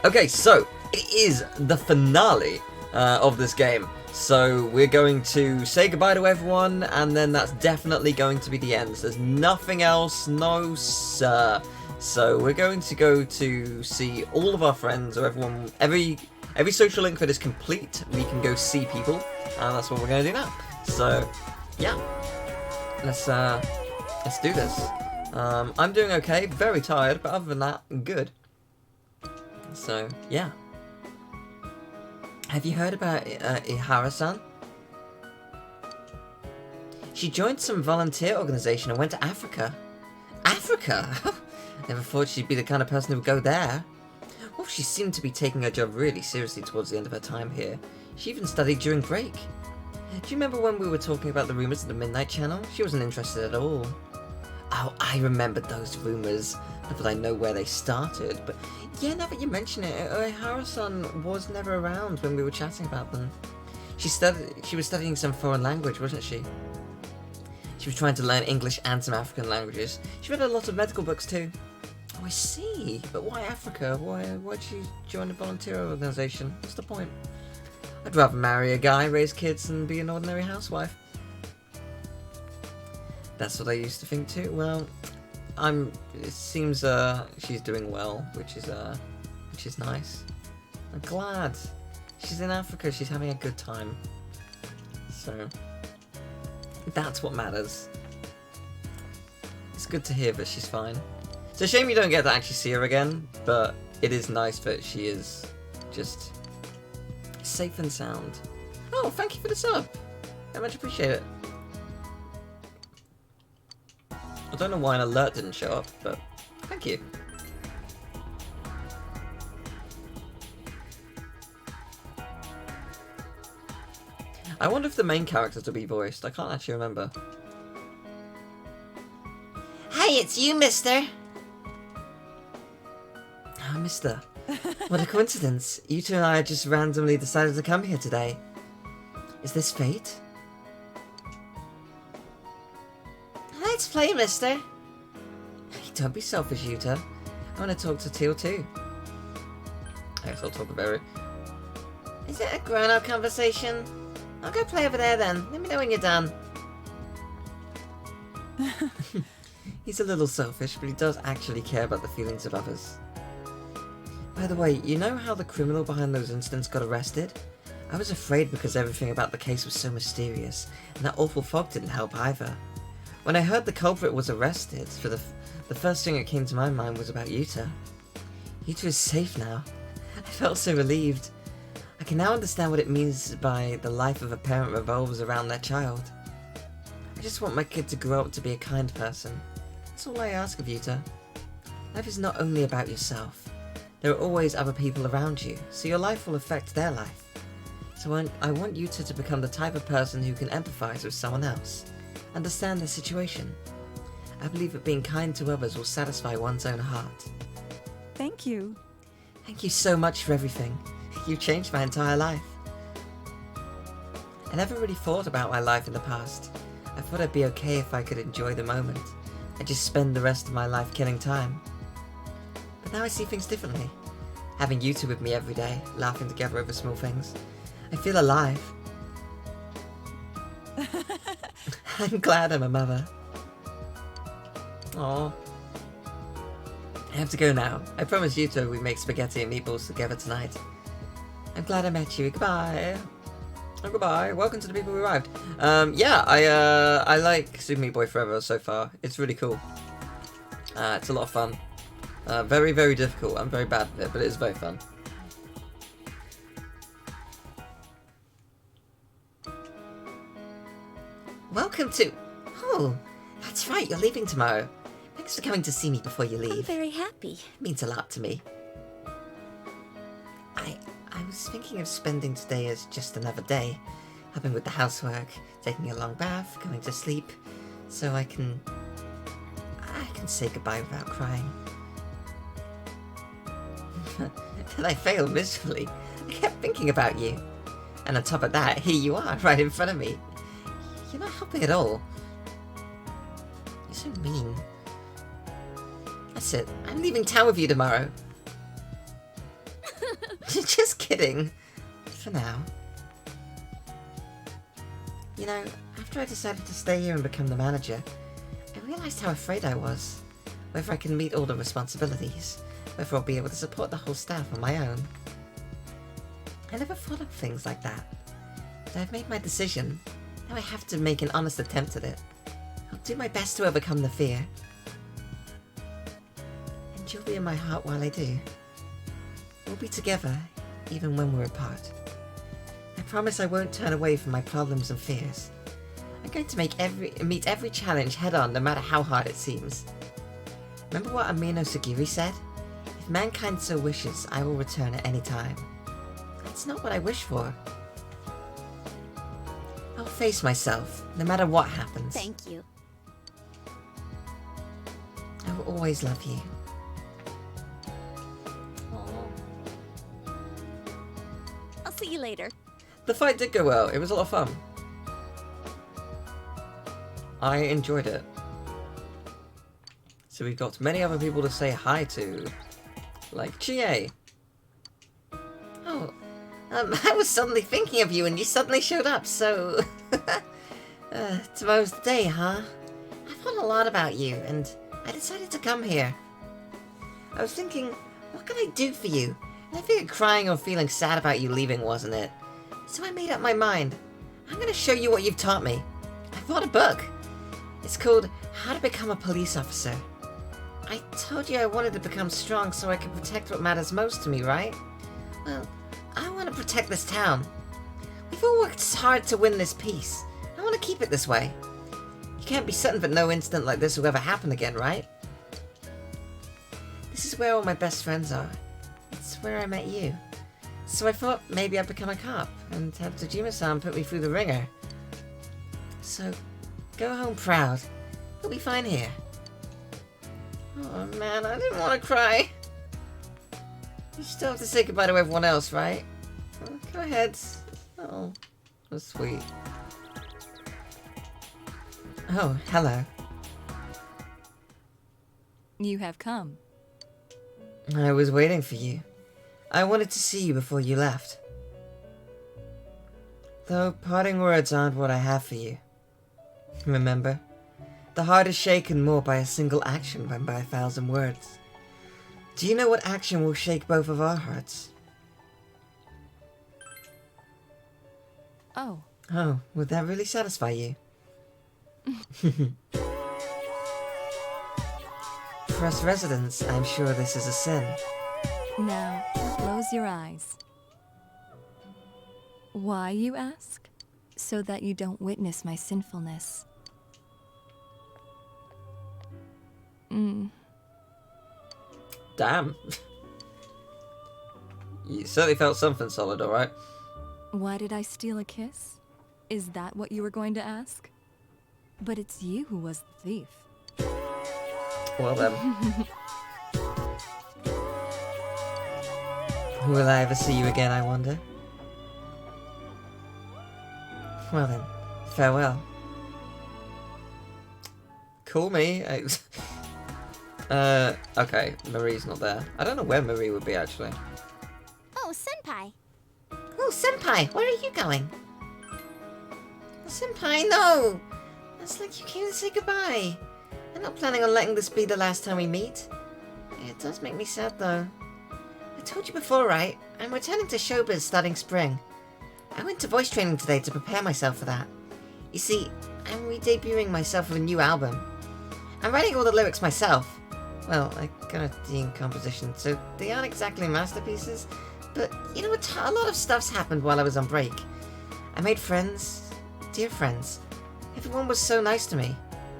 Okay, so it is the finale of this game. So we're going to say goodbye to everyone, and then that's definitely going to be the end. There's nothing else, no sir. So we're going to go to see all of our friends, or everyone, every social link that is complete, we can go see people, and that's what we're going to do now. So, yeah, let's do this. I'm doing okay, very tired, but other than that, good. So, yeah. Have you heard about Ihara-san? She joined some volunteer organization and went to Africa. Africa? Never thought she'd be the kind of person who would go there. Well, she seemed to be taking her job really seriously towards the end of her time here. She even studied during break. Do you remember when we were talking about the rumours of the Midnight Channel? She wasn't interested at all. Oh, I remembered those rumours. Not that I know where they started, but yeah, now that you mention it, Ihara-san was never around when we were chatting about them. She was studying some foreign language, wasn't she? She was trying to learn English and some African languages. She read a lot of medical books too. Oh, I see. But why Africa? Why'd she join a volunteer organisation? What's the point? I'd rather marry a guy, raise kids, and be an ordinary housewife. That's what I used to think too. Well, it seems she's doing well, which is nice. I'm glad. She's in Africa, she's having a good time. So that's what matters. It's good to hear that she's fine. It's a shame you don't get to actually see her again, but it is nice that she is just safe and sound. Oh, thank you for the sub. I much appreciate it. I don't know why an alert didn't show up, but thank you. I wonder if the main characters will be voiced. I can't actually remember. Hey, it's you, mister! Oh, mister. What a coincidence. You two and I just randomly decided to come here today. Is this fate? Let's play, mister. Hey, don't be selfish, Yuta. I want to talk to Teal too. I guess I'll talk to Berry. Is it a grown-up conversation? I'll go play over there then. Let me know when you're done. He's a little selfish, but he does actually care about the feelings of others. By the way, you know how the criminal behind those incidents got arrested? I was afraid because everything about the case was so mysterious, and that awful fog didn't help either. When I heard the culprit was arrested, for the first thing that came to my mind was about Yuta. Yuta is safe now. I felt so relieved. I can now understand what it means by the life of a parent revolves around their child. I just want my kid to grow up to be a kind person. That's all I ask of Yuta. Life is not only about yourself. There are always other people around you, so your life will affect their life. So I want Yuta to become the type of person who can empathize with someone else, understand their situation. I believe that being kind to others will satisfy one's own heart. Thank you. Thank you so much for everything. You changed my entire life. I never really thought about my life in the past. I thought I'd be okay if I could enjoy the moment. I'd just spend the rest of my life killing time. But now I see things differently. Having you two with me every day, laughing together over small things. I feel alive. I'm glad I'm a mother. Aww. I have to go now. I promised Yuta we'd make spaghetti and meatballs together tonight. I'm glad I met you. Goodbye. Oh, goodbye. Welcome to the people who arrived. Yeah, I like Super Meat Boy Forever so far. It's really cool. It's a lot of fun. Very, very difficult. I'm very bad at it, but it is very fun. Welcome to... Oh, that's right. You're leaving tomorrow. Thanks for coming to see me before you leave. I'm very happy. It means a lot to me. I was thinking of spending today as just another day, helping with the housework, taking a long bath, going to sleep, so I can say goodbye without crying. But I failed miserably. I kept thinking about you. And on top of that, here you are, right in front of me. You're not helping at all. You're so mean. That's it. I'm leaving town with you tomorrow. Just kidding. For now. You know, after I decided to stay here and become the manager, I realized how afraid I was. Whether I can meet all the responsibilities, whether I'll be able to support the whole staff on my own. I never thought of things like that. But I've made my decision. Now I have to make an honest attempt at it. I'll do my best to overcome the fear. And you'll be in my heart while I do. We'll be together, even when we're apart. I promise I won't turn away from my problems and fears. I'm going to meet every challenge head-on, no matter how hard it seems. Remember what Amino Sagiri said? If mankind so wishes, I will return at any time. That's not what I wish for. I'll face myself, no matter what happens. Thank you. I will always love you. Oh. I'll see you later. The fight did go well. It was a lot of fun. I enjoyed it. So we've got many other people to say hi to. Like Chie. Oh, I was suddenly thinking of you and you suddenly showed up, so... tomorrow's the day, huh? I've thought a lot about you, and I decided to come here. I was thinking, what can I do for you? And I figured crying or feeling sad about you leaving wasn't it. So I made up my mind. I'm gonna show you what you've taught me. I bought a book. It's called How to Become a Police Officer. I told you I wanted to become strong so I could protect what matters most to me, right? Well, I want to protect this town. We've all worked hard to win this peace. I want to keep it this way. You can't be certain that no incident like this will ever happen again, right? This is where all my best friends are. It's where I met you. So I thought maybe I'd become a cop and have Tealgamemaster put me through the ringer. So, go home proud. You'll be fine here. Oh man, I didn't want to cry. You still have to say goodbye to everyone else, right? Oh, go ahead. Oh, that's sweet. Oh, hello. You have come. I was waiting for you. I wanted to see you before you left. Though parting words aren't what I have for you. Remember? The heart is shaken more by a single action than by 1,000 words. Do you know what action will shake both of our hearts? Oh. Oh, would that really satisfy you? For us residents, I'm sure this is a sin. Now, close your eyes. Why, you ask? So that you don't witness my sinfulness. Damn. You certainly felt something solid, alright? Why did I steal a kiss? Is that what you were going to ask? But it's you who was the thief. Well then. Will I ever see you again, I wonder? Well then, farewell. Call me. Okay, Marie's not there. I don't know where Marie would be, actually. Oh, Senpai. Oh, Senpai, where are you going? Senpai, no! It's like you came to say goodbye. I'm not planning on letting this be the last time we meet. It does make me sad, though. I told you before, right? I'm returning to showbiz starting spring. I went to voice training today to prepare myself for that. You see, I'm re-debuting myself with a new album. I'm writing all the lyrics myself. Well, I got a D in composition, so they aren't exactly masterpieces, but you know what? A lot of stuff's happened while I was on break. I made friends, dear friends. Everyone was so nice to me.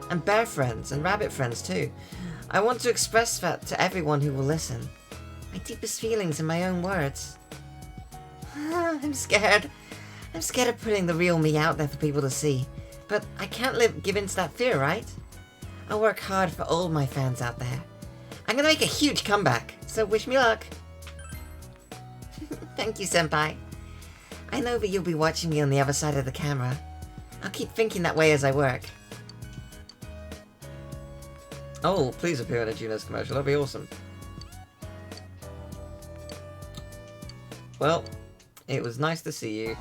And bear friends, and rabbit friends too. I want to express that to everyone who will listen. My deepest feelings in my own words. I'm scared. I'm scared of putting the real me out there for people to see. But I can't give in to that fear, right? I'll work hard for all my fans out there. I'm gonna make a huge comeback, so wish me luck. Thank you, Senpai. I know that you'll be watching me on the other side of the camera. I'll keep thinking that way as I work. Oh, please appear in a Juno's commercial, that'd be awesome. Well, it was nice to see you.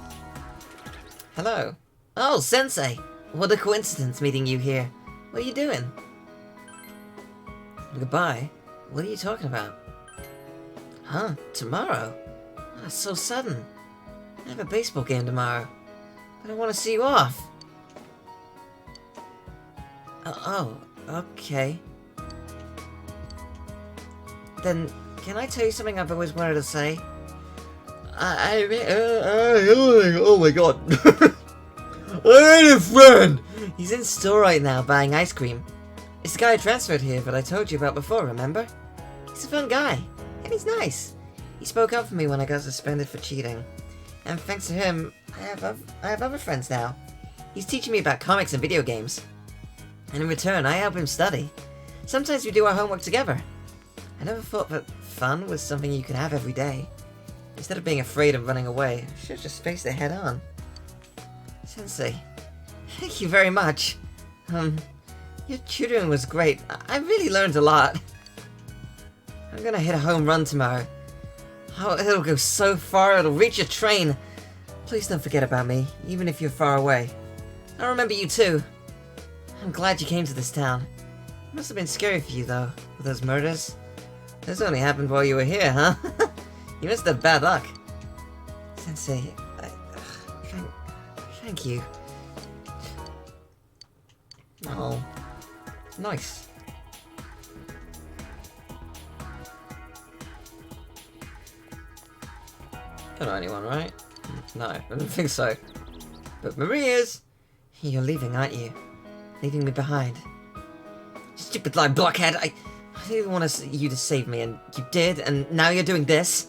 Hello. Oh, Sensei! What a coincidence meeting you here. What are you doing? Goodbye? What are you talking about? Huh? Tomorrow? Oh, that's so sudden. I have a baseball game tomorrow. But I want to see you off. Oh, okay. Then, can I tell you something I've always wanted to say? Oh my god. I need a friend! He's in store right now buying ice cream. It's the guy I transferred here that I told you about before, remember? He's a fun guy, and he's nice. He spoke up for me when I got suspended for cheating. And thanks to him, I have other friends now. He's teaching me about comics and video games. And in return, I help him study. Sometimes we do our homework together. I never thought that fun was something you could have every day. Instead of being afraid and running away, I should have just faced it head on. Sensei, thank you very much. Your tutoring was great. I really learned a lot. I'm gonna hit a home run tomorrow. Oh, it'll go so far, it'll reach a train. Please don't forget about me, even if you're far away. I'll remember you too. I'm glad you came to this town. It must have been scary for you though, with those murders. Those only happened while you were here, huh? You must have bad luck. Sensei, thank you. Oh, nice. Don't know anyone, right? No, I don't think so. But Marie is. You're leaving, aren't you? Leaving me behind. Stupid lying blockhead! I didn't want you to save me, and you did, and now you're doing this.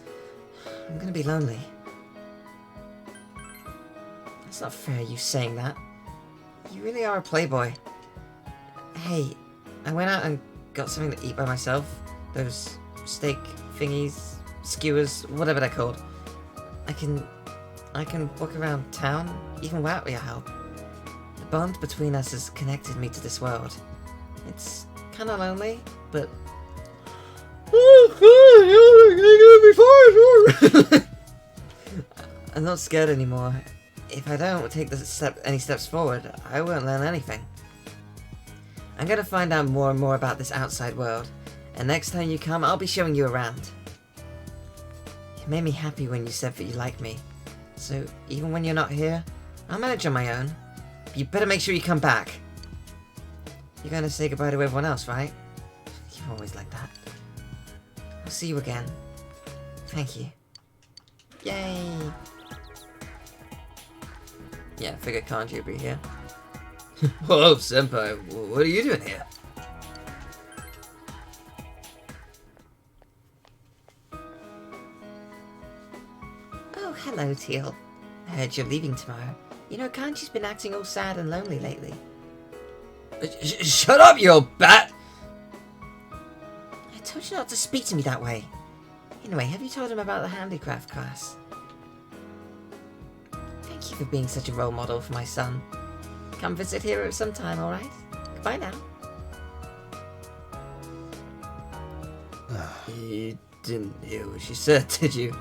I'm gonna be lonely. It's not fair, you saying that. You really are a playboy. Hey, I went out and got something to eat by myself. Those steak thingies, skewers, whatever they're called. I can walk around town, even without your help. The bond between us has connected me to this world. It's kinda lonely, but... I'm not scared anymore. If I don't take any steps forward, I won't learn anything. I'm gonna find out more and more about this outside world, and next time you come, I'll be showing you around. You made me happy when you said that you like me, so even when you're not here, I'll manage on my own. But you better make sure you come back. You're gonna say goodbye to everyone else, right? You're always like that. I'll see you again. Thank you. Yay! Yeah, I figured Kanji would be here. Whoa, Senpai, what are you doing here? Oh, hello, Teal. I heard you're leaving tomorrow. You know, Kanji's been acting all sad and lonely lately. Shut up, you old bat! I told you not to speak to me that way. Anyway, have you told him about the handicraft class? Thank you for being such a role model for my son. Come visit here at some time, alright? Goodbye now. You didn't hear what she said, did you?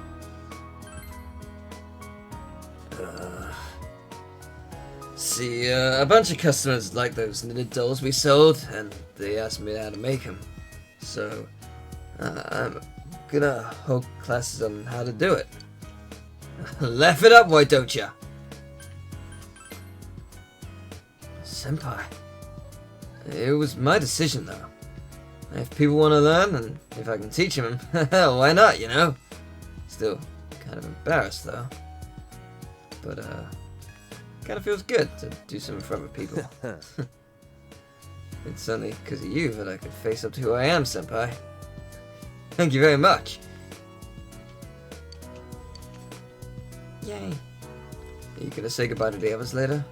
See, a bunch of customers like those knitted dolls we sold, and they asked me how to make them. So, I'm gonna hold classes on how to do it. Laugh it up, why don't ya? Senpai. It was my decision, though. If people want to learn, and if I can teach them, hell, why not, you know? Still, kind of embarrassed, though. But, kind of feels good to do something for other people. It's only because of you that I could face up to who I am, Senpai. Thank you very much. Yay. Are you gonna say goodbye to the others later?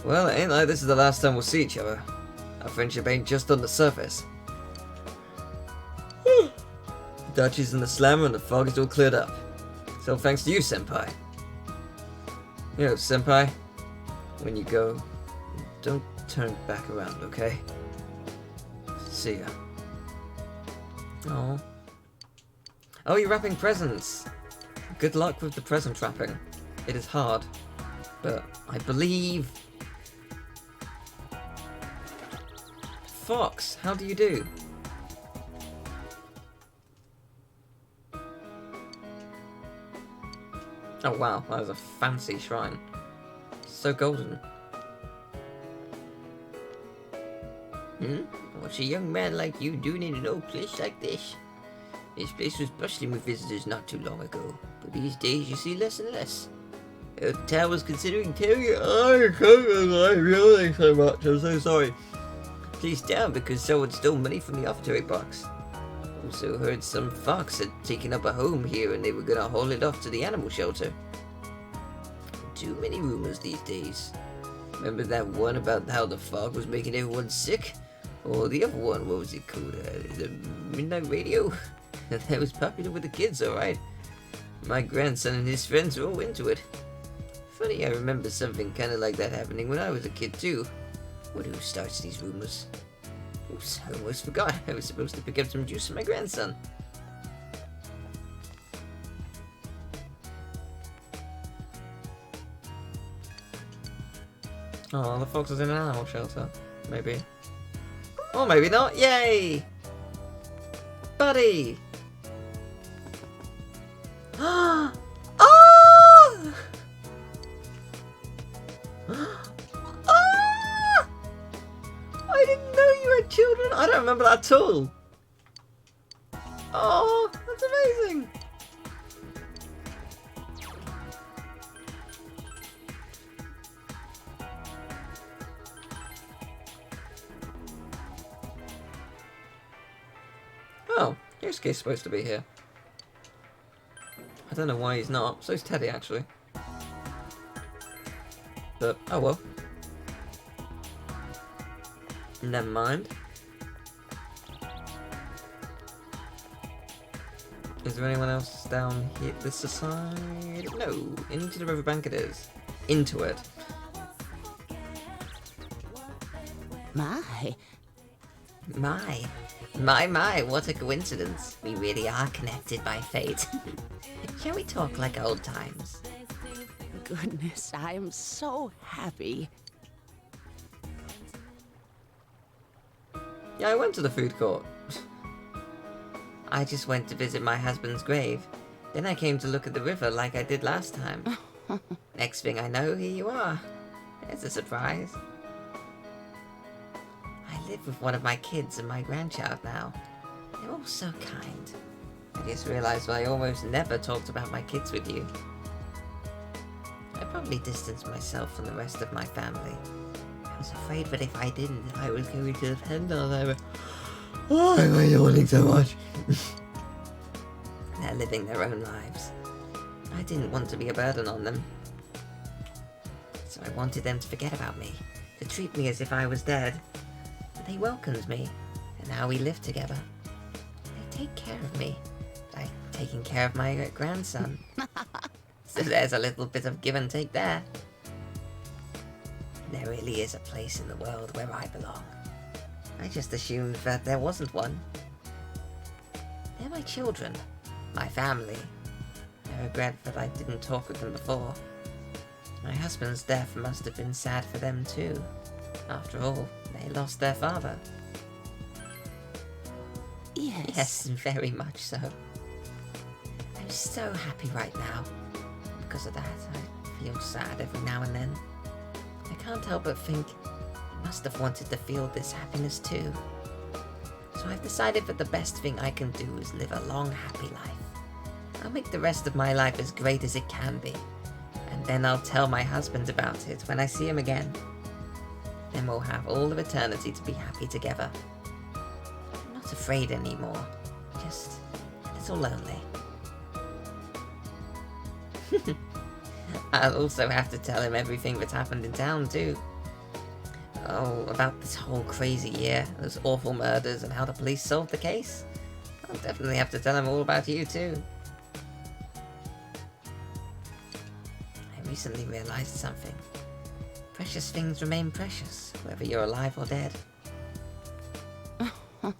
Well, it ain't like this is the last time we'll see each other. Our friendship ain't just on the surface. Dutchie's in the slammer and the fog is all cleared up. So thanks to you, Senpai. You know, Senpai, when you go, don't turn back around, okay? See ya. Oh. Oh, you're wrapping presents. good luck with the present trapping. It is hard, but I believe... Fox, how do you do? Oh wow, that was a fancy shrine. So golden. What's a young man like you doing in an old place like this? This place was bustling with visitors not too long ago, but these days you see less and less. The town was considering tearing it. I can't really so much, I'm so sorry. Please down because someone stole money from the offertory box. Also heard some fox had taken up a home here and they were gonna haul it off to the animal shelter. Too many rumors these days. Remember that one about how the fog was making everyone sick? Or the other one, what was it called? The Midnight Radio? That was popular with the kids, alright. My grandson and his friends were all into it. Funny, I remember something kinda like that happening when I was a kid too. Who starts these rumors? Oops, I almost forgot. I was supposed to pick up some juice for my grandson. Oh, the fox is in an animal shelter. Maybe. Or maybe not. Yay! Buddy! Oh! I didn't know you had children. I don't remember that at all. Oh, that's amazing. Oh, Yosuke's supposed to be here. I don't know why he's not. So's Teddy, actually. But, oh well. Never mind. Is there anyone else down here this side? No. Into the riverbank it is. Into it. My, what a coincidence. We really are connected by fate. Shall we talk like old times? Goodness, I'm so happy. Yeah, I went to the food court. I just went to visit my husband's grave. Then I came to look at the river like I did last time. Next thing I know, here you are. There's a surprise. I live with one of my kids and my grandchild now. They're all so kind. I just realized I almost never talked about my kids with you. I probably distanced myself from the rest of my family. I was afraid that if I didn't, I was going to depend on them. Oh, am I yawning so much? They're living their own lives. I didn't want to be a burden on them. So I wanted them to forget about me, to treat me as if I was dead. They welcomed me, and now we live together. They take care of me, like taking care of my grandson. So there's a little bit of give and take there. There really is a place in the world where I belong. I just assumed that there wasn't one. They're my children, my family. I regret that I didn't talk with them before. My husband's death must have been sad for them too. After all, they lost their father. Yes. Yes, very much so. I'm so happy right now. Because of that, I feel sad every now and then. I can't help but think I must have wanted to feel this happiness too. So I've decided that the best thing I can do is live a long, happy life. I'll make the rest of my life as great as it can be. And then I'll tell my husband about it when I see him again. Then we'll have all of eternity to be happy together. I'm not afraid anymore. Just a little lonely. I'll also have to tell him everything that's happened in town too. Oh, about this whole crazy year, those awful murders and how the police solved the case. I'll definitely have to tell him all about you too. I recently realized something. Precious things remain precious, whether you're alive or dead.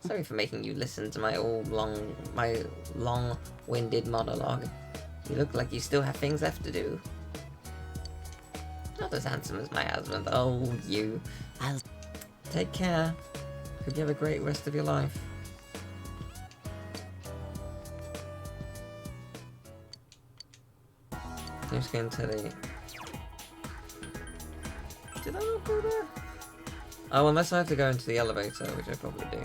Sorry for making you listen to my long-winded monologue. You look like you still have things left to do. Not as handsome as my husband. Oh, you. I'll... Take care. Hope you have a great rest of your life. Just going to the... Did I not go there? Oh, unless I have to go into the elevator, which I probably do.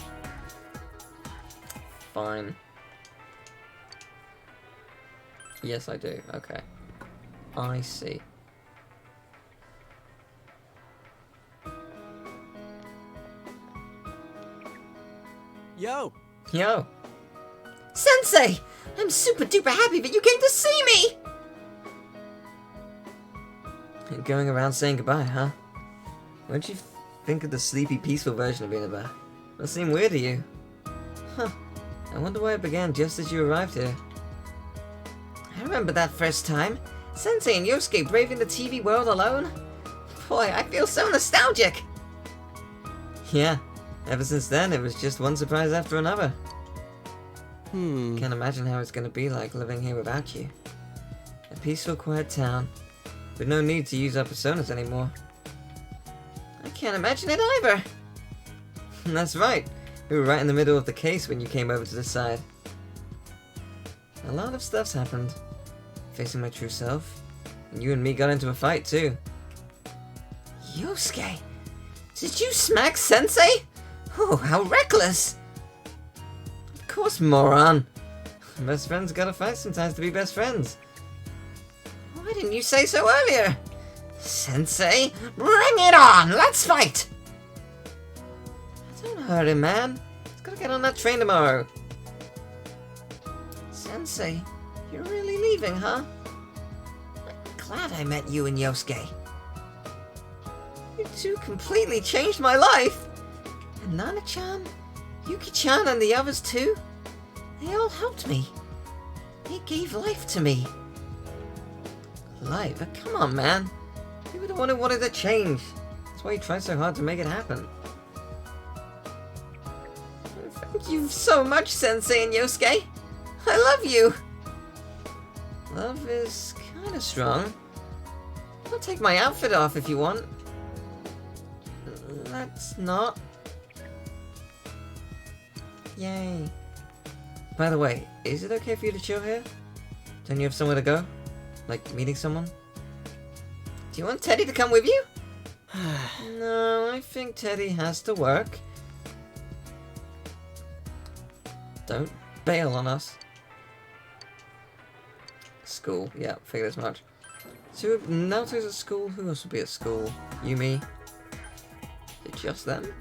Fine. Yes, I do. Okay. I see. Yo! Yo! Sensei! I'm super duper happy that you came to see me! You're going around saying goodbye, huh? What'd you think of the sleepy, peaceful version of Inaba? That seemed weird to you. Huh. I wonder why it began just as you arrived here. I remember that first time. Sensei and Yosuke braving the TV world alone. Boy, I feel so nostalgic! Yeah. Ever since then, it was just one surprise after another. Can't imagine how it's gonna be like living here without you. A peaceful, quiet town, with no need to use our personas anymore. I can't imagine it either! That's right, we were right in the middle of the case when you came over to the side. A lot of stuff's happened. Facing my true self, and you and me got into a fight too. Yosuke! Did you smack Sensei? Oh, how reckless! Of course, moron! Best friends gotta fight sometimes to be best friends. Why didn't you say so earlier? Sensei, bring it on! Let's fight! Don't hurt him, man. He's gotta get on that train tomorrow. Sensei, you're really leaving, huh? I'm glad I met you and Yosuke. You two completely changed my life! And Nana-chan, Yuki-chan, and the others too? They all helped me. They gave life to me. Life? Come on, man. You were the one who wanted to change. That's why you tried so hard to make it happen. Thank you so much, Sensei and Yosuke. I love you. Love is kinda strong. I'll take my outfit off if you want. Let's not. Yay. By the way, is it okay for you to chill here? Don't you have somewhere to go? Like meeting someone? Do you want Teddy to come with you? No, I think Teddy has to work. Don't bail on us. School, yeah, figure as much. So Naruto's at school, who else will be at school? Yumi? Is it just them?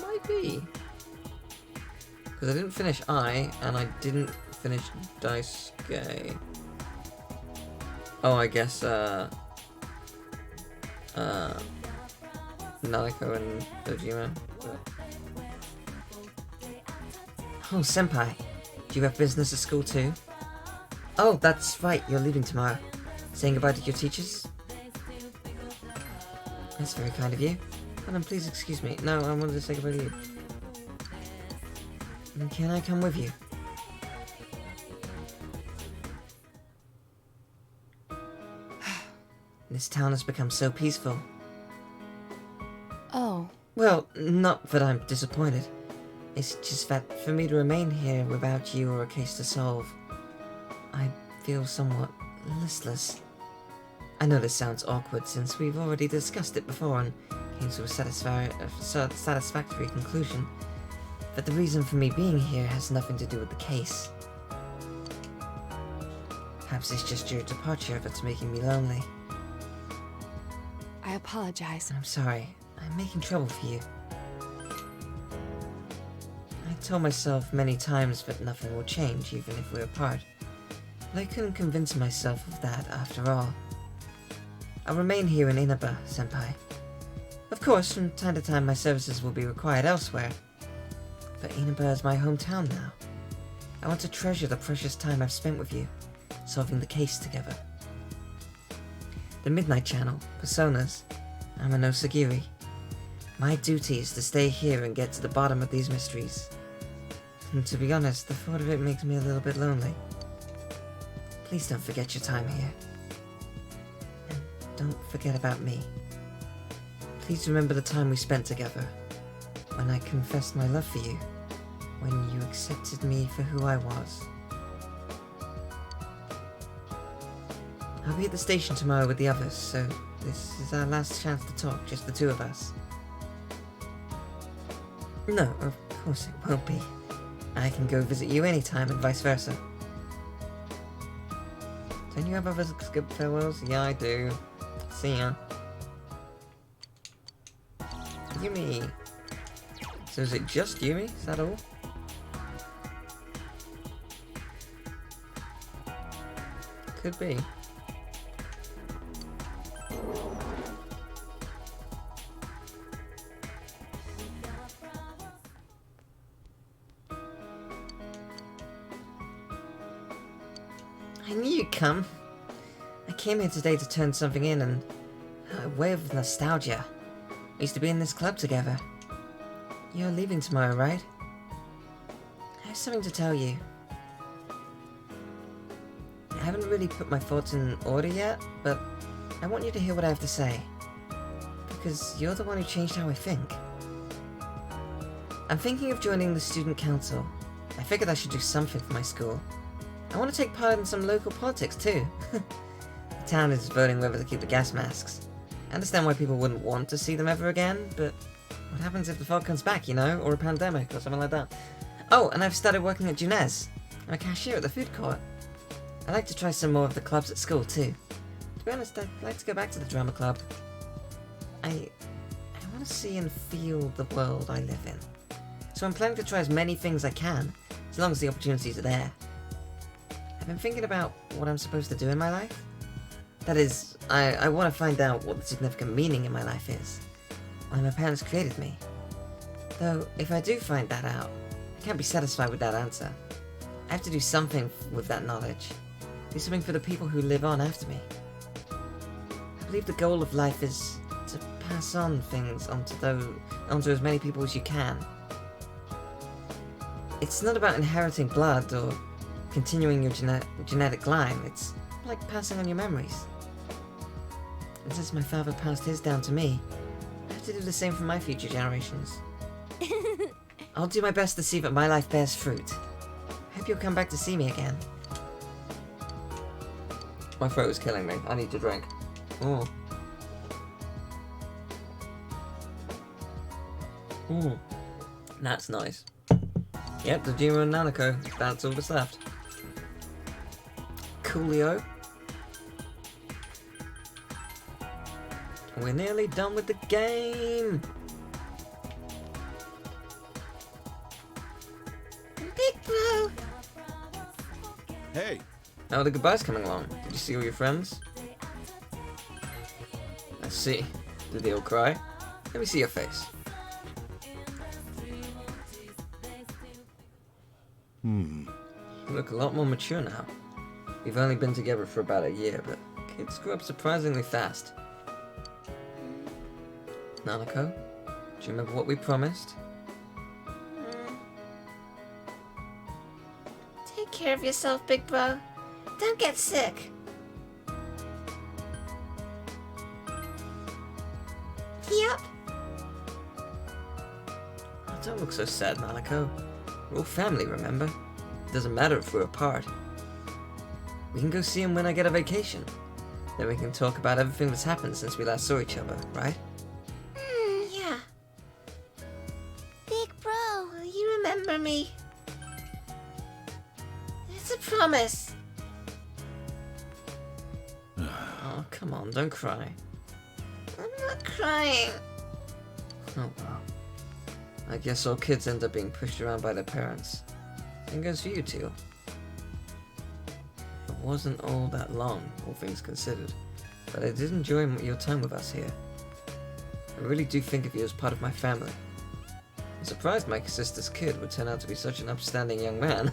Might be. Because I didn't finish I, and I didn't finish Daisuke. Oh, I guess, Naliko and Dojima. Oh, Senpai, do you have business at school too? Oh, that's right, you're leaving tomorrow. Saying goodbye to your teachers? That's very kind of you. Hold on, please excuse me. No, I wanted to say goodbye to you. Can I come with you? This town has become so peaceful. Oh. Well, not that I'm disappointed. It's just that for me to remain here without you or a case to solve, I feel somewhat listless. I know this sounds awkward since we've already discussed it before and came to a satisfactory conclusion, but the reason for me being here has nothing to do with the case. Perhaps it's just your departure that's making me lonely. I apologize. I'm sorry. I'm making trouble for you. I told myself many times that nothing will change even if we're apart, but I couldn't convince myself of that after all. I'll remain here in Inaba, Senpai. Of course, from time to time my services will be required elsewhere, but Inaba is my hometown now. I want to treasure the precious time I've spent with you, solving the case together. The Midnight Channel, Personas, Amano Sagiri. My duty is to stay here and get to the bottom of these mysteries. And to be honest, the thought of it makes me a little bit lonely. please don't forget your time here. And don't forget about me. Please remember the time we spent together, when I confessed my love for you, when you accepted me for who I was. I'll be at the station tomorrow with the others, so this is our last chance to talk, just the two of us. No, of course it won't be. I can go visit you anytime and vice versa. Don't you have other good farewells? Yeah, I do. See ya. Yumi. So is it just Yumi? Is that all? Could be. I knew you'd come. I came here today to turn something in and a wave of nostalgia. We used to be in this club together. You're leaving tomorrow, right? I have something to tell you. I haven't really put my thoughts in order yet, but I want you to hear what I have to say. Because you're the one who changed how I think. I'm thinking of joining the student council. I figured I should do something for my school. I want to take part in some local politics too. The town is voting whether to keep the gas masks. I understand why people wouldn't want to see them ever again, but what happens if the fog comes back, you know? Or a pandemic, or something like that. Oh, and I've started working at Junez. I'm a cashier at the food court. I'd like to try some more of the clubs at school too. To be honest, I'd like to go back to the drama club. I want to see and feel the world I live in. So I'm planning to try as many things I can, as long as the opportunities are there. I've been thinking about what I'm supposed to do in my life. That is, I want to find out what the significant meaning in my life is. Why my parents created me. Though, if I do find that out, I can't be satisfied with that answer. I have to do something with that knowledge. Do something for the people who live on after me. I believe the goal of life is to pass on things onto as many people as you can. It's not about inheriting blood or continuing your genetic line. It's like passing on your memories. And since my father passed his down to me, I have to do the same for my future generations. I'll do my best to see that my life bears fruit. I hope you'll come back to see me again. My throat is killing me. I need to drink. Oh. That's nice. Yep, the Jima and Nanako. That's all that's left. Coolio. We're nearly done with the game. Big bro. Hey, How are the goodbyes coming along? Did you see all your friends? I see. Did they all cry? Let me see your face. You look a lot more mature now. We've only been together for about a year, but kids grow up surprisingly fast. Nanako, do you remember what we promised? Take care of yourself, big bro. Don't get sick. Yep. Oh, don't look so sad, Nanako. We're all family, remember? It doesn't matter if we're apart. We can go see him when I get a vacation. Then we can talk about everything that's happened since we last saw each other, right? Yeah. Big bro, you remember me. It's a promise. Oh, come on, don't cry. I'm not crying. Oh well. I guess all kids end up being pushed around by their parents. Same goes for you, Teal. It wasn't all that long, all things considered, but I did enjoy your time with us here. I really do think of you as part of my family. I'm surprised my sister's kid would turn out to be such an upstanding young man.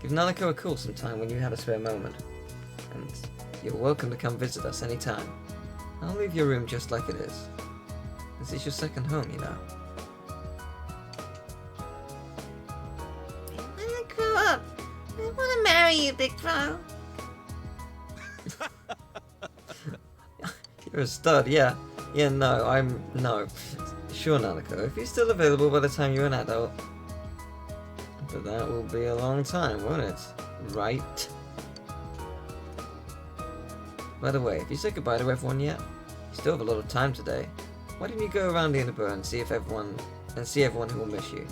Give Nanako a call sometime when you have a spare moment. And you're welcome to come visit us anytime. I'll leave your room just like it is. This is your second home, you know. When I grow up, I want to marry you, big bro? You're a stud, yeah. Yeah, no. Sure, Nanako, if you're still available by the time you're an adult. But that will be a long time, won't it? Right? By the way, have you said goodbye to everyone yet? You still have a lot of time today. Why don't you go around Inaba and see everyone who will miss you?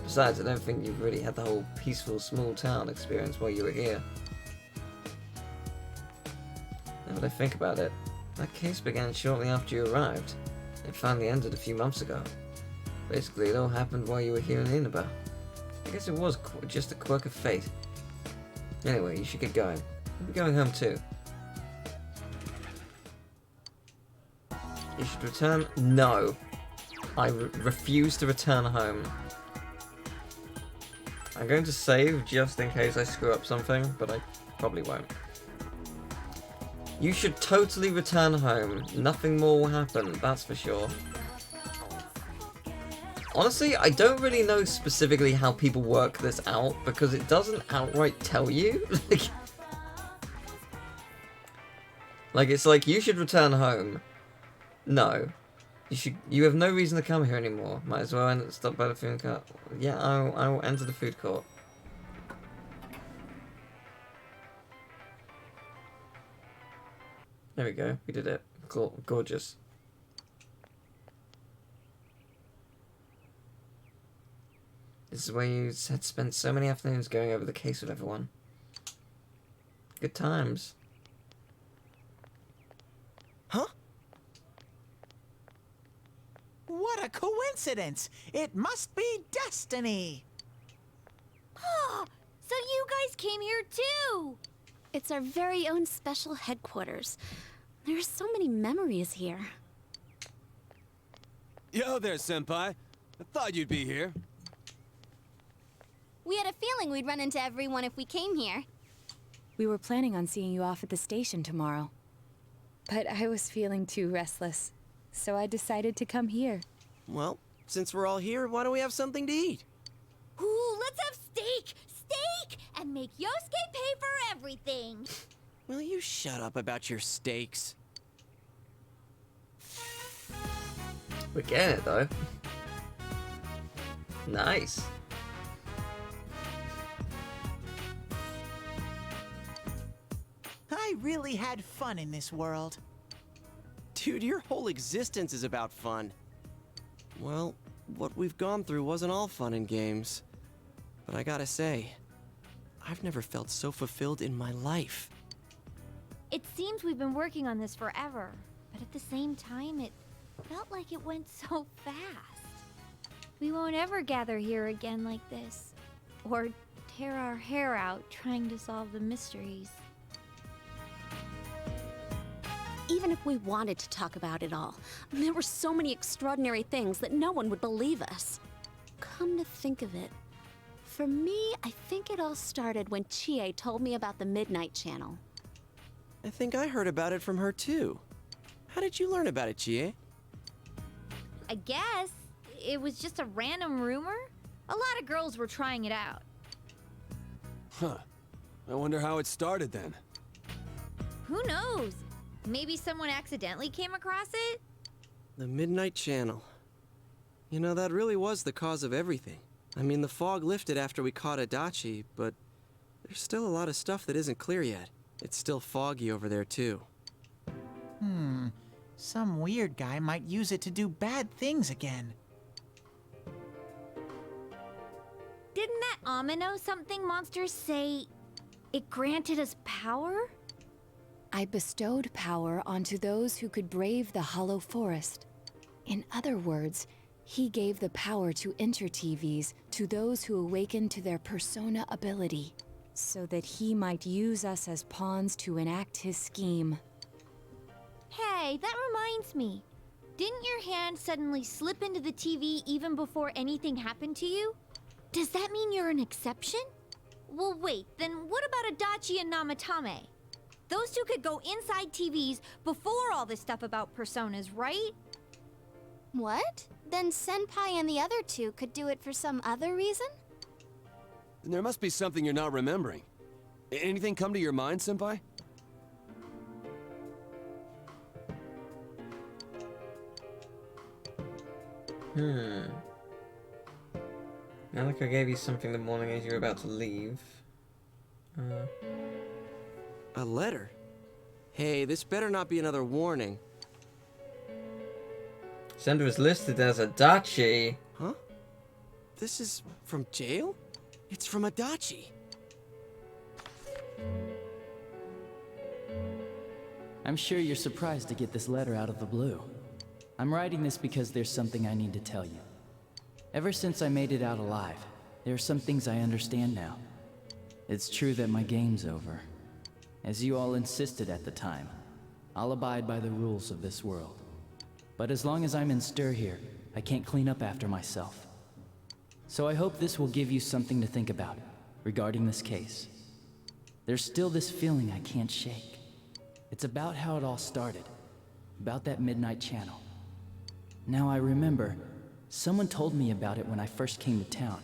Besides, I don't think you've really had the whole peaceful small town experience while you were here. Now that I think about it, that case began shortly after you arrived. It finally ended a few months ago. Basically, it all happened while you were here in Inaba. I guess it was just a quirk of fate. Anyway, you should get going. You'll be going home too. You should return. No. I refuse to return home. I'm going to save just in case I screw up something, but I probably won't. You should totally return home. Nothing more will happen, that's for sure. Honestly, I don't really know specifically how people work this out because it doesn't outright tell you. Like, it's like, you should return home. No. You have no reason to come here anymore. Might as well stop by the food court. Yeah, I will enter the food court. There we go. We did it. Gorgeous. This is where you had spent so many afternoons going over the case with everyone. Good times. Huh? What a coincidence! It must be destiny! Oh, so you guys came here too! It's our very own special headquarters. There are so many memories here. Yo there, Senpai. I thought you'd be here. We had a feeling we'd run into everyone if we came here. We were planning on seeing you off at the station tomorrow. But I was feeling too restless, so I decided to come here. Well, since we're all here, why don't we have something to eat? Ooh, let's have steak! Steak! And make Yosuke pay for everything! Will you shut up about your steaks? We're getting it though. Nice. I really had fun in this world. Dude, your whole existence is about fun. Well, what we've gone through wasn't all fun and games. But I gotta say, I've never felt so fulfilled in my life. It seems we've been working on this forever, but at the same time, it felt like it went so fast. We won't ever gather here again like this, or tear our hair out trying to solve the mysteries. Even if we wanted to talk about it all, there were so many extraordinary things that no one would believe us. Come to think of it, for me, I think it all started when Chie told me about the Midnight Channel. I think I heard about it from her too. How did you learn about it, Chie? I guess it was just a random rumor. A lot of girls were trying it out. Huh. I wonder how it started then. Who knows? Maybe someone accidentally came across it? The Midnight Channel. You know, that really was the cause of everything. I mean, the fog lifted after we caught Adachi, but there's still a lot of stuff that isn't clear yet. It's still foggy over there, too. Some weird guy might use it to do bad things again. Didn't that Amino something monster say it granted us power? I bestowed power onto those who could brave the Hollow Forest. In other words, he gave the power to Inter-TVs to those who awakened to their persona ability, so that he might use us as pawns to enact his scheme. Hey, that reminds me. Didn't your hand suddenly slip into the TV even before anything happened to you? Does that mean you're an exception? Well, wait, then what about Adachi and Namatame? Those two could go inside TVs before all this stuff about personas, right? What? Then Senpai and the other two could do it for some other reason? There must be something you're not remembering. Anything come to your mind, Senpai? Now like I gave you something the morning as you were about to leave. A letter? Hey, this better not be another warning. Sender is listed as Adachi. Huh? This is from jail? It's from Adachi. I'm sure you're surprised to get this letter out of the blue. I'm writing this because there's something I need to tell you. Ever since I made it out alive, there are some things I understand now. It's true that my game's over. As you all insisted at the time, I'll abide by the rules of this world. But as long as I'm in stir here, I can't clean up after myself. So I hope this will give you something to think about regarding this case. There's still this feeling I can't shake. It's about how it all started, about that midnight channel. Now I remember, someone told me about it when I first came to town,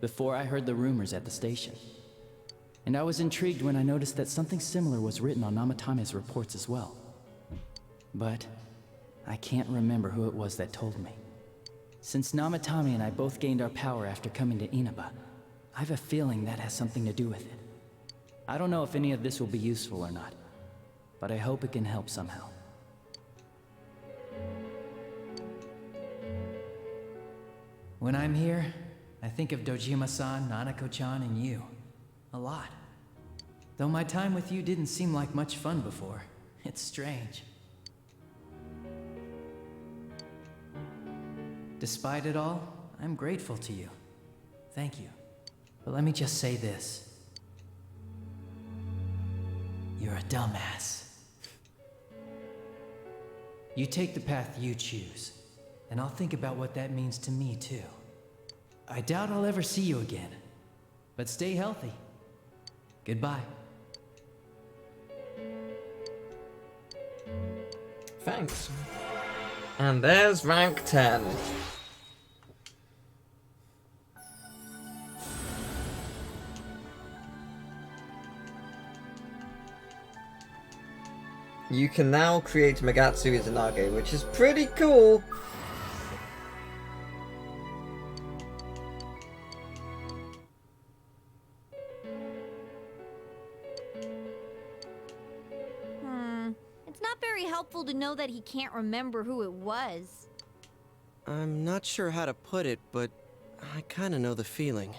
before I heard the rumors at the station. And I was intrigued when I noticed that something similar was written on Namatame's reports as well. But I can't remember who it was that told me. Since Namatame and I both gained our power after coming to Inaba, I have a feeling that has something to do with it. I don't know if any of this will be useful or not, but I hope it can help somehow. When I'm here, I think of Dojima-san, Nanako-chan, and you. A lot. Though my time with you didn't seem like much fun before. It's strange. Despite it all, I'm grateful to you. Thank you. But let me just say this. You're a dumbass. You take the path you choose, and I'll think about what that means to me too. I doubt I'll ever see you again, but stay healthy. Goodbye. Thanks. And there's rank 10. You can now create Megatsu Izanage, which is pretty cool. It's not very helpful to know that he can't remember who it was. I'm not sure how to put it, but I kinda know the feeling.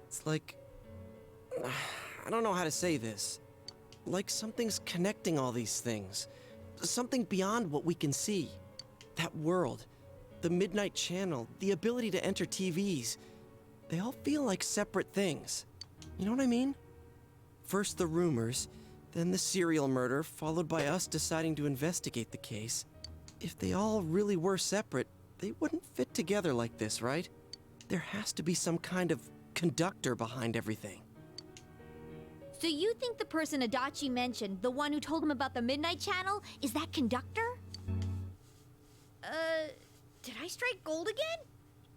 It's like... I don't know how to say this. Like something's connecting all these things. Something beyond what we can see. That world, the Midnight Channel, the ability to enter TVs. They all feel like separate things. You know what I mean? First the rumors, then the serial murder, followed by us deciding to investigate the case. If they all really were separate, they wouldn't fit together like this, right? There has to be some kind of conductor behind everything. So you think the person Adachi mentioned, the one who told him about the Midnight Channel, is that conductor? Did I strike gold again?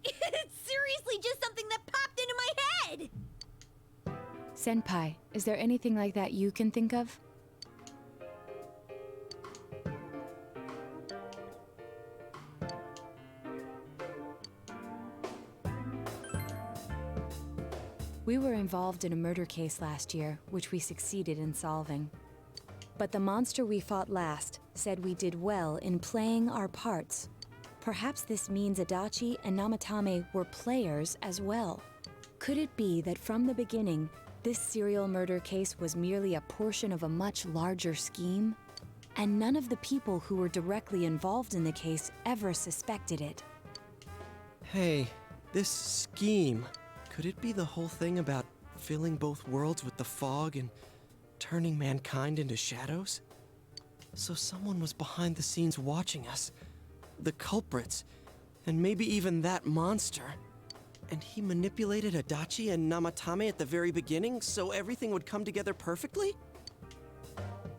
It's seriously just something that popped into my head! Senpai, is there anything like that you can think of? We were involved in a murder case last year, which we succeeded in solving. But the monster we fought last said we did well in playing our parts. Perhaps this means Adachi and Namatame were players as well. Could it be that from the beginning, this serial murder case was merely a portion of a much larger scheme? And none of the people who were directly involved in the case ever suspected it. Hey, this scheme. Could it be the whole thing about filling both worlds with the fog and turning mankind into shadows? So someone was behind the scenes watching us. The culprits. And maybe even that monster. And he manipulated Adachi and Namatame at the very beginning so everything would come together perfectly?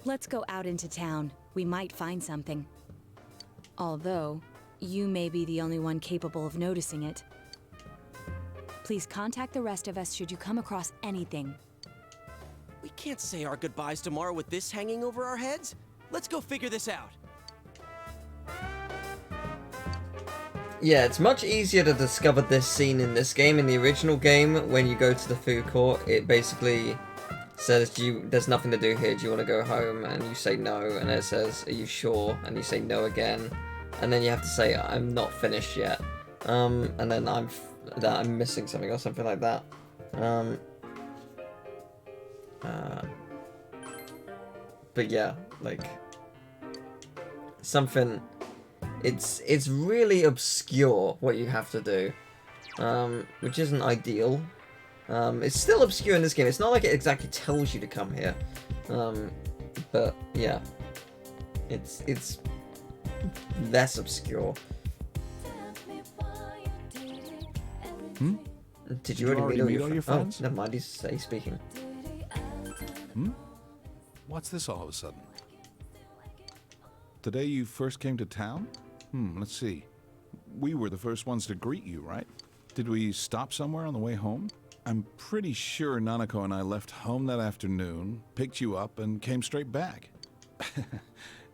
Let's go out into town. We might find something. Although, you may be the only one capable of noticing it. Please contact the rest of us should you come across anything. can't say our goodbyes tomorrow with this hanging over our heads. Let's go figure this out. Yeah, it's much easier to discover this scene in this game. In the original game, when you go to the food court, it basically says, there's nothing to do here, do you want to go home? And you say no, and it says, are you sure? And you say no again. And then you have to say, I'm not finished yet. And then I'm missing something or something like that. But yeah, like, something... It's really obscure what you have to do, which isn't ideal. It's still obscure in this game. It's not like it exactly tells you to come here, but yeah, it's less obscure. Did you already meet all your friends? Oh, never mind. He's speaking. What's this all of a sudden? The day you first came to town? Let's see. We were the first ones to greet you, right? Did we stop somewhere on the way home? I'm pretty sure Nanako and I left home that afternoon, picked you up, and came straight back.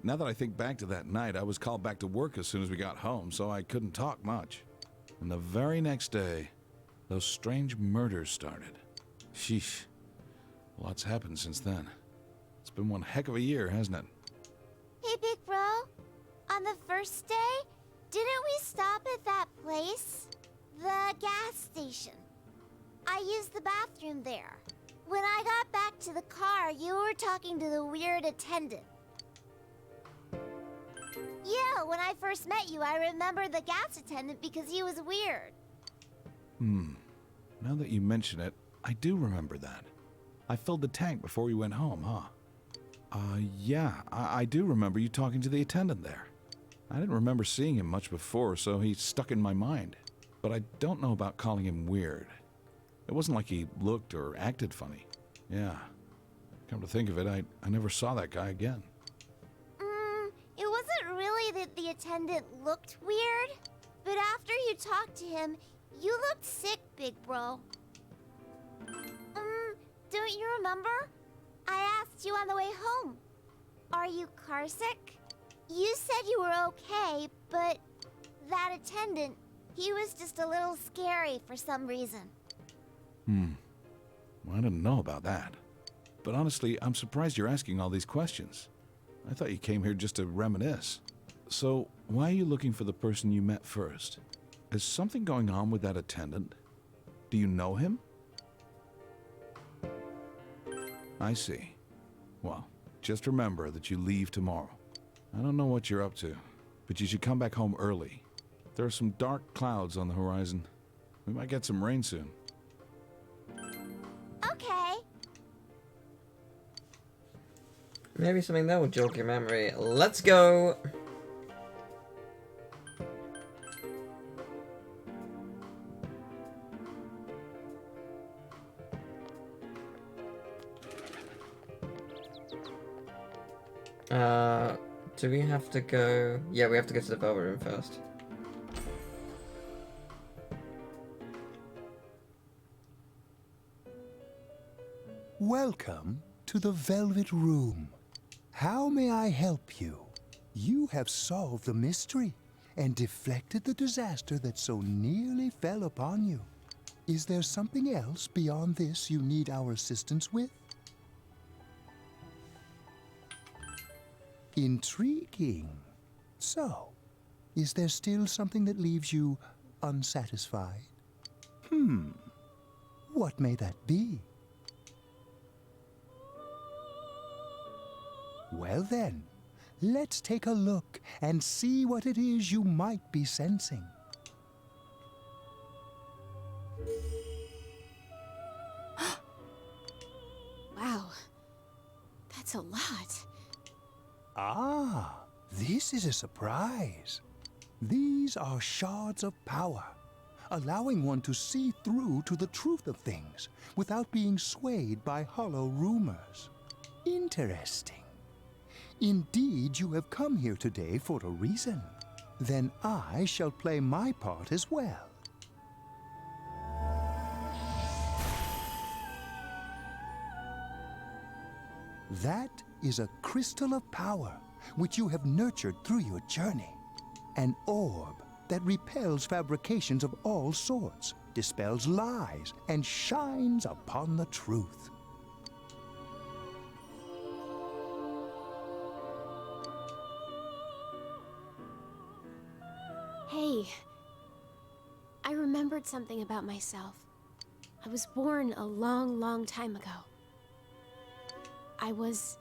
Now that I think back to that night, I was called back to work as soon as we got home, so I couldn't talk much. And the very next day, those strange murders started. Sheesh. Lots happened since then. It's been one heck of a year, hasn't it? Hey, big bro. On the first day, didn't we stop at that place? The gas station. I used the bathroom there. When I got back to the car, you were talking to the weird attendant. Yeah, when I first met you, I remember the gas attendant because he was weird. Now that you mention it, I do remember that. I filled the tank before we went home, huh? Yeah, I do remember you talking to the attendant there. I didn't remember seeing him much before, so he stuck in my mind. But I don't know about calling him weird. It wasn't like he looked or acted funny. Yeah. Come to think of it, I never saw that guy again. It wasn't really that the attendant looked weird, but after you talked to him, you looked sick, big bro. Don't you remember? I asked you on the way home. Are you car sick? You said you were okay, but that attendant, he was just a little scary for some reason. Well, I didn't know about that. But honestly, I'm surprised you're asking all these questions. I thought you came here just to reminisce. So, why are you looking for the person you met first? Is something going on with that attendant? Do you know him? I see. Well, just remember that you leave tomorrow. I don't know what you're up to, but you should come back home early. There are some dark clouds on the horizon. We might get some rain soon. Okay. Maybe something that will jog your memory. Let's go! Do we have to go... Yeah, we have to go to the Velvet Room first. Welcome to the Velvet Room. How may I help you? You have solved the mystery and deflected the disaster that so nearly fell upon you. Is there something else beyond this you need our assistance with? Intriguing. So, is there still something that leaves you unsatisfied? What may that be? Well then, let's take a look and see what it is you might be sensing. Wow. That's a lot. Ah, this is a surprise. These are shards of power, allowing one to see through to the truth of things without being swayed by hollow rumors. Interesting. Indeed, you have come here today for a reason. Then I shall play my part as well. That is a crystal of power which you have nurtured through your journey. An orb that repels fabrications of all sorts, dispels lies, and shines upon the truth. Hey, I remembered something about myself. I was born a long, long time ago. I was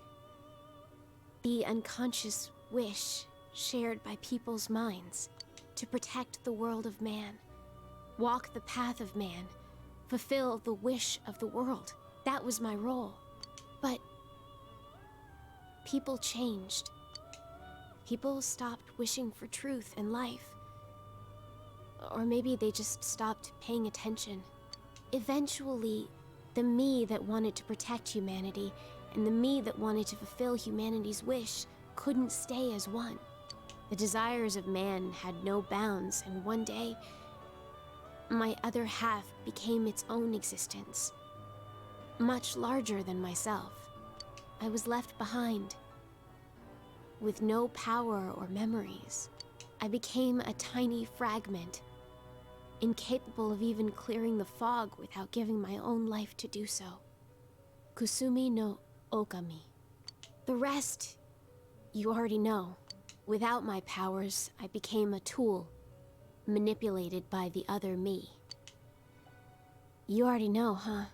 the unconscious wish shared by people's minds to protect the world of man, walk the path of man, fulfill the wish of the world. That was my role. But people changed. People stopped wishing for truth and life. Or maybe they just stopped paying attention. Eventually, the me that wanted to protect humanity and the me that wanted to fulfill humanity's wish couldn't stay as one. The desires of man had no bounds, and one day, my other half became its own existence, much larger than myself. I was left behind, with no power or memories. I became a tiny fragment, incapable of even clearing the fog without giving my own life to do so. Kusumi no Okami. The rest, you already know. Without my powers, I became a tool, manipulated by the other me. You already know, huh?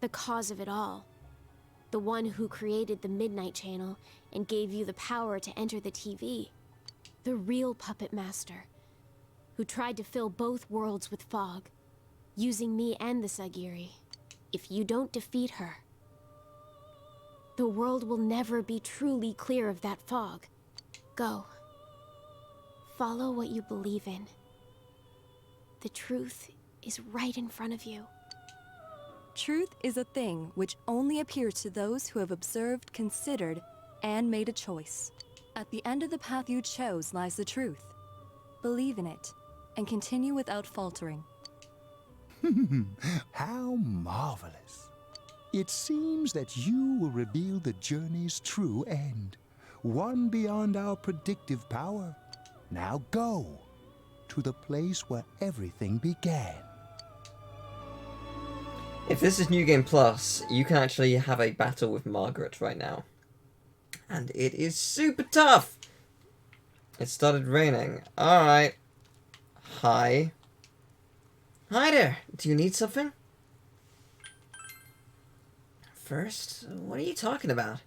The cause of it all. The one who created the Midnight Channel and gave you the power to enter the TV. The real puppet master, who tried to fill both worlds with fog, using me and the Sagiri. If you don't defeat her, the world will never be truly clear of that fog. Go. Follow what you believe in. The truth is right in front of you. Truth is a thing which only appears to those who have observed, considered, and made a choice. At the end of the path you chose lies the truth. Believe in it, and continue without faltering. How marvelous. It seems that you will reveal the journey's true end, one beyond our predictive power. Now go to the place where everything began. If this is New Game Plus, you can actually have a battle with Margaret right now. And it is super tough! It started raining. Alright. Hi. Hi there! Do you need something? First, what are you talking about?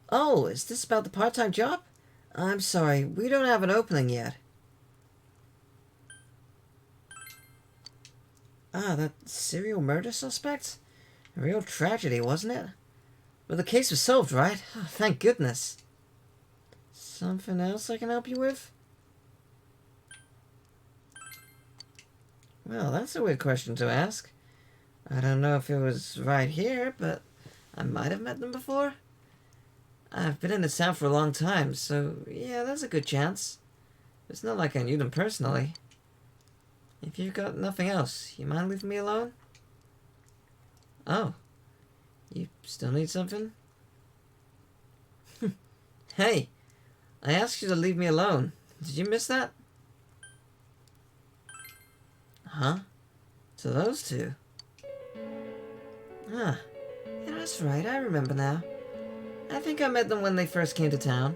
Oh, is this about the part-time job? I'm sorry, we don't have an opening yet. Ah, that serial murder suspect? A real tragedy, wasn't it? But the case was solved, right? Oh, thank goodness. Something else I can help you with? Well, that's a weird question to ask. I don't know if it was right here, but I might have met them before. I've been in the town for a long time, so yeah, there's a good chance. It's not like I knew them personally. If you've got nothing else, you mind leaving me alone? Oh. You still need something? Hey, I asked you to leave me alone. Did you miss that? Huh? To those two? Ah, yeah, that's right, I remember now. I think I met them when they first came to town.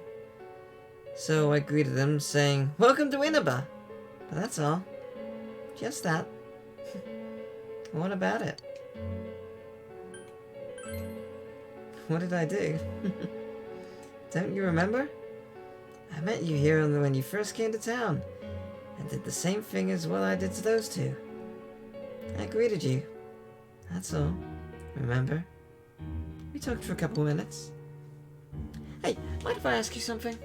So I greeted them saying, "Welcome to Inaba." But that's all. Just that. What about it? What did I do? Don't you remember? I met you here when you first came to town, and did the same thing as what I did to those two. I greeted you. That's all. Remember? We talked for a couple minutes. Hey, mind if I ask you something?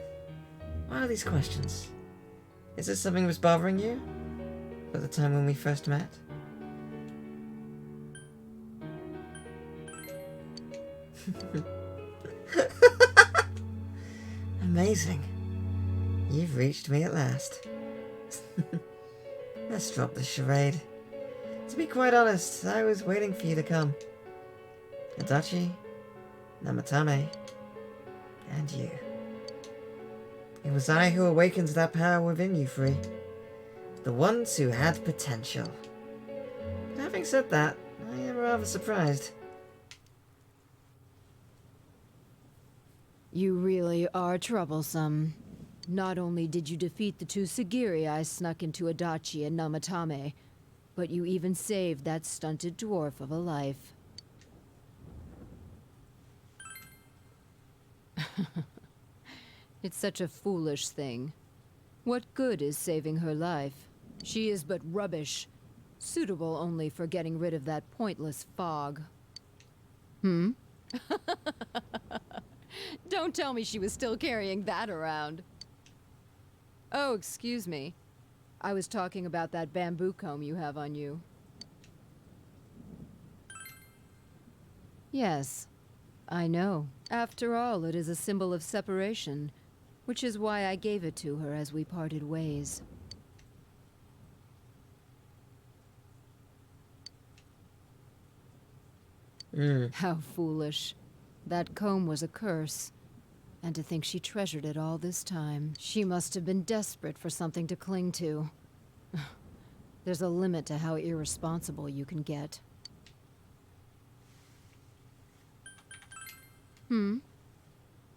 Why are these questions? Is this something that was bothering you? At the time when we first met? Amazing. You've reached me at last. Let's drop this charade. To be quite honest, I was waiting for you to come. Adachi, Namatame, and you. It was I who awakened that power within you three. The ones who had potential. But having said that, I am rather surprised. You really are troublesome. Not only did you defeat the two Sagiri I snuck into Adachi and Namatame, but you even saved that stunted dwarf of a life. It's such a foolish thing. What good is saving her life? She is but rubbish, suitable only for getting rid of that pointless fog. Hmm? Don't tell me she was still carrying that around. Oh, excuse me. I was talking about that bamboo comb you have on you. Yes, I know. After all, it is a symbol of separation, which is why I gave it to her as we parted ways. How foolish. That comb was a curse. And to think she treasured it all this time. She must have been desperate for something to cling to. There's a limit to how irresponsible you can get. And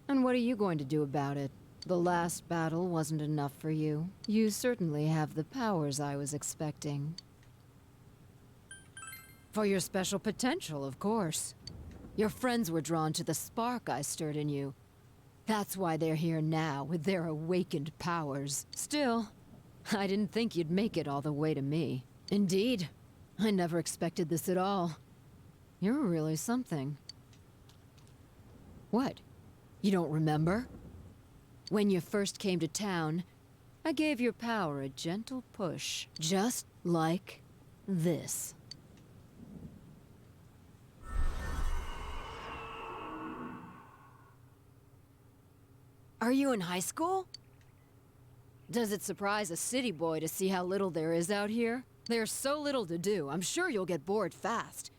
what are you going to do about it? The last battle wasn't enough for you. You certainly have the powers I was expecting. For your special potential, of course. Your friends were drawn to the spark I stirred in you. That's why they're here now, with their awakened powers. Still, I didn't think you'd make it all the way to me. Indeed, I never expected this at all. You're really something. What? You don't remember? When you first came to town, I gave your power a gentle push, just like this. Are you in high school? Does it surprise a city boy to see how little there is out here? There's so little to do, I'm sure you'll get bored fast.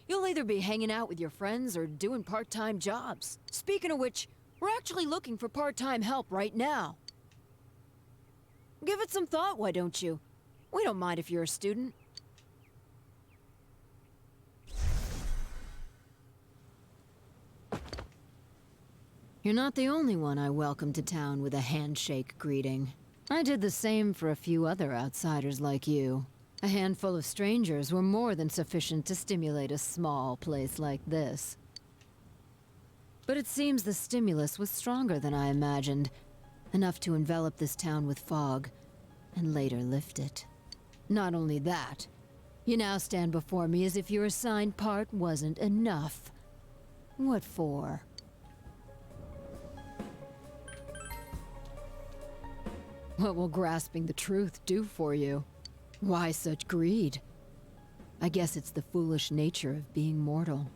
You'll either be hanging out with your friends or doing part-time jobs. Speaking of which, we're actually looking for part-time help right now. Give it some thought, why don't you? We don't mind if you're a student. You're not the only one I welcomed to town with a handshake greeting. I did the same for a few other outsiders like you. A handful of strangers were more than sufficient to stimulate a small place like this. But it seems the stimulus was stronger than I imagined. Enough to envelop this town with fog, and later lift it. Not only that, you now stand before me as if your assigned part wasn't enough. What for? What will grasping the truth do for you? Why such greed? I guess it's the foolish nature of being mortal.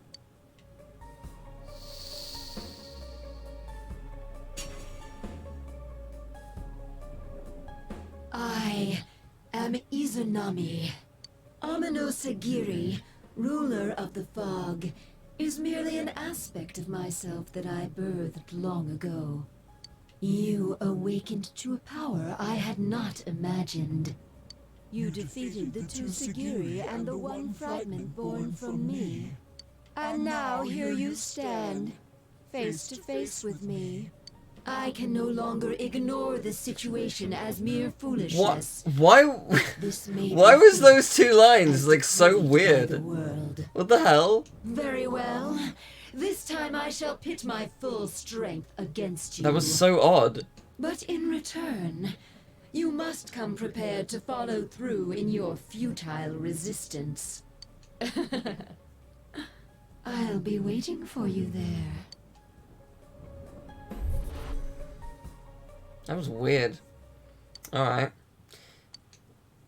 I am Izanami. Amino Sagiri, ruler of the fog, is merely an aspect of myself that I birthed long ago. You awakened to a power I had not imagined. You defeated the two Sagiri and the one fragment born from me. And now here you stand, face to face with me. I can no longer ignore this situation as mere foolishness. Why was those two lines like so weird? What the hell? Very well. This time I shall pit my full strength against you. That was so odd. But in return, you must come prepared to follow through in your futile resistance. I'll be waiting for you there. That was weird. Alright.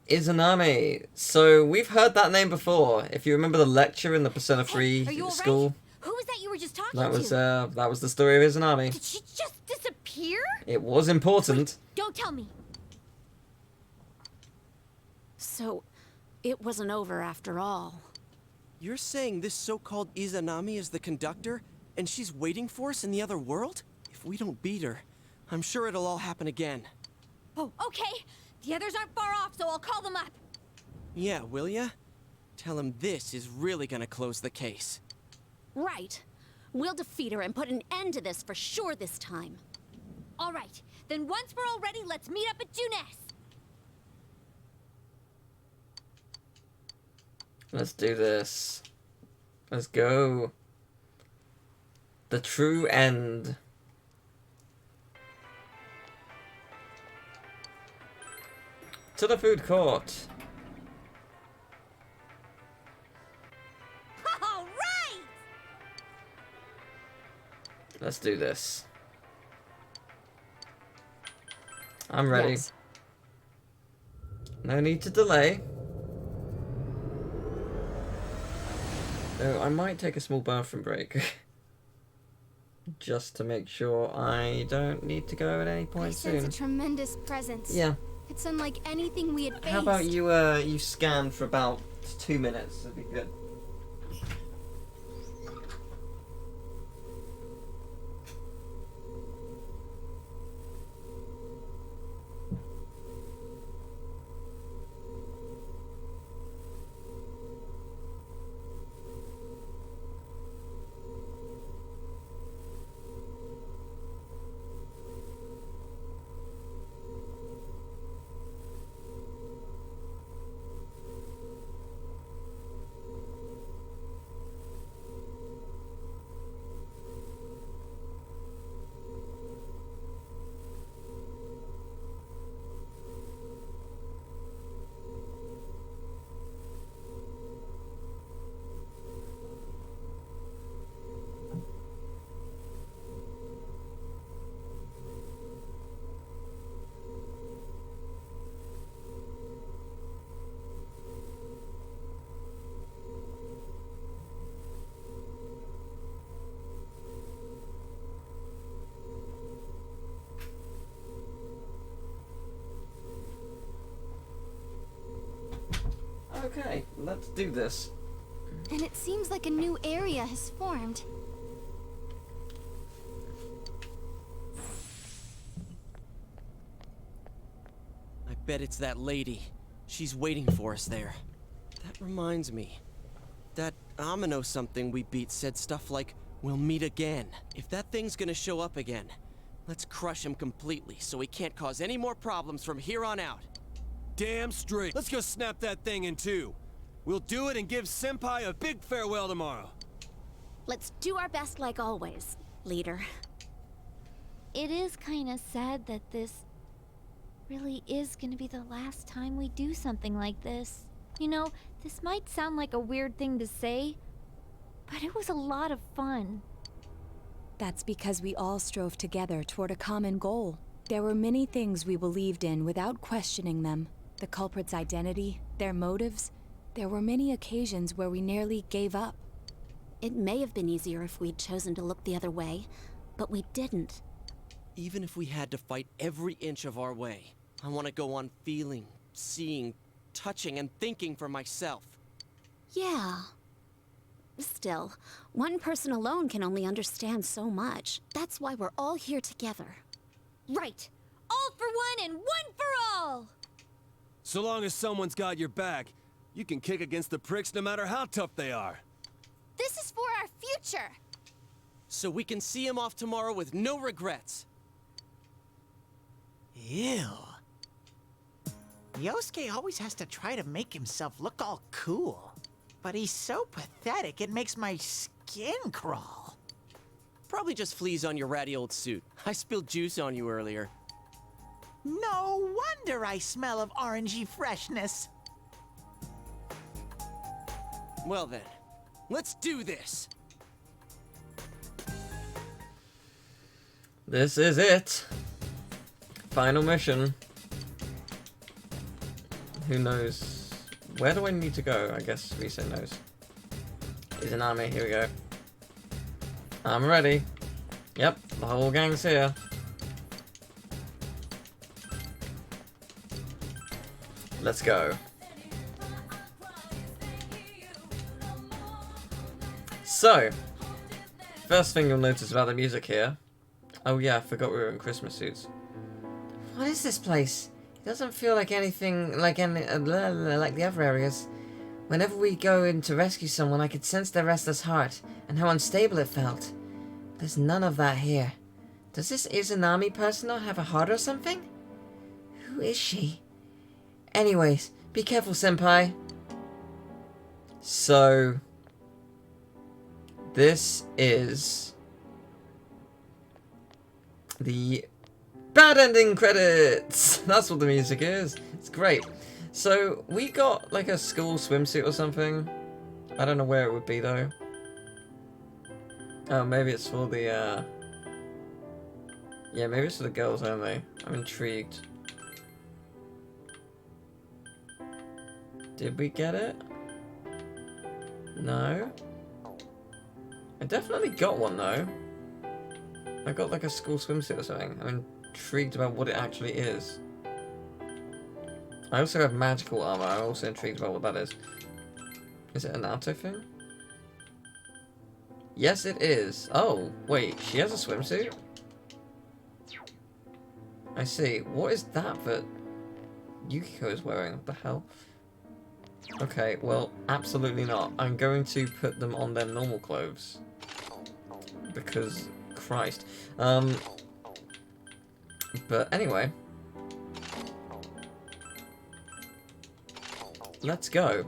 Izanami. So, we've heard that name before. If you remember the lecture in the Persona 3 school. Who was that you were just talking That to? was the story of Izanami. Did she just disappear? It was important. Don't tell me. So, it wasn't over after all. You're saying this so-called Izanami is the conductor? And she's waiting for us in the other world? If we don't beat her, I'm sure it'll all happen again. Oh, okay. The others aren't far off, so I'll call them up. Yeah, will ya? Tell him this is really gonna close the case. Right. We'll defeat her and put an end to this for sure this time. All right. Then once we're all ready, let's meet up at Junes. Let's do this. Let's go. The true end. To the food court. All right! Let's do this. I'm ready. Yes. No need to delay. Though I might take a small bathroom break. Just to make sure I don't need to go at any I point sense soon. a tremendous presence. Yeah. It's unlike anything we had faced. How about you you scan for about 2 minutes? That'd be good. Okay, let's do this. And it seems like a new area has formed. I bet it's that lady. She's waiting for us there. That reminds me. That Amino something we beat said stuff like, "We'll meet again." If that thing's gonna show up again, let's crush him completely so he can't cause any more problems from here on out. Damn straight. Let's go snap that thing in two. We'll do it and give Senpai a big farewell tomorrow. Let's do our best like always, leader. It is kind of sad that this really is gonna be the last time we do something like this. You know, this might sound like a weird thing to say, but it was a lot of fun. That's because we all strove together toward a common goal. There were many things we believed in without questioning them. The culprit's identity, their motives. There were many occasions where we nearly gave up. It may have been easier if we'd chosen to look the other way, but we didn't. Even if we had to fight every inch of our way, I want to go on feeling, seeing, touching, and thinking for myself. Yeah. Still, one person alone can only understand so much. That's why we're all here together. Right. All for one and one for all! So long as someone's got your back, you can kick against the pricks no matter how tough they are. This is for our future! So we can see him off tomorrow with no regrets. Ew. Yosuke always has to try to make himself look all cool. But he's so pathetic, it makes my skin crawl. Probably just fleas on your ratty old suit. I spilled juice on you earlier. No wonder I smell of orangey freshness. Well then, let's do this! This is it. Final mission. Who knows? Where do I need to go? I guess Risa knows. Izanami, here we go. I'm ready. Yep, the whole gang's here. Let's go. So, First thing you'll notice about the music here. Oh yeah, I forgot we were in Christmas suits. What is this place? It doesn't feel like anything like like the other areas. Whenever we go in to rescue someone, I could sense their restless heart and how unstable it felt. There's none of that here. Does this Izanami person not have a heart or something? Who is she? Anyways, be careful, senpai. So, this is the bad ending credits. That's what the music is. It's great. So, we got like a school swimsuit or something. I don't know where it would be though. Oh, maybe it's for the, yeah, maybe it's for the girls only. I'm intrigued. Did we get it? No. I definitely got one though. I got like a school swimsuit or something. I'm intrigued about what it actually is. I also have magical armor. I'm also intrigued about what that is. Is it an auto thing? Yes, it is. Oh, wait. She has a swimsuit? I see. What is that Yukiko is wearing? What the hell? Okay, well, absolutely not. I'm going to put them on their normal clothes. Because, Christ. But anyway. Let's go.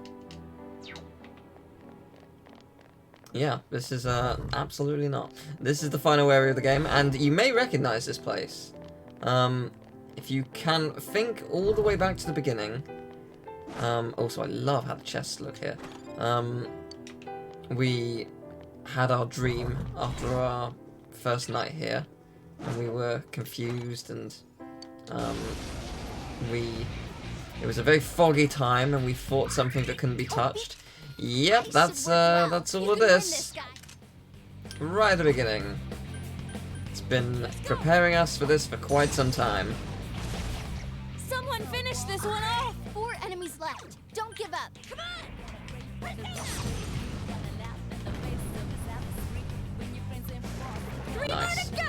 Yeah, this is, absolutely not. This is the final area of the game, and you may recognize this place. If you can think all the way back to the beginning. Also, I love how the chests look here. We had our dream after our first night here, and we were confused, and it was a very foggy time, and we fought something that couldn't be touched. Yep, that's all of this. Right at the beginning. It's been preparing us for this for quite some time. Someone finish this one off! 4 enemies left. Don't give up. Come on! 3 more Nice. to go!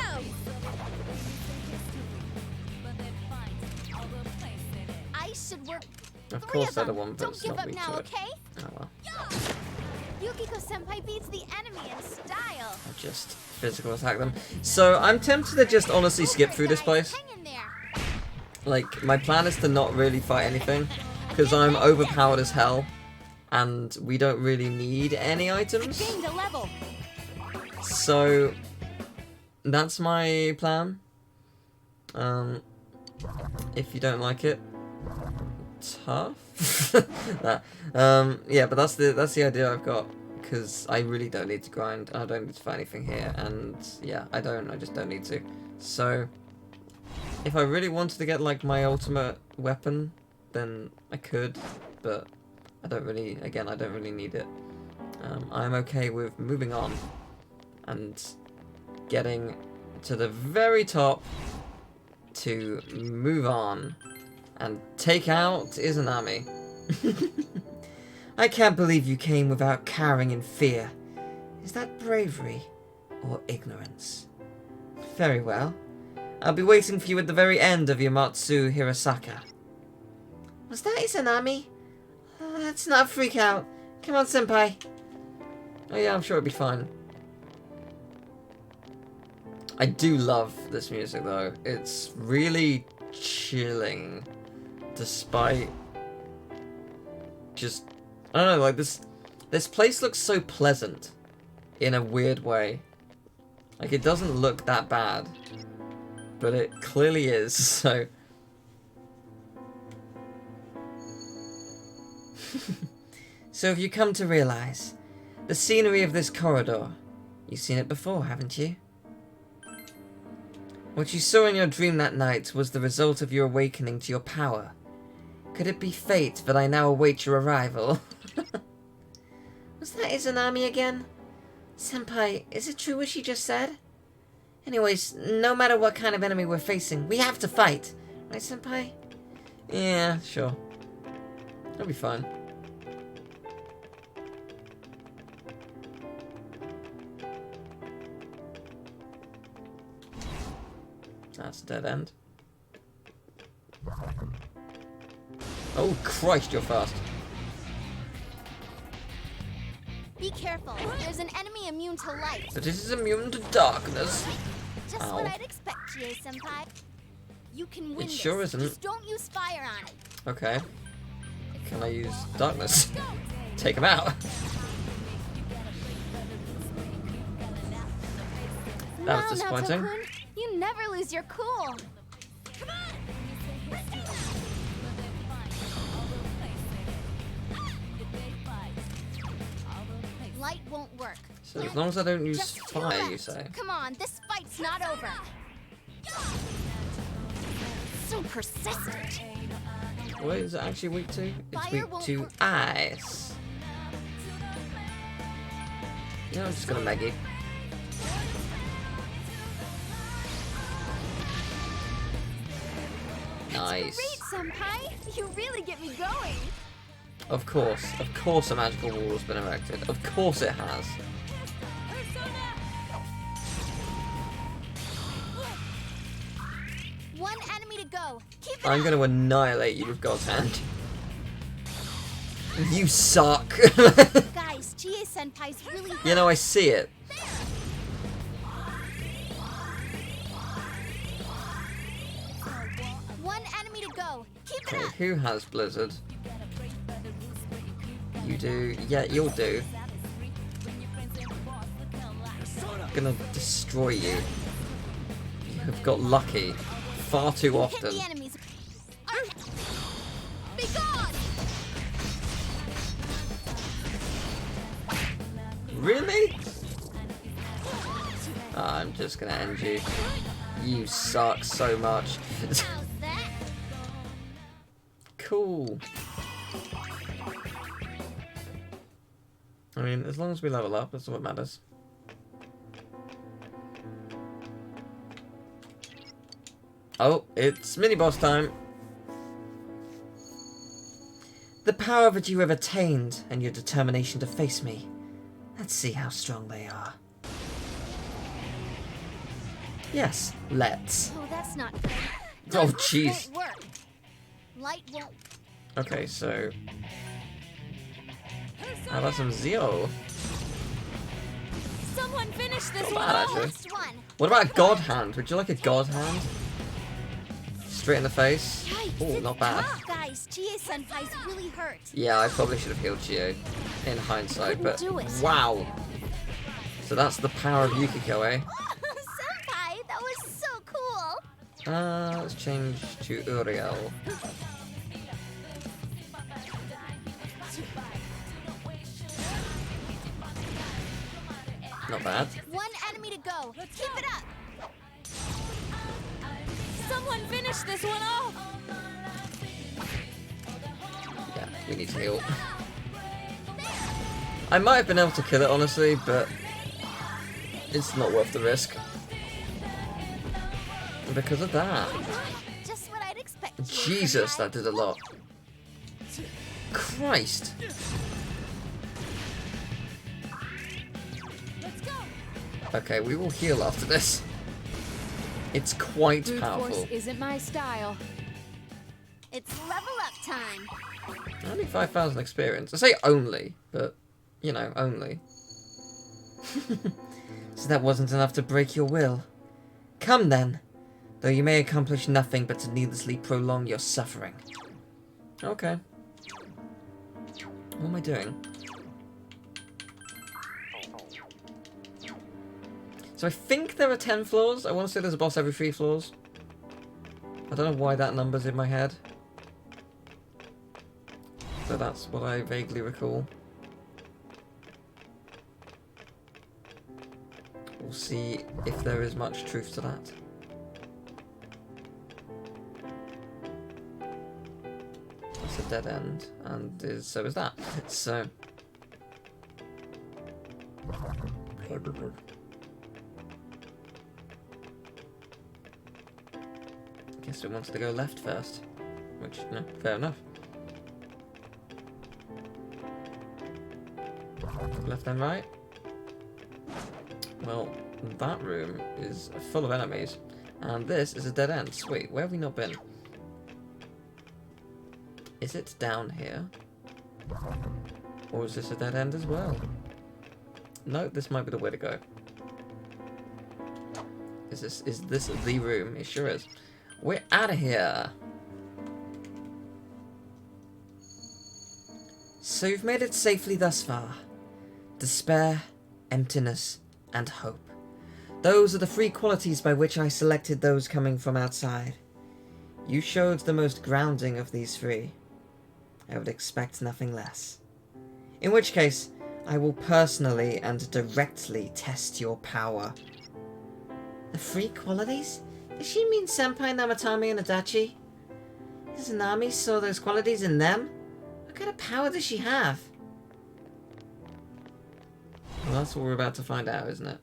I should work. Of 3 course of they're the them. one Don't that's give not up weak now, to it. okay? Oh well. Yukiko senpai beats the enemy in style. Just physical attack them. So I'm tempted to just honestly skip through this place. Hang in there. Like, my plan is to not really fight anything, because I'm overpowered as hell, and we don't really need any items. Gained a level. So, that's my plan. If you don't like it, tough. Yeah, but that's the idea I've got, because I really don't need to grind. I don't need to fight anything here, and yeah, I just don't need to. So, if I really wanted to get like my ultimate weapon, then I could, but I don't really need it. I'm okay with moving on and getting to the very top to move on and take out Izanami. I can't believe you came without cowering in fear. Is that bravery or ignorance? Very well. I'll be waiting for you at the very end of Yamatsu Hirasaka. Was that Izanami? Let's not freak out. Come on, senpai. Oh yeah, I'm sure it'll be fine. I do love this music though. It's really chilling. Despite just, I don't know, like this place looks so pleasant in a weird way. Like, it doesn't look that bad, but it clearly is, so. So have you come to realize the scenery of this corridor? You've seen it before, haven't you? What you saw in your dream that night was the result of your awakening to your power. Could it be fate that I now await your arrival? Was that Izanami again? Senpai, is it true what she just said? Anyways, no matter what kind of enemy we're facing, we have to fight. Right, senpai? Yeah, sure. It'll be fine. That's a dead end. Oh Christ, you're fast. Be careful. There's an enemy immune to light. But it is immune to darkness. Just Ow. what I'd expect, GA-senpai. You can win It sure this. isn't. Just don't use fire on it. Okay. Can I use darkness? Take him out. That was disappointing. Naoto-kun, you never lose your cool. Come on. Light won't work. So as long as I don't use Just fire, two you left. say? Come on, this fight's not over. So persistent. What is it actually weak to? It's Fire weak won't to work. ice. Yeah, I'm just gonna Maggie. Nice. Great, senpai. You really get me going. Of course a magical wall has been erected. Of course it has. One enemy to go. Keep it I'm up. gonna annihilate you with God's hand. You suck. Guys, GA-senpai's really You know, I see it. One enemy to go. Keep it Okay, up. who has Blizzard? You do. Yeah, you'll do. I'm gonna destroy you. You have got lucky far too Hit often. the enemies. Be gone. Really? I'm just gonna end you. You suck so much. Cool. I mean, as long as we level up, that's what matters. Oh, it's mini-boss time. The power that you have attained and your determination to face me. Let's see how strong they are. Yes, let's. Oh, that's not good. Oh, Darkness jeez. won't work. Light won't. Okay, so... how about some Zeo? Someone finish this Not one. bad, actually. Last one. What about a God Hand? Would you like a God Hand? Straight in the face? Oh, not bad. Guys, GA-senpai's really hurt. Yeah, I probably should have healed Gio in hindsight, but do it. wow. So that's the power of Yukiko, eh? Senpai, that was so cool. Let's change to Uriel. Not bad. One enemy to go. Keep it up. Someone finish this one off. Yeah, we need to heal. I might have been able to kill it, honestly, but it's not worth the risk. Because of that. Just what I'd expect. Jesus, that did a lot. Christ. Okay, we will heal after this. It's quite Brute powerful. force isn't my style. It's level up time. Only 5,000 experience. I say only, but, you know, only. So that wasn't enough to break your will. Come then, though you may accomplish nothing but to needlessly prolong your suffering. Okay. What am I doing? So I think there are 10 floors. I want to say there's a boss every 3 floors. I don't know why that number's in my head. So that's what I vaguely recall. We'll see if there is much truth to that. That's a dead end, and so is that. So... guess we wanted to go left first. Which, no, fair enough. Left and right. Well, that room is full of enemies. And this is a dead end. Sweet. Where have we not been? Is it down here? Or is this a dead end as well? No, this might be the way to go. Is this the room? It sure is. We're out of here. So you've made it safely thus far. Despair, emptiness, and hope. Those are the three qualities by which I selected those coming from outside. You showed the most grounding of these three. I would expect nothing less. In which case, I will personally and directly test your power. The three qualities? Does she mean Senpai, Namatame, and Adachi? Izanami saw those qualities in them? What kind of power does she have? Well, that's what we're about to find out, isn't it?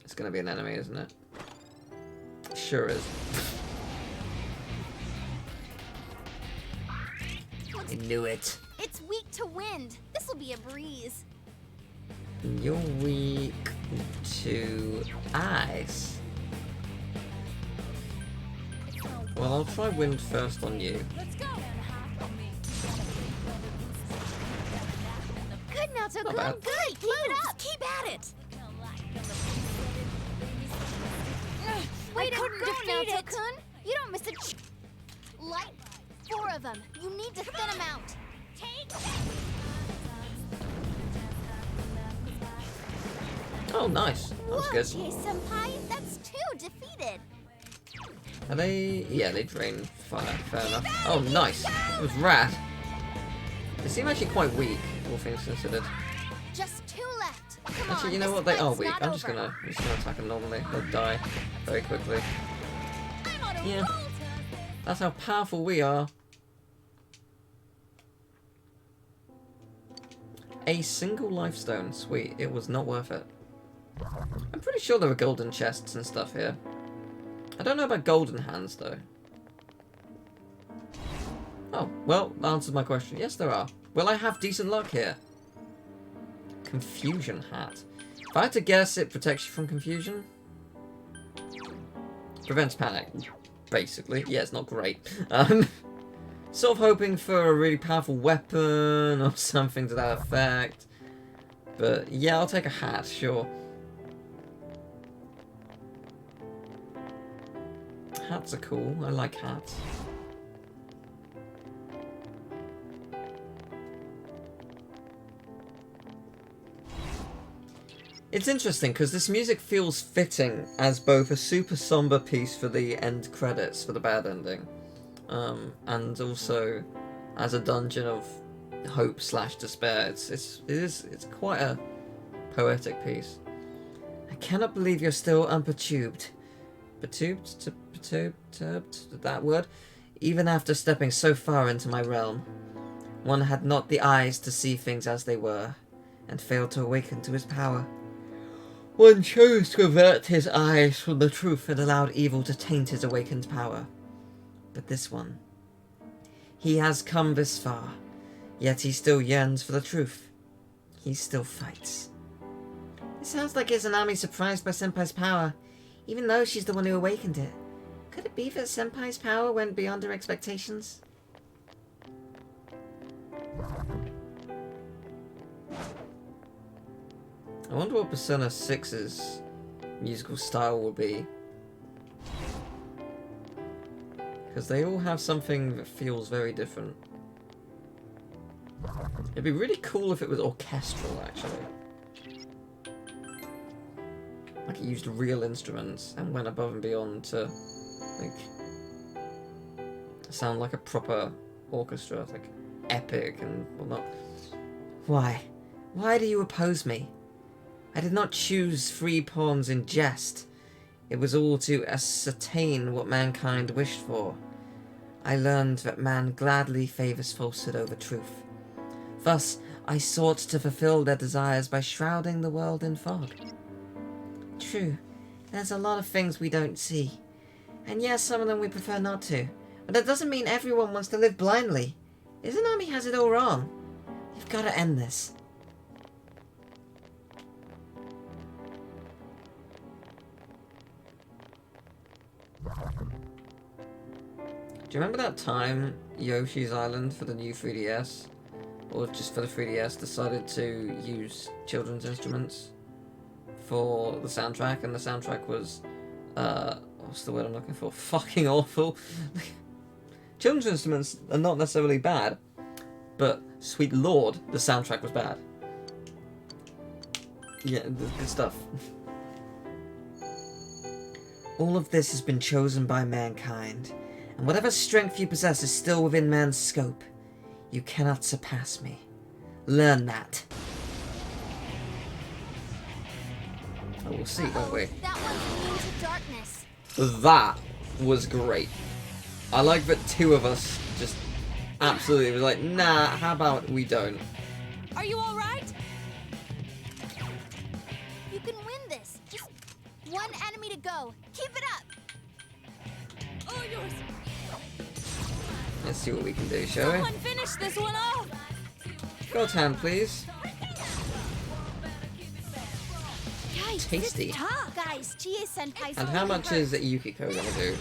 It's gonna be an enemy, isn't it? Sure is. I knew it. It's weak to wind. This'll be a breeze. You're weak to ice. Well, I'll try wind first on you. Let's go. Good, Naoto-kun. Not bad. Good. Keep it up. Keep at it. Way to go, Naoto-kun. You don't miss a light. 4 of them. You need to thin them out. Oh, nice. That was good. Senpai, that's 2 defeated. Are they... Yeah, they drain fire. Fair enough. Oh, nice. It was rad. They seem actually quite weak, all things considered. Just 2 left. Come Actually, on, you know this what? They are fight's weak. not I'm just over. gonna attack them normally. They'll die very quickly. Yeah. That's how powerful we are. A single life stone. Sweet. It was not worth it. I'm pretty sure there are golden chests and stuff here. I don't know about golden hands, though. Oh, well, that answers my question. Yes, there are. Will I have decent luck here? Confusion hat. If I had to guess, it protects you from confusion? Prevents panic, basically. Yeah, it's not great. Sort of hoping for a really powerful weapon or something to that effect. But yeah, I'll take a hat, sure. Hats are cool. I like hats. It's interesting because this music feels fitting as both a super somber piece for the end credits for the bad ending, and also as a dungeon of hope / despair. It's quite a poetic piece. I cannot believe you're still unperturbed. Perturbed? That word? Even after stepping so far into my realm, one had not the eyes to see things as they were, and failed to awaken to his power. One chose to avert his eyes from the truth and allowed evil to taint his awakened power. But this one, he has come this far, yet he still yearns for the truth. He still fights. It sounds like Izanami surprised by Senpai's power, even though she's the one who awakened it. Could it be that Senpai's power went beyond her expectations? I wonder what Persona 6's musical style will be. Because they all have something that feels very different. It'd be really cool if it was orchestral, actually. Like it used real instruments and went above and beyond to, like, sound like a proper orchestra, like epic and whatnot. Why? Why do you oppose me? I did not choose free pawns in jest. It was all to ascertain what mankind wished for. I learned that man gladly favors falsehood over truth. Thus, I sought to fulfill their desires by shrouding the world in fog. True, there's a lot of things we don't see. And yes, some of them we prefer not to. But that doesn't mean everyone wants to live blindly. Izanami has it all wrong. You've got to end this. Do you remember that time Yoshi's Island for the new 3DS, or just for the 3DS, decided to use children's instruments for the soundtrack, and the soundtrack was, what's the word I'm looking for? Fucking awful. Children's instruments are not necessarily bad, but sweet lord, the soundtrack was bad. Yeah, good stuff. All of this has been chosen by mankind, and whatever strength you possess is still within man's scope. You cannot surpass me. Learn that. Oh, we'll see, won't we? That one's immune to darkness. That was great. I like that two of us just absolutely was like, nah, how about we don't? Are you alright? You can win this. Just one enemy to go. Keep it up. Oh, yours. Let's see what we can do, shall we? Someone finish this one off. God's hand, please. Guys, Tasty. it's tough. Guys, Chie-senpai's And how much is Yukiko gonna do?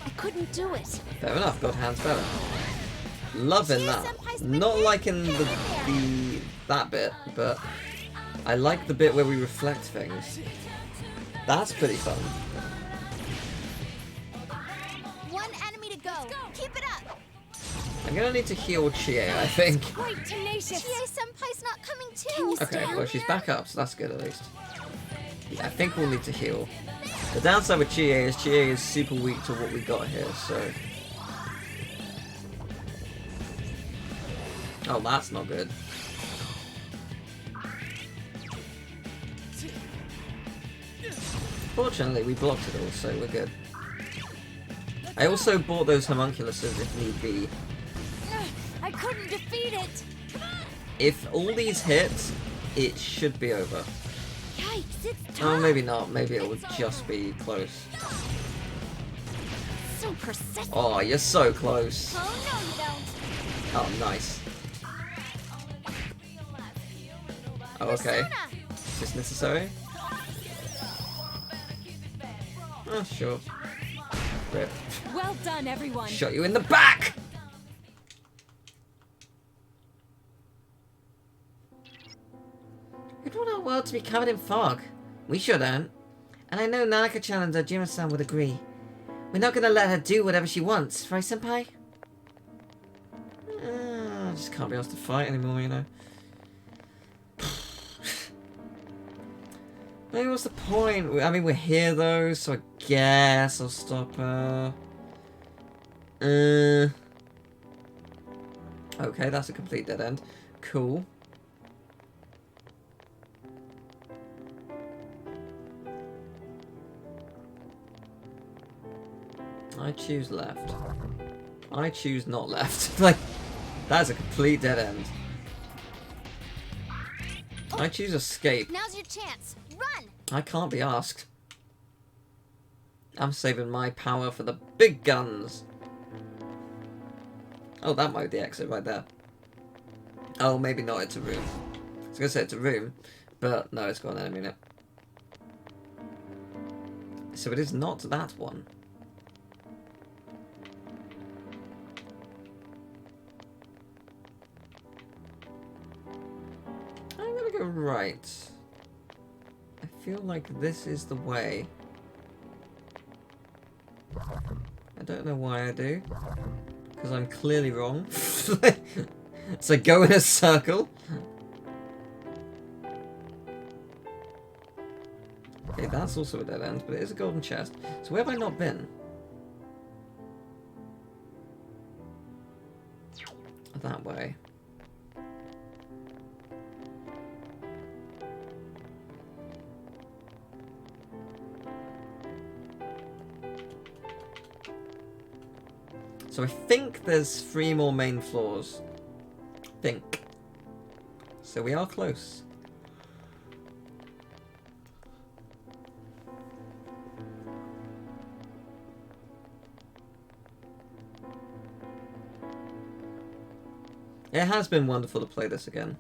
I couldn't do it. Fair enough, God hand's better. Loving that. Not liking that bit, but I like the bit where we reflect things. That's pretty fun. One enemy to go. Keep it up. I'm gonna need to heal Chie, I think. Quite tenacious. Chie-senpai's not coming too. Okay, well she's back up, so that's good at least. Yeah, I think we'll need to heal. The downside with Chie is super weak to what we got here, so... Oh, that's not good. Fortunately, we blocked it all, so we're good. I also bought those homunculuses if need be. I couldn't defeat it. If all these hit, it should be over. Yikes, it's Oh, maybe not. Maybe it will just be close. so persistent. Oh, you're so close. Oh, no, you don't. Oh, nice. Oh, okay. Is this necessary? Oh, sure. Rip. Well done, everyone. Shot you in the back! We'd want our world to be covered in fog. We shouldn't. And I know Nanako-chan and Dojima-san would agree. We're not gonna let her do whatever she wants, right, senpai? I just can't be asked to fight anymore, you know. Maybe what's the point? I mean, we're here though, so I guess I'll stop her. Okay, that's a complete dead end. Cool. I choose left. I choose not left. Like, that's a complete dead end. I choose escape. Now's your chance. Run! I can't be asked. I'm saving my power for the big guns. Oh, that might be the exit right there. Oh, maybe not. It's a room. I was going to say it's a room, but no, it's got an enemy in it. So it is not that one. I'm going to go right. I feel like this is the way. I don't know why I do. Because I'm clearly wrong. So go in a circle. Okay, that's also a dead end, but it is a golden chest. So where have I not been? That way. So I think there's 3 more main floors. Think. So we are close. It has been wonderful to play this again.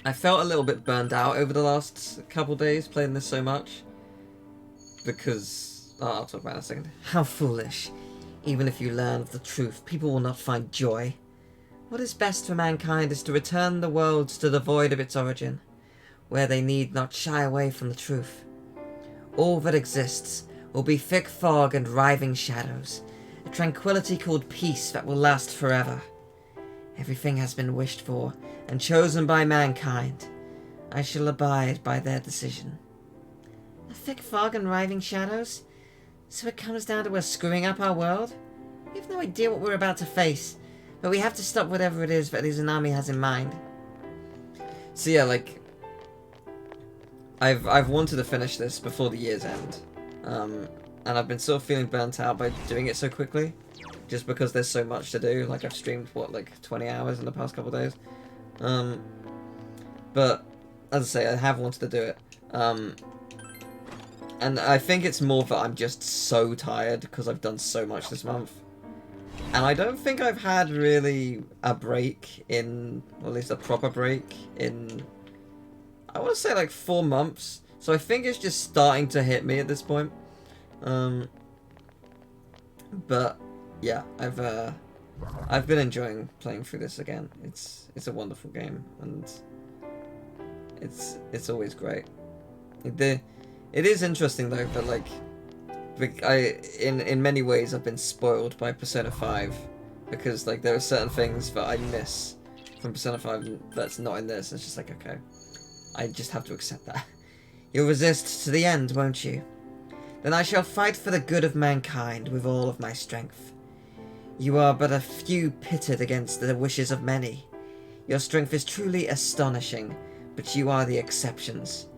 I felt a little bit burned out over the last couple days playing this so much. because... Oh, I'll talk about it in a second. How foolish. Even if you learn of the truth, people will not find joy. What is best for mankind is to return the world to the void of its origin, where they need not shy away from the truth. All that exists will be thick fog and writhing shadows, a tranquility called peace that will last forever. Everything has been wished for and chosen by mankind. I shall abide by their decision. A thick fog and writhing shadows? So it comes down to us screwing up our world? We have no idea what we're about to face, but we have to stop whatever it is that Izanami has in mind. So yeah, like, I've wanted to finish this before the year's end, and I've been sort of feeling burnt out by doing it so quickly, just because there's so much to do. Like, I've streamed, what, like 20 hours in the past couple of days? But, as I say, I have wanted to do it. And I think it's more that I'm just so tired because I've done so much this month. And I don't think I've had really a break in, or at least a proper break in, I want to say like 4 months. So I think it's just starting to hit me at this point. But yeah, I've been enjoying playing through this again. It's a wonderful game, and it's always great. It is interesting though, but like, in many ways I've been spoiled by Persona 5, because like there are certain things that I miss from Persona 5 that's not in this. It's just like, okay, I just have to accept that. You'll resist to the end, won't you? Then I shall fight for the good of mankind with all of my strength. You are but a few pitted against the wishes of many. Your strength is truly astonishing, but you are the exceptions.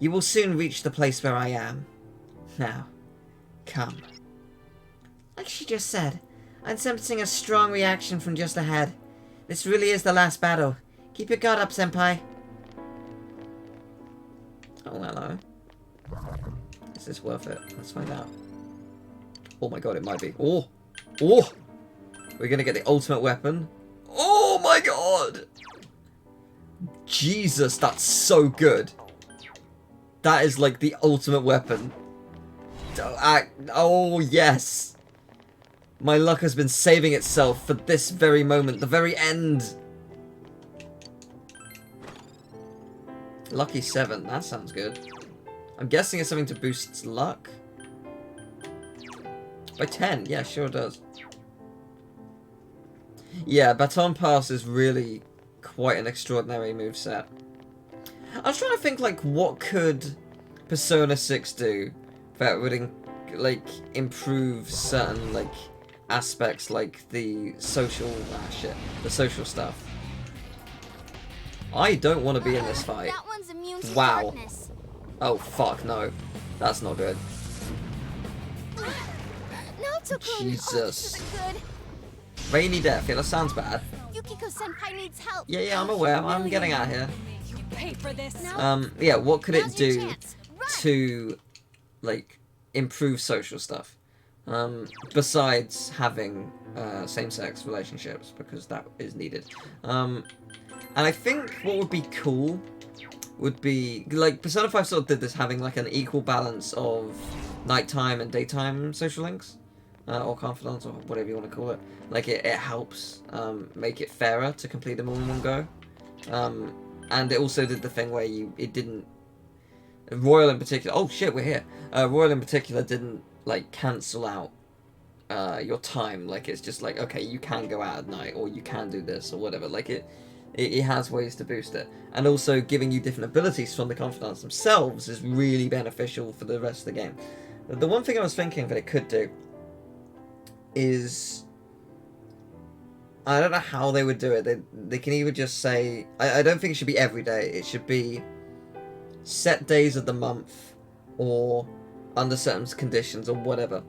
You will soon reach the place where I am. Now, come. Like she just said, I'm sensing a strong reaction from just ahead. This really is the last battle. Keep your guard up, senpai. Oh, hello. Is this worth it? Let's find out. Oh my god, it might be. Oh! Oh! We're gonna get the ultimate weapon. Oh my god! Jesus, that's so good. That is like the ultimate weapon. Oh, yes. My luck has been saving itself for this very moment, the very end. Lucky 7, that sounds good. I'm guessing it's something to boost luck. By 10, yeah, sure it does. Yeah, Baton Pass is really quite an extraordinary moveset. I was trying to think, like, what could Persona 6 do that would, like, improve certain, like, aspects, like the social, the social stuff. I don't want to be in this fight. That one's immune to Wow. darkness. Oh, fuck, no. That's not good. Not so good. Jesus. Oh, this isn't good. Rainy Death, yeah, that sounds bad. Yukiko-senpai needs help. Yeah, I'm aware. I'm getting out here. Pay for this. Yeah, what could it Now's your do chance. Run. to, like, improve social stuff? Besides having same-sex relationships, because that is needed. And I think what would be cool would be, like, Persona 5 sort of did this, having, like, an equal balance of nighttime and daytime social links. Or confidants, or whatever you want to call it. Like, it helps make it fairer to complete them all in one go. And it also did the thing where it didn't... Royal in particular... Oh, shit, we're here. Royal in particular didn't, like, cancel out your time. Like, it's just like, okay, you can go out at night, or you can do this, or whatever. Like, it has ways to boost it. And also, giving you different abilities from the confidants themselves is really beneficial for the rest of the game. The one thing I was thinking that it could do is... I don't know how they would do it. They can either just say... I don't think it should be every day. It should be set days of the month, or under certain conditions, or whatever.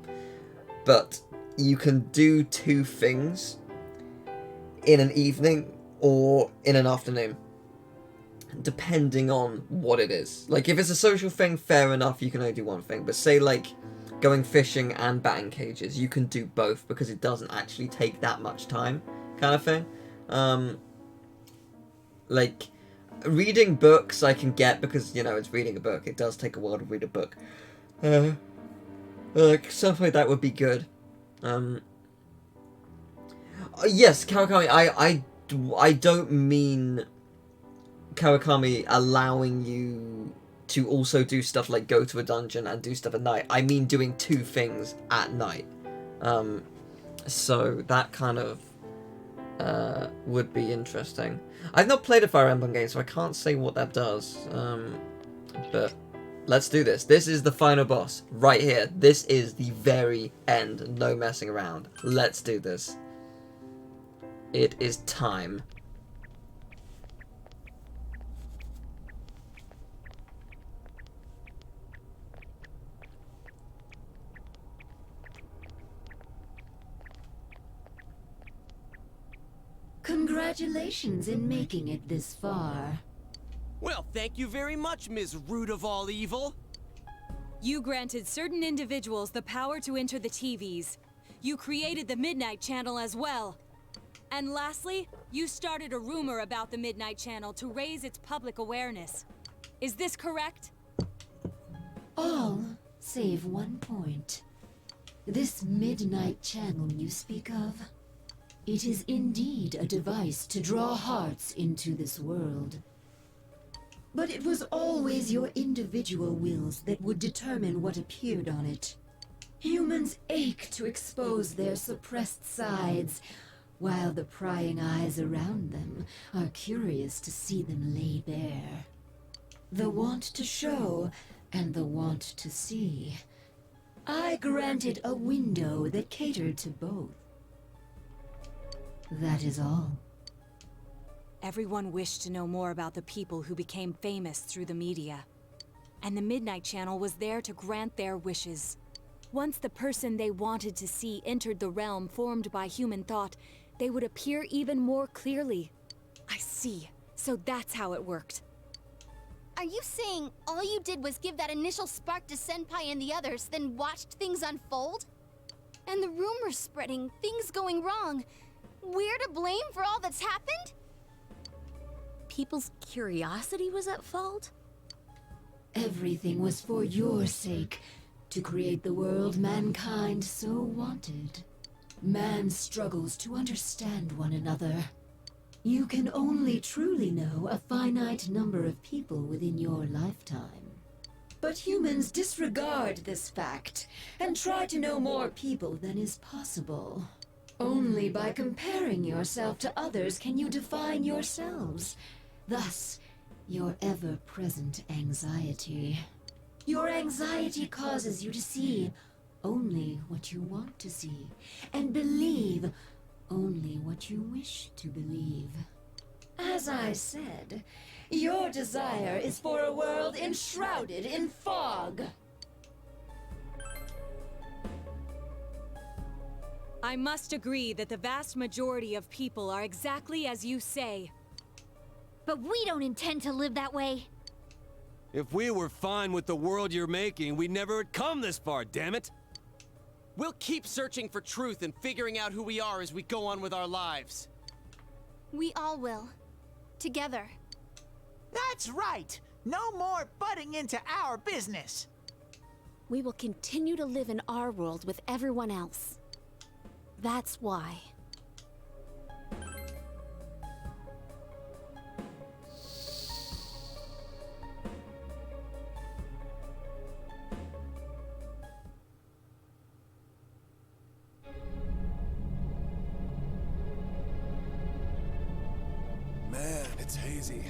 But you can do 2 things in an evening or in an afternoon, depending on what it is. Like, if it's a social thing, fair enough, you can only do one thing. But say, like, going fishing and batting cages, you can do both, because it doesn't actually take that much time, kind of thing. Like, reading books I can get, because, you know, it's reading a book. It does take a while to read a book. Stuff like that would be good. Yes, Kawakami, I don't mean Kawakami allowing you to also do stuff like go to a dungeon and do stuff at night. I mean doing two things at night. So that kind of would be interesting. I've not played a Fire Emblem game, so I can't say what that does. But let's do this. This is the final boss right here. This is the very end. No messing around. Let's do this. It is time. Congratulations in making it this far. Well, thank you very much, Ms. Root of all evil. You granted certain individuals the power to enter the TVs. You created the Midnight Channel as well. And lastly, you started a rumor about the Midnight Channel to raise its public awareness. Is this correct? All save one point. This Midnight Channel you speak of, it is indeed a device to draw hearts into this world. But it was always your individual wills that would determine what appeared on it. Humans ache to expose their suppressed sides, while the prying eyes around them are curious to see them lay bare. The want to show and the want to see. I granted a window that catered to both. That is all. Everyone wished to know more about the people who became famous through the media. And the Midnight Channel was there to grant their wishes. Once the person they wanted to see entered the realm formed by human thought, they would appear even more clearly. I see. So that's how it worked. Are you saying all you did was give that initial spark to Senpai and the others, then watched things unfold? And the rumors spreading, things going wrong. We're to blame for all that's happened? People's curiosity was at fault? Everything was for your sake, to create the world mankind so wanted. Man struggles to understand one another. You can only truly know a finite number of people within your lifetime. But humans disregard this fact and try to know more people than is possible. Only by comparing yourself to others can you define yourselves. Thus, your ever-present anxiety. Your anxiety causes you to see only what you want to see, and believe only what you wish to believe. As I said, your desire is for a world enshrouded in fog. I must agree that the vast majority of people are exactly as you say. But we don't intend to live that way. If we were fine with the world you're making, we never would come this far, damn it! We'll keep searching for truth and figuring out who we are as we go on with our lives. We all will. Together. That's right! No more butting into our business! We will continue to live in our world with everyone else. That's why. Man, it's hazy.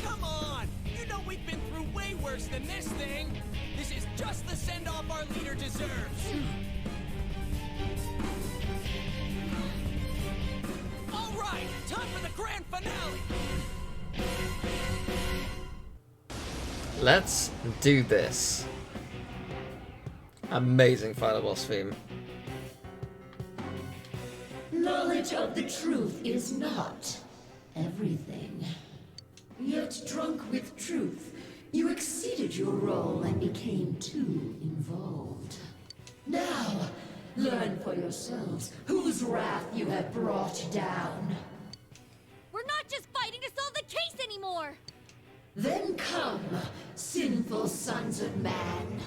Come on! You know we've been through way worse than this thing! This is just the send-off our leader deserves! All right, time for the grand finale! Let's do this. Amazing final boss theme. Knowledge of the truth is not everything. Yet drunk with truth, you exceeded your role and became too involved. Now, learn for yourselves whose wrath you have brought down. We're not just fighting to solve the case anymore! Then come, sinful sons of man.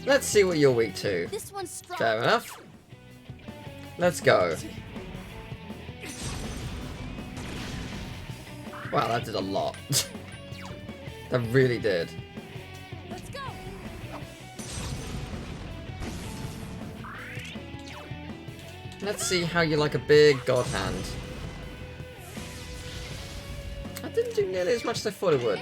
Let's see what you're weak to. This one's strong. Fair enough. Let's go. Wow, that did a lot. That really did. Let's go. Let's see how you like a big god hand. That didn't do nearly as much as I thought it would.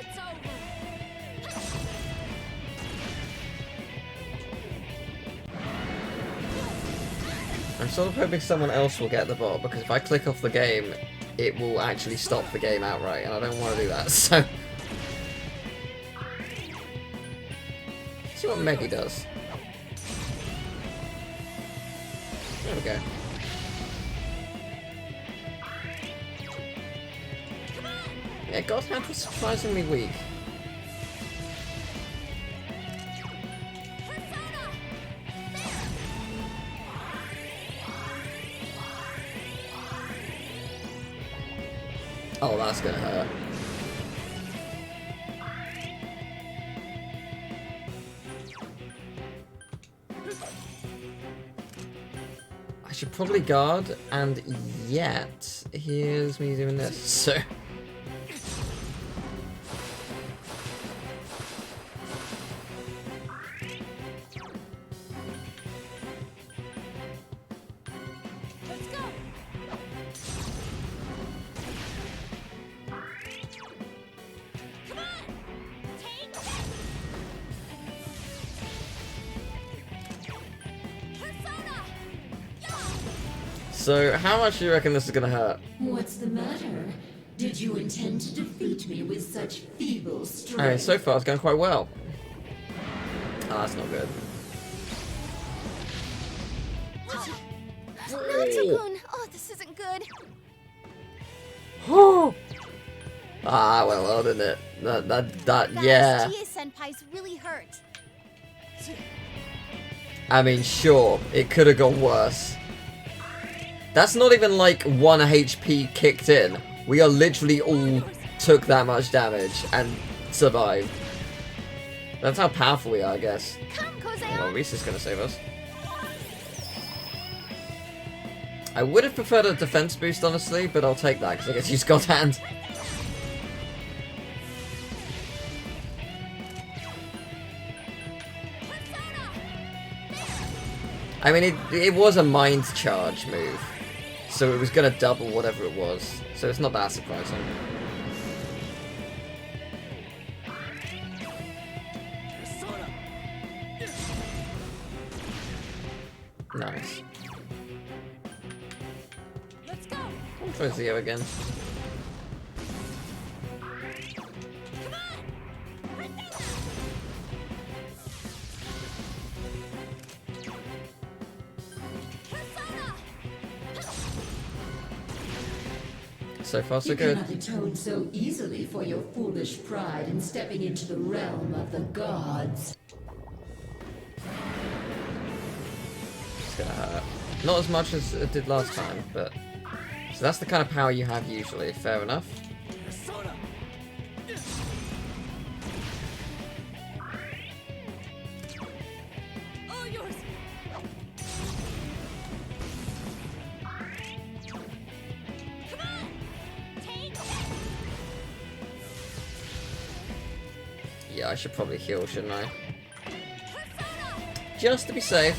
I'm sort of hoping someone else will get the ball, because if I click off the game, it will actually stop the game outright, and I don't want to do that, so... Let's see what Meggy does. There we go. Yeah, God Hand was surprisingly weak. Oh, that's gonna hurt. I should probably guard, and yet, here's me doing this, so... So, how much do you reckon this is gonna hurt? What's the matter? Did you intend to defeat me with such feeble strength? I mean, so far it's going quite well. Oh, that's not good. No, Takun! Oh, this isn't good. Ah, well, didn't it? That, That yeah. Senpai's really hurt. I mean, sure, it could have gone worse. That's not even like 1 HP kicked in. We are literally all took that much damage and survived. That's how powerful we are, I guess. Well, Reese is gonna save us. I would have preferred a defense boost, honestly, but I'll take that because I guess use God Hand. I mean, it was a mind charge move, so it was going to double whatever it was, so it's not that surprising. Nice. Let's go. I'll try Zio again. So far, so good. You cannot atone so easily for your foolish pride in stepping into the realm of the gods. It's gonna hurt. Not as much as it did last time, but... So that's the kind of power you have usually, fair enough. Yeah, I should probably heal, shouldn't I? Just to be safe.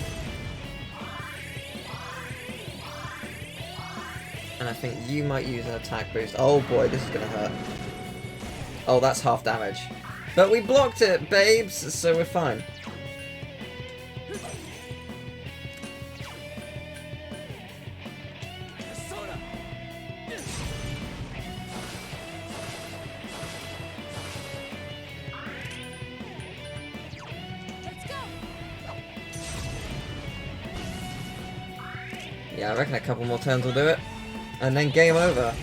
And I think you might use an attack boost. Oh boy, this is gonna hurt. Oh, that's half damage. But we blocked it, babes, so we're fine. Yeah, I reckon a couple more turns will do it. And then game over.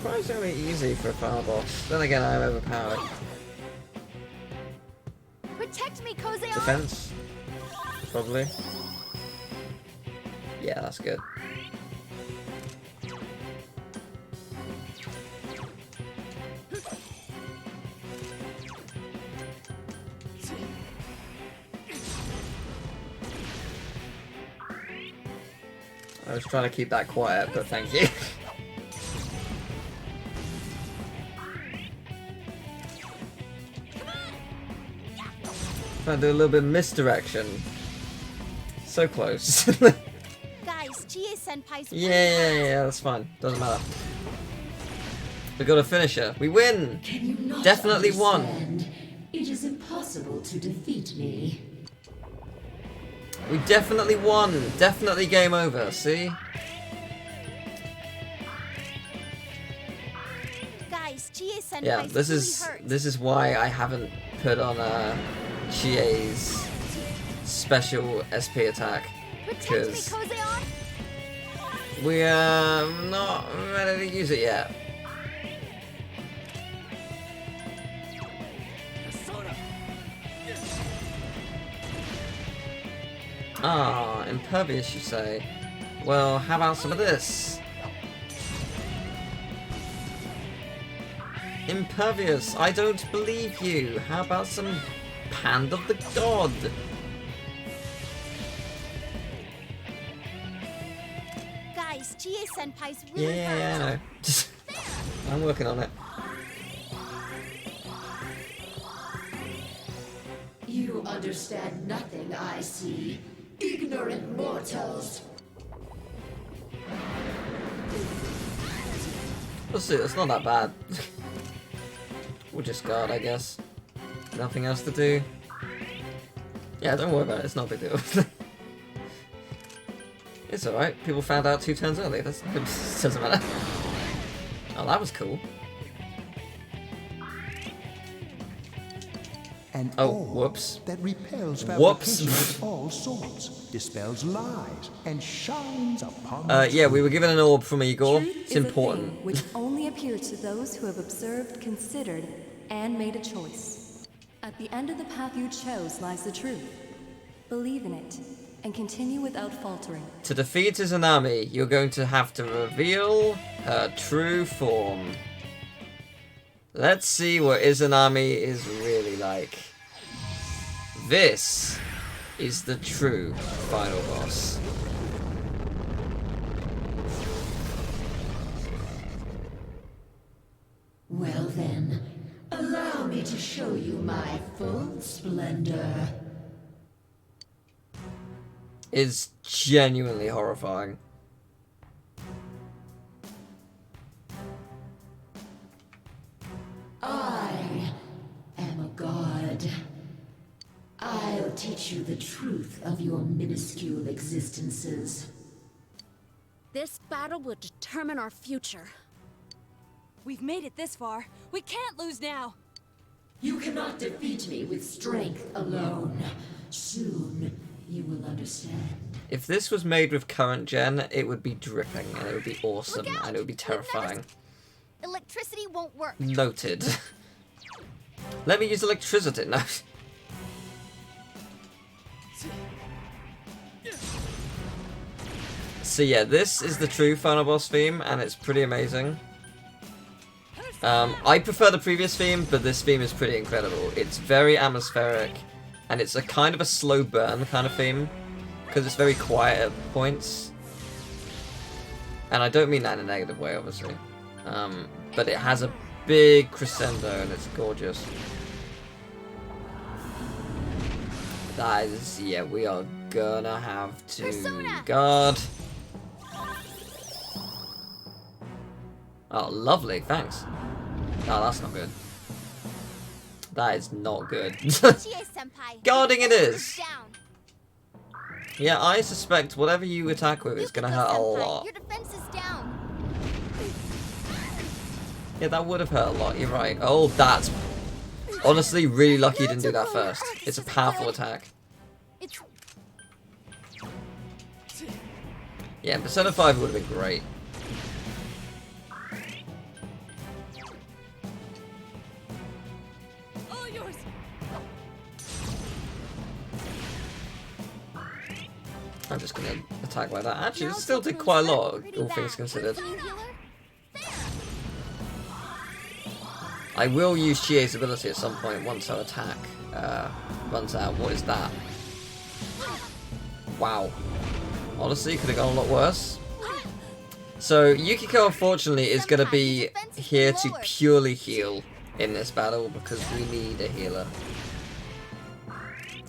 surprisingly easy for a final boss. Then again, I'm overpowered. Protect me, Kozeon! Defense? Probably. Yeah, that's good. I was trying to keep that quiet, but thank you. Trying to do a little bit of misdirection. So close. Guys, Chie-senpai's yeah, that's fine. Doesn't matter. We got a finisher. We win! Can you not Definitely won. understand? It is impossible to defeat me. We definitely won. Definitely game over. See? Guys, Chie-senpai's Yeah, this really is hurt. this is why I haven't put on Chie's special SP attack, because we are not ready to use it yet. Ah, impervious, you say? Well, how about some of this? Impervious, I don't believe you. How about some Hand of the God? Guys, Chie-senpai's really Yeah, hurt. I know. I'm working on it. You understand nothing, I see. Ignorant mortals. Let's see, it's not that bad. We'll just guard, I guess. Nothing else to do. Yeah, don't worry about it, it's not a big deal. It's alright, people found out 2 turns early, that doesn't matter. Oh, that was cool. And oh, all whoops. that repels Whoops. fabrication of all sorts, dispels lies, and shines upon Yeah, we were given an orb from Igor. Truth It's is a important. thing which only appears to those who have observed, considered, and made a choice. At the end of the path you chose lies the truth. Believe in it, and continue without faltering. To defeat Izanami, you're going to have to reveal her true form. Let's see what Izanami is really like. This is the true final boss. Well then, allow me to show you my full splendor. It's genuinely horrifying. I am a god. I'll teach you the truth of your minuscule existences. This battle will determine our future. We've made it this far. We can't lose now. You cannot defeat me with strength alone. Soon, you will understand. If this was made with current gen, it would be dripping, and it would be awesome, and it would be terrifying. Electricity won't work. Noted. Let me use electricity. No. So yeah, this is the true final boss theme, and it's pretty amazing. I prefer the previous theme, but this theme is pretty incredible. It's very atmospheric, and it's a kind of a slow burn kind of theme, because it's very quiet at points. And I don't mean that in a negative way, obviously. But it has a big crescendo, and it's gorgeous. That is, yeah, we are gonna have to guard. Oh, lovely, thanks. Oh, that's not good. That is not good. Guarding it is. Yeah, I suspect whatever you attack with is gonna hurt a lot. Your defense is down. Yeah, that would have hurt a lot, you're right. Oh, that's honestly really lucky you didn't do that first. It's a powerful attack. Yeah, Persona 5 would have been great. I'm just gonna attack like that. Actually, it still did quite a lot, all things considered. I will use Chie's ability at some point once her attack runs out. What is that? Wow. Honestly, could have gone a lot worse. So, Yukiko, unfortunately, is going to be here to purely heal in this battle because we need a healer.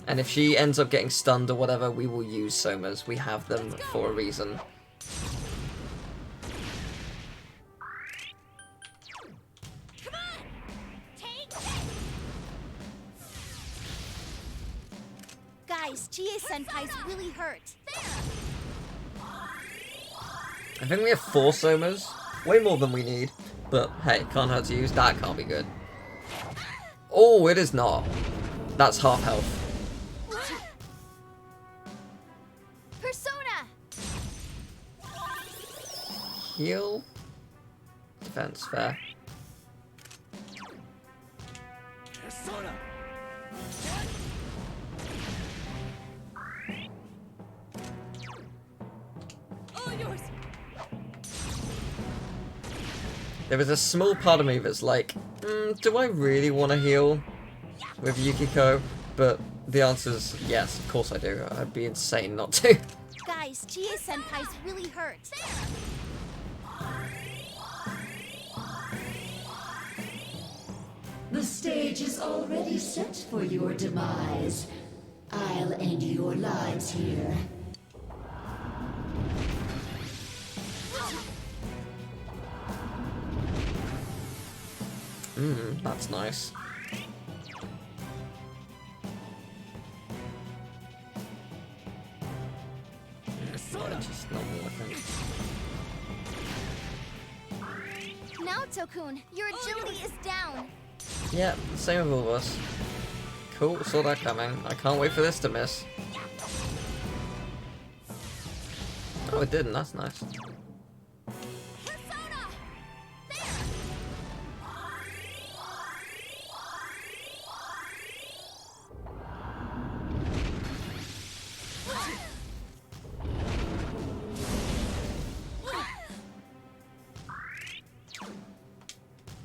And if she ends up getting stunned or whatever, we will use Somas. We have them for a reason. Guys, Chie-senpai's really hurt. I think we have 4 Somas. Way more than we need. But hey, can't hurt to use. That can't be good. Oh, it is not. That's half health. Persona! Heal. Defense, fair. Persona. All yours. There is a small part of me that's like, do I really want to heal with Yukiko? But the answer is yes, of course I do. I'd be insane not to. Guys, Chie-senpai's really hurt. The stage is already set for your demise. I'll end your lives here. That's nice. Just not working. Naoto-kun, your agility is down. Yeah, same with all of us. Cool, saw that coming. I can't wait for this to miss. Oh, it didn't. That's nice.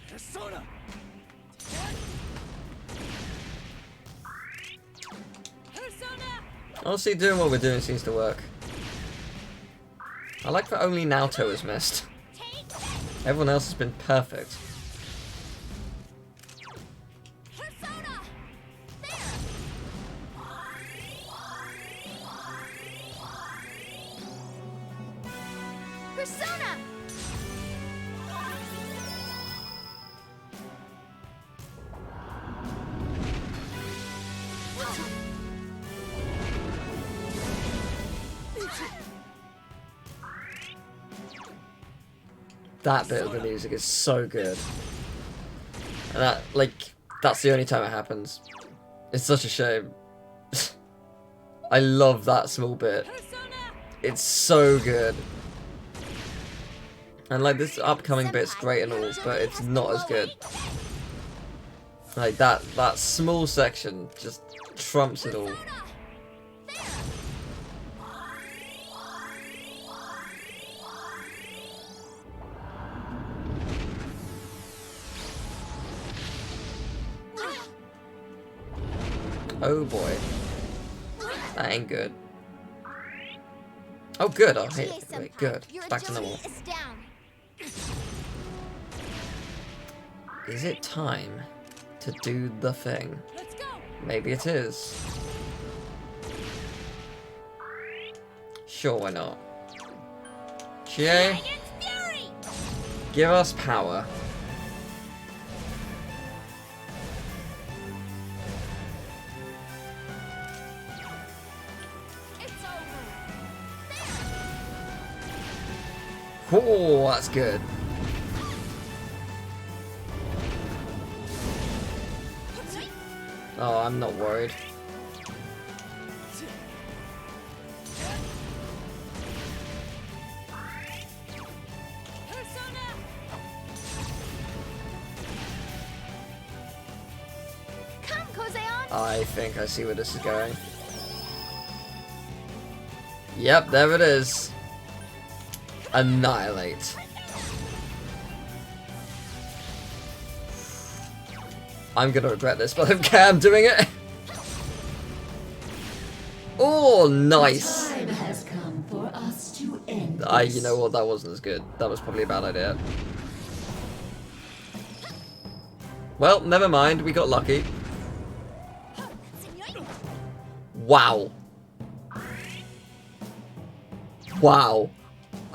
Persona. Honestly, doing what we're doing seems to work. I like that only Naoto has missed. Everyone else has been perfect. Persona! That bit of the music is so good. And that, like, that's the only time it happens. It's such a shame. I love that small bit. It's so good. And like this upcoming bit's great and all, but it's not as good. Like that small section just trumps it all. Oh boy. That ain't good. Oh good, oh hey, wait, good. Back to normal. Is it time to do the thing? Maybe it is. Sure, why not? Chie, give us power. Oh, that's good. Oh, I'm not worried. Come, Kozeon! I think I see where this is going. Yep, there it is. Annihilate. I'm gonna regret this, but okay, I'm doing it. Oh, nice. The time has come for us to end You know what? That wasn't as good. That was probably a bad idea. Well, never mind. We got lucky. Wow. Wow.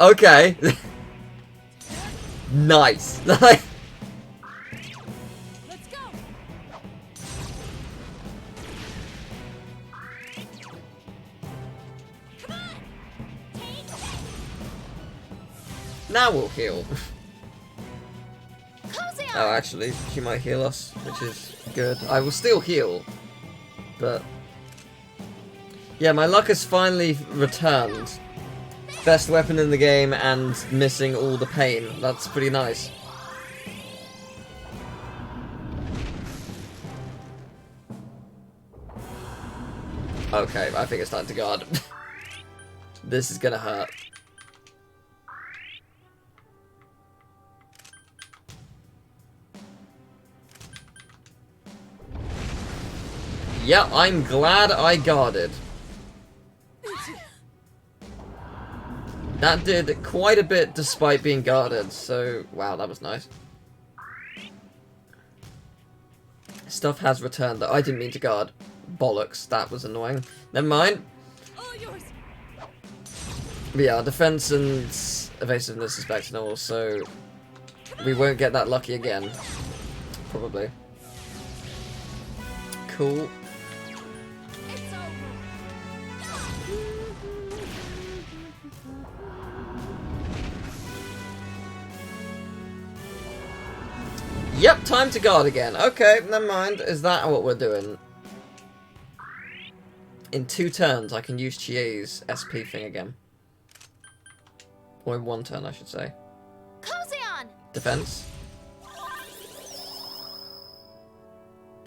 Okay. Nice. Now we'll heal. Oh, actually, she might heal us, which is good. I will still heal, but yeah, my luck has finally returned. Best weapon in the game and missing all the pain. That's pretty nice. Okay, I think it's time to guard. This is gonna hurt. Yeah, I'm glad I guarded. That did quite a bit despite being guarded, so wow, that was nice. Stuff has returned that I didn't mean to guard. Bollocks, that was annoying. Never mind. But yeah, defense and evasiveness is back to normal, so we won't get that lucky again. Probably. Cool. Yep, time to guard again. Okay, never mind. Is that what we're doing? In 2 turns, I can use Chie's SP thing again. Or in 1 turn, I should say. Defense.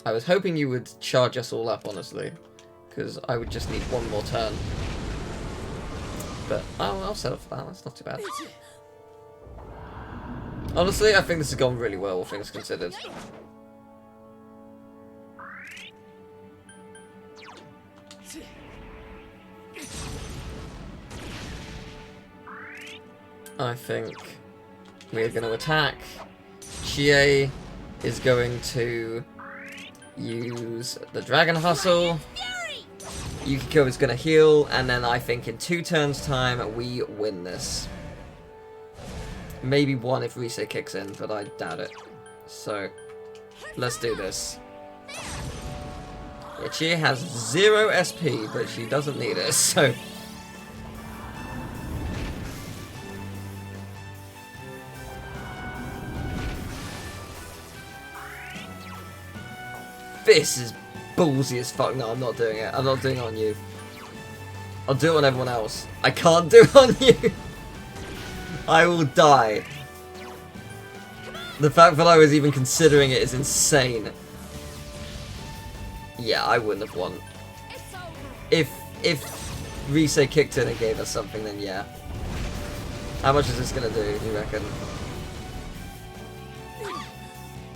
I was hoping you would charge us all up, honestly. Because I would just need 1 more turn. But I'll settle for that. That's not too bad. Honestly, I think this has gone really well, all things considered. I think we're going to attack. Chie is going to use the Dragon Hustle. Yukiko is going to heal, and then I think in 2 turns' time, we win this. Maybe 1 if Rise kicks in, but I doubt it. So, let's do this. Yeah, Chie has 0 SP, but she doesn't need it, so... This is ballsy as fuck. No, I'm not doing it. I'm not doing it on you. I'll do it on everyone else. I can't do it on you! I will die. The fact that I was even considering it is insane. Yeah, I wouldn't have won. If Rise kicked in and gave us something, then yeah. How much is this gonna do, you reckon?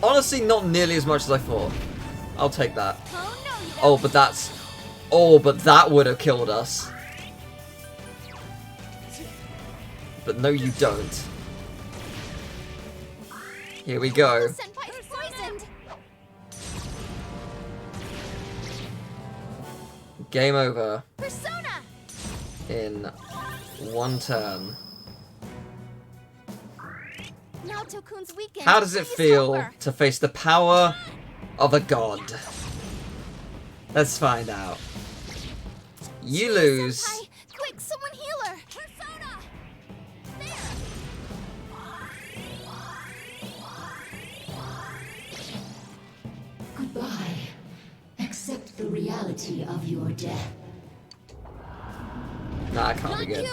Honestly, not nearly as much as I thought. I'll take that. Oh, but that's... Oh, but that would have killed us. But no, you don't. Here we go. Game over. In 1 turn. How does it feel to face the power of a god? Let's find out. You lose. Quick, someone heal her! Goodbye. Accept the reality of your death. Nah, I can't be good.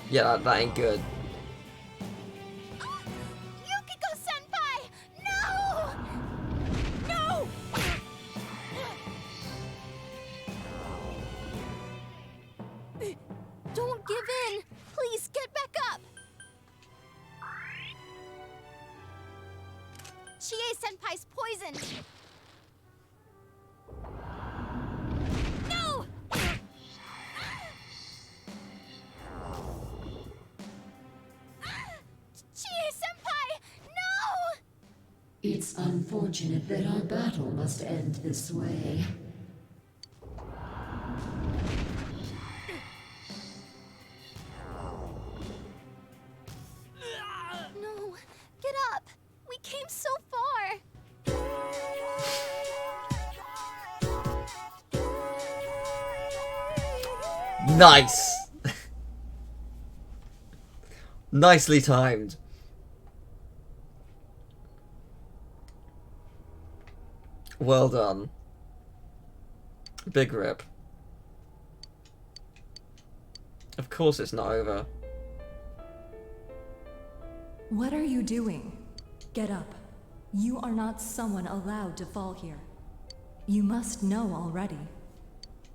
Yeah, that ain't good. Yukiko-senpai! No! No! happened? No! Chie-senpai! No! It's unfortunate that our battle must end this way. No, get up! We came so far! Nice! Nicely timed. Well done. Big rip. Of course it's not over. What are you doing? Get up. You are not someone allowed to fall here. You must know already.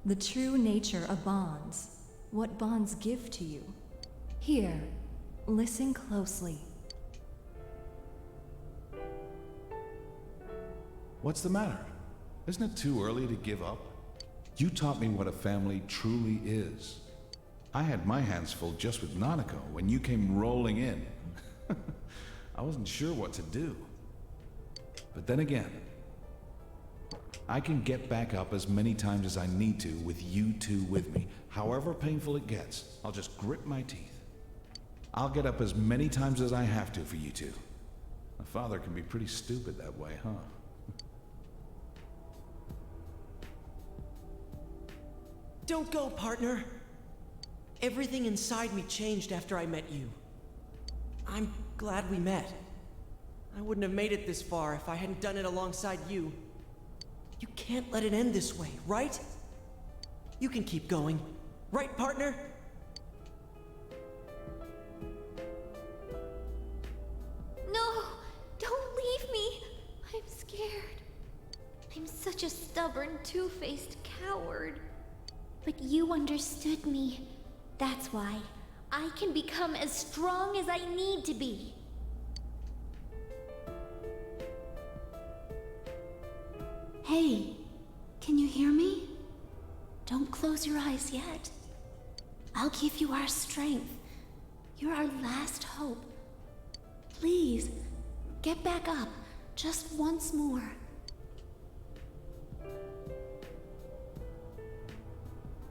The true nature of bonds. What bonds give to you. Here, listen closely. What's the matter? Isn't it too early to give up? You taught me what a family truly is. I had my hands full just with Nanako when you came rolling in. I wasn't sure what to do. But then again, I can get back up as many times as I need to with you two with me. However painful it gets, I'll just grit my teeth. I'll get up as many times as I have to for you two. A father can be pretty stupid that way, huh? Don't go, partner. Everything inside me changed after I met you. I'm glad we met. I wouldn't have made it this far if I hadn't done it alongside you. You can't let it end this way, right? You can keep going. Right, partner? No! Don't leave me! I'm scared. I'm such a stubborn, two-faced coward. But you understood me. That's why I can become as strong as I need to be. Hey, can you hear me? Don't close your eyes yet. I'll give you our strength. You're our last hope. Please, get back up just once more.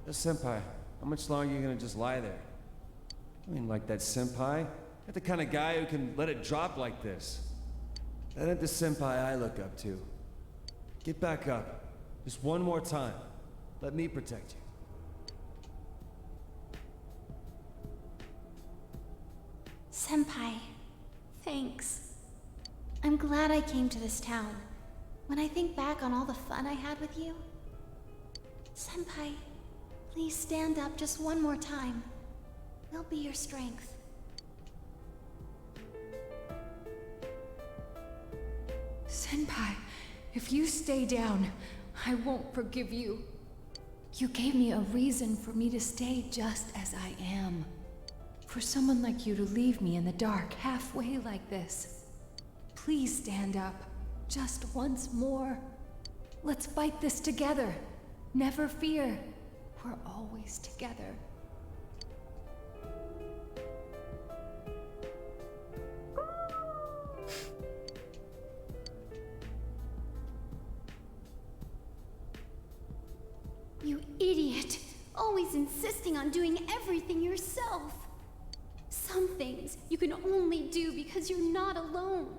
Senpai, how much longer are you gonna just lie there? I mean, like that senpai? You're the kind of guy who can let it drop like this. That ain't the senpai I look up to. Get back up. Just one more time. Let me protect you. Senpai, thanks. I'm glad I came to this town. When I think back on all the fun I had with you... Senpai, please stand up just one more time. We'll be your strength. Senpai, if you stay down, I won't forgive you. You gave me a reason for me to stay just as I am. For someone like you to leave me in the dark halfway like this. Please stand up, just once more. Let's fight this together. Never fear. We're always together. You idiot! Always insisting on doing everything yourself. Some things you can only do because you're not alone.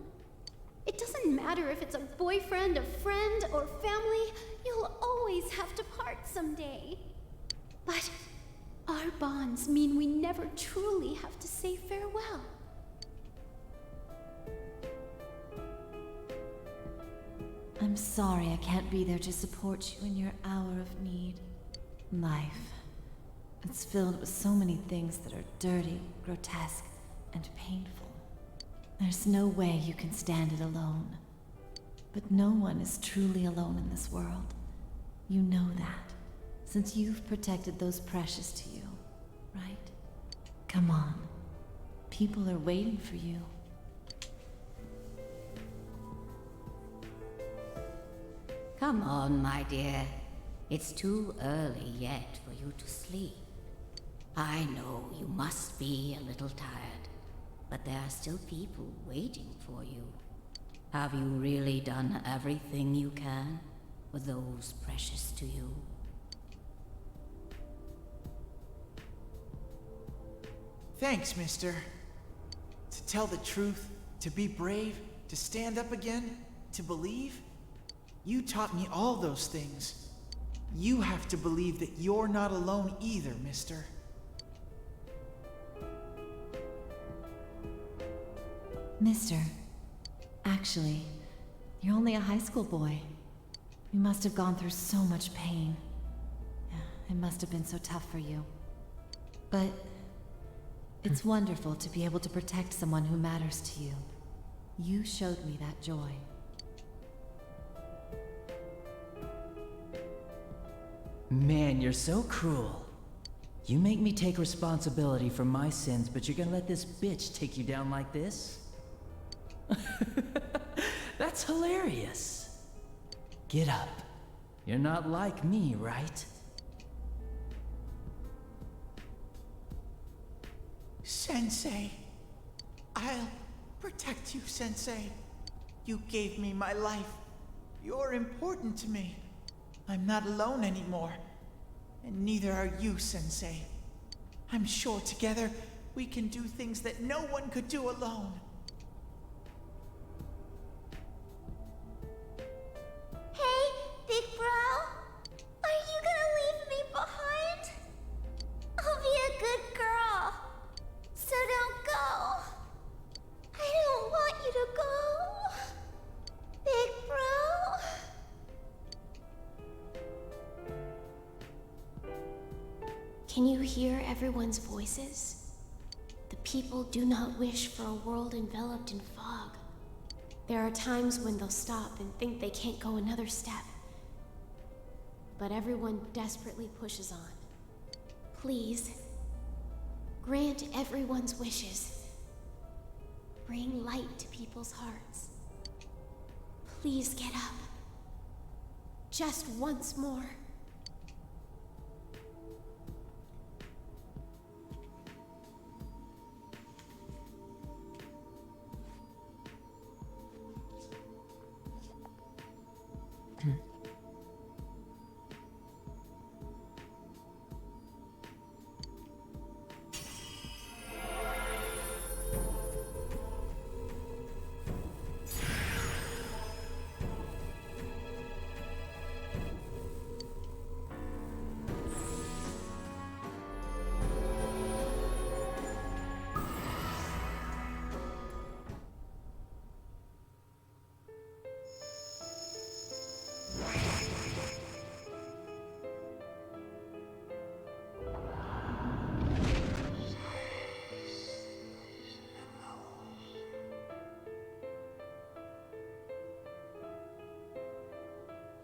It doesn't matter if it's a boyfriend, a friend, or family, you'll always have to part someday. But our bonds mean we never truly have to say farewell. I'm sorry I can't be there to support you in your hour of need. Life. It's filled with so many things that are dirty, grotesque, and painful. There's no way you can stand it alone. But no one is truly alone in this world. You know that, since you've protected those precious to you, right? Come on. People are waiting for you. Come on, my dear. It's too early yet for you to sleep. I know you must be a little tired, but there are still people waiting for you. Have you really done everything you can for those precious to you? Thanks, mister. To tell the truth, to be brave, to stand up again, to believe. You taught me all those things. You have to believe that you're not alone either, mister. Mister, actually, you're only a high school boy. You must have gone through so much pain. Yeah, it must have been so tough for you. But it's wonderful to be able to protect someone who matters to you. You showed me that joy. Man, you're so cruel. You make me take responsibility for my sins, but you're gonna let this bitch take you down like this? That's hilarious. Get up. You're not like me, right? Sensei. I'll protect you, Sensei. You gave me my life. You're important to me. I'm not alone anymore. And neither are you, Sensei. I'm sure together we can do things that no one could do alone. Hey, big bro. Are you gonna leave me behind? I'll be a good girl. So don't go. I don't want you to go. Big bro. Can you hear everyone's voices? The people do not wish for a world enveloped in fog. There are times when they'll stop and think they can't go another step. But everyone desperately pushes on. Please, grant everyone's wishes. Bring light to people's hearts. Please get up. Just once more.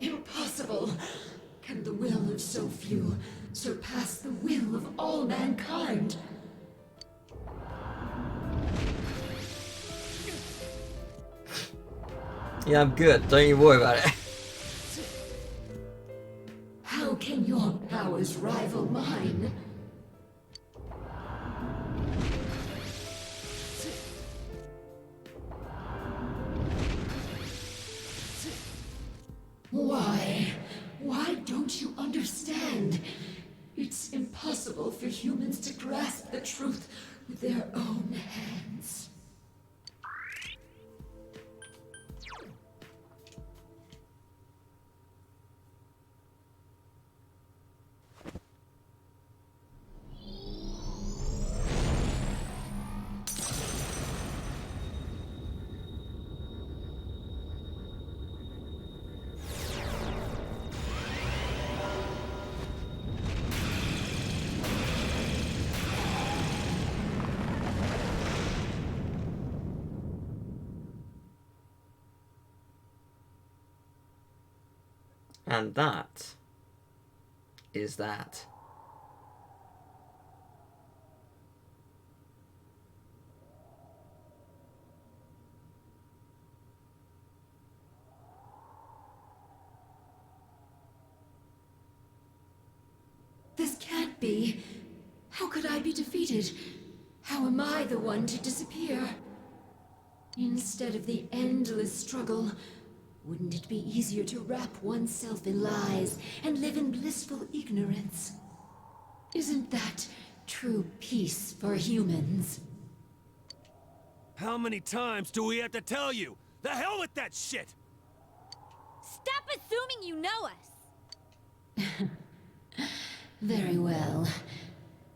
Impossible! Can the will of so few surpass the will of all mankind? Yeah, I'm good. Don't you worry about it. How can your powers rival mine? Why? Why don't you understand? It's impossible for humans to grasp the truth with their own hands. And that is that. be? How could I be defeated? How am I the one to disappear? Instead of the endless struggle, wouldn't it be easier to wrap oneself in lies and live in blissful ignorance? Isn't that true peace for humans? How many times do we have to tell you? The hell with that shit! Stop assuming you know us! Very well.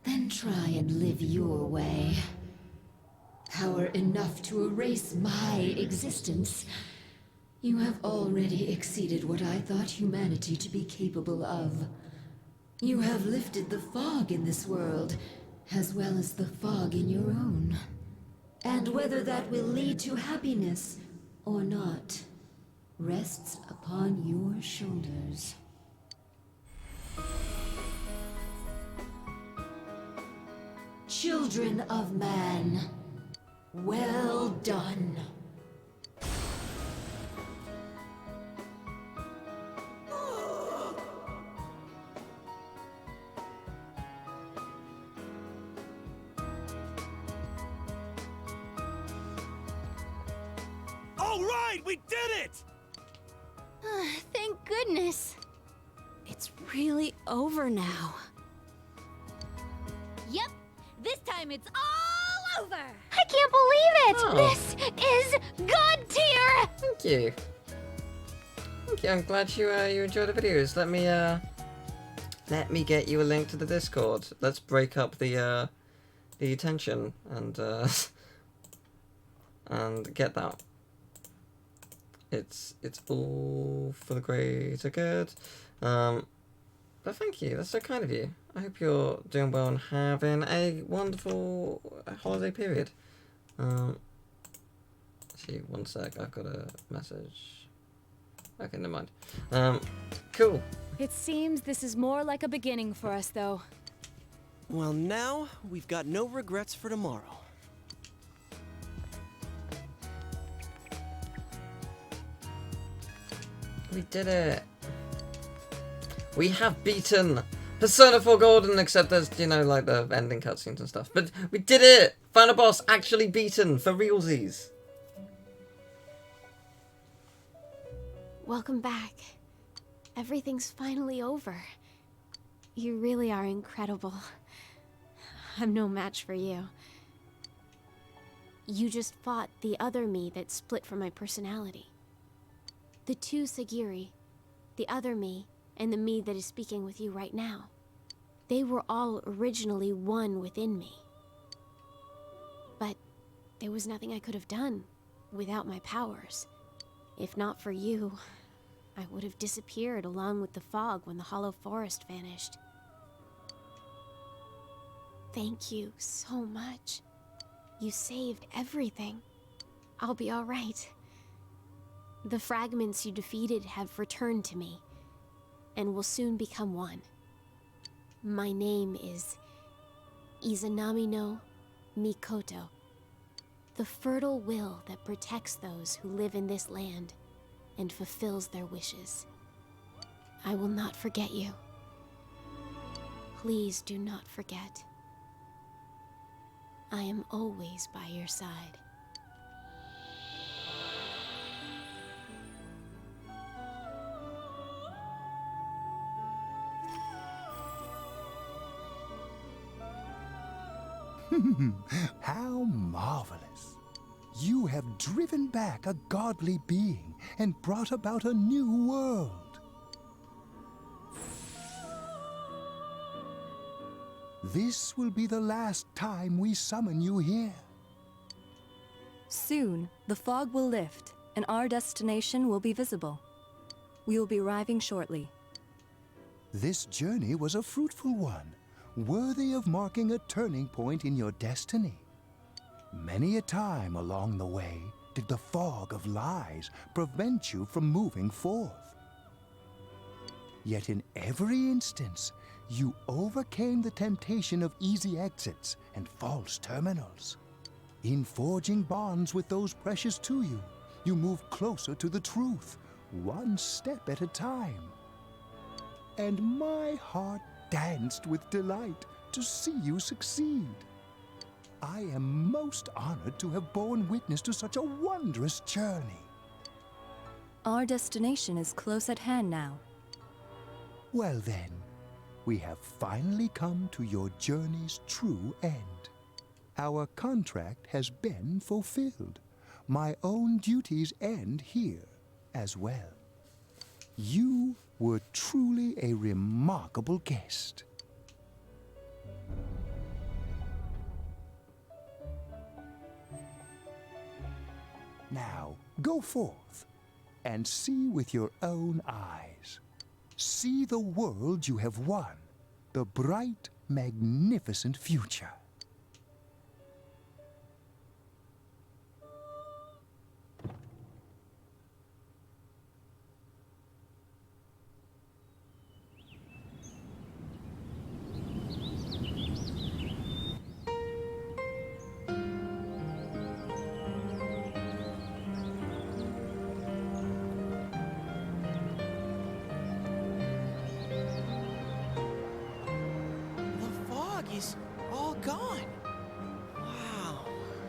Then try and live your way. Power enough to erase my existence. You have already exceeded what I thought humanity to be capable of. You have lifted the fog in this world, as well as the fog in your own. And whether that will lead to happiness or not, rests upon your shoulders. Children of man, well done. All right, we did it! Thank goodness. It's really over now. Yep, this time it's all over! I can't believe it! Oh. This is God tier! Thank you. Thank you. I'm glad you enjoyed the videos. Let me get you a link to the Discord. Let's break up the tension and get that. It's all for the greater good. But thank you. That's so kind of you. I hope you're doing well and having a wonderful holiday period. Actually, one sec. I've got a message. Okay, never mind. Cool. It seems this is more like a beginning for us, though. Well, now we've got no regrets for tomorrow. We did it. We have beaten Persona 4 Golden, except there's, you know, like the ending cutscenes and stuff. But we did it! Final boss actually beaten for realsies. Welcome back. Everything's finally over. You really are incredible. I'm no match for you. You just fought the other me that split from my personality. The two Sagiri, the other me, and the me that is speaking with you right now. They were all originally one within me. But there was nothing I could have done without my powers. If not for you, I would have disappeared along with the fog when the Hollow Forest vanished. Thank you so much. You saved everything. I'll be all right. The fragments you defeated have returned to me, and will soon become one. My name is Izanami no Mikoto, the fertile will that protects those who live in this land and fulfills their wishes. I will not forget you. Please do not forget. I am always by your side. How marvelous. You have driven back a godly being and brought about a new world. This will be the last time we summon you here. Soon, the fog will lift, and our destination will be visible. We will be arriving shortly. This journey was a fruitful one, worthy of marking a turning point in your destiny. Many a time along the way did the fog of lies prevent you from moving forth. Yet in every instance, you overcame the temptation of easy exits and false terminals. In forging bonds with those precious to you, you moved closer to the truth, one step at a time. And my heart danced with delight to see you succeed. I am most honored to have borne witness to such a wondrous journey. Our destination is close at hand now. Well then, we have finally come to your journey's true end. Our contract has been fulfilled. My own duties end here as well. You were truly a remarkable guest. Now, go forth and see with your own eyes. See the world you have won, the bright, magnificent future. Is all gone. Wow.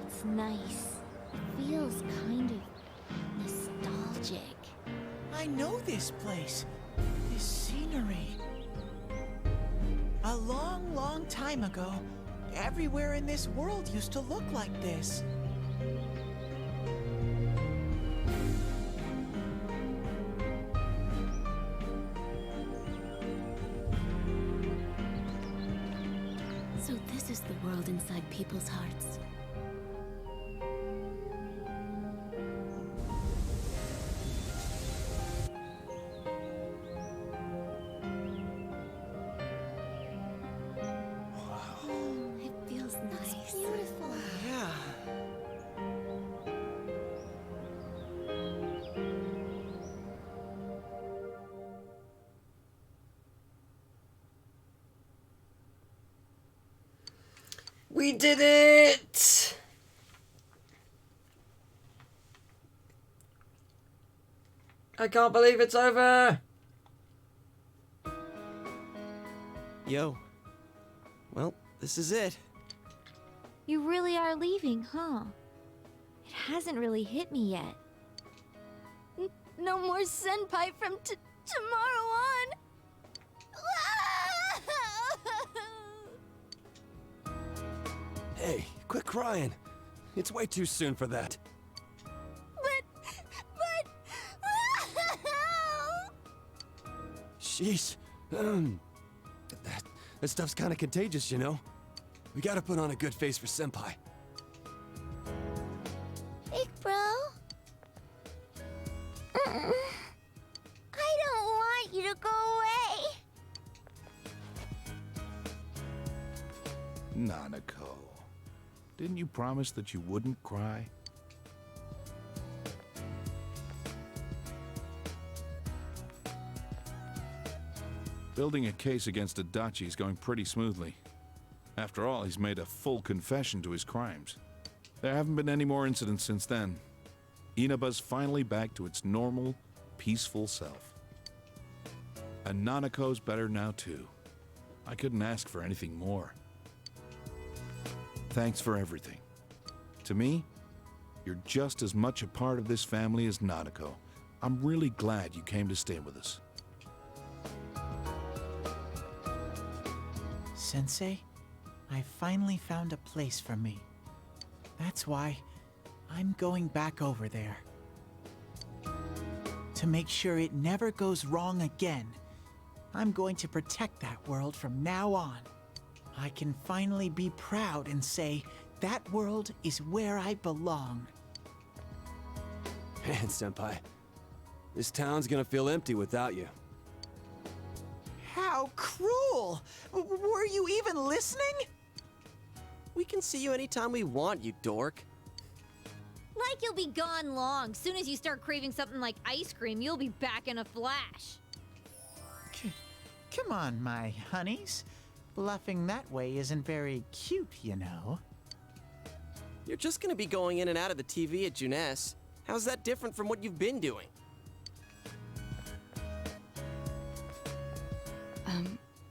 It's nice. It feels kind of nostalgic. I know this place. This scenery. A long, long time ago, everywhere in this world used to look like this. So this is the world inside people's hearts. It feels nice. It's beautiful. Yeah. We did it! I can't believe it's over! Yo. Well, this is it. You really are leaving, huh? It hasn't really hit me yet. No more senpai from tomorrow on! Hey, quit crying. It's way too soon for that. But... Sheesh. That stuff's kind of contagious, you know? We gotta put on a good face for Senpai. Big bro? I don't want you to go away. Nanako, didn't you promise that you wouldn't cry? Building a case against Adachi is going pretty smoothly. After all, he's made a full confession to his crimes. There haven't been any more incidents since then. Inaba's finally back to its normal, peaceful self. And Nanako's better now too. I couldn't ask for anything more. Thanks for everything. To me, you're just as much a part of this family as Nanako. I'm really glad you came to stay with us. Sensei, I finally found a place for me. That's why I'm going back over there. To make sure it never goes wrong again, I'm going to protect that world from now on. I can finally be proud and say, that world is where I belong. Man, Senpai, this town's gonna feel empty without you. How cruel! Were you even listening? We can see you anytime we want, you dork. Like you'll be gone long. Soon as you start craving something like ice cream, you'll be back in a flash. Come on, my honeys. Bluffing that way isn't very cute, you know. You're just gonna be going in and out of the TV at Junes. How's that different from what you've been doing?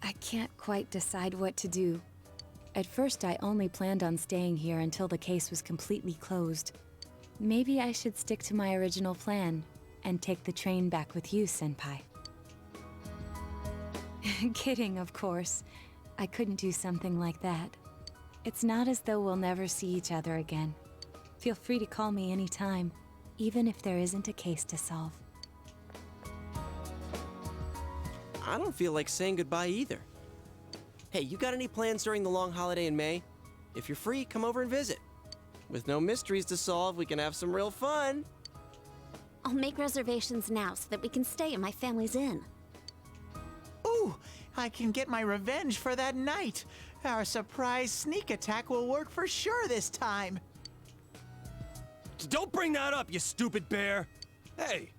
I can't quite decide what to do. At first, I only planned on staying here until the case was completely closed. Maybe I should stick to my original plan and take the train back with you, Senpai. Kidding, of course. I couldn't do something like that. It's not as though we'll never see each other again. Feel free to call me anytime, even if there isn't a case to solve. I don't feel like saying goodbye either. Hey, you got any plans during the long holiday in May? If you're free, come over and visit. With no mysteries to solve, we can have some real fun. I'll make reservations now so that we can stay in my family's inn. Ooh, I can get my revenge for that night. Our surprise sneak attack will work for sure this time. Don't bring that up, you stupid bear! Hey,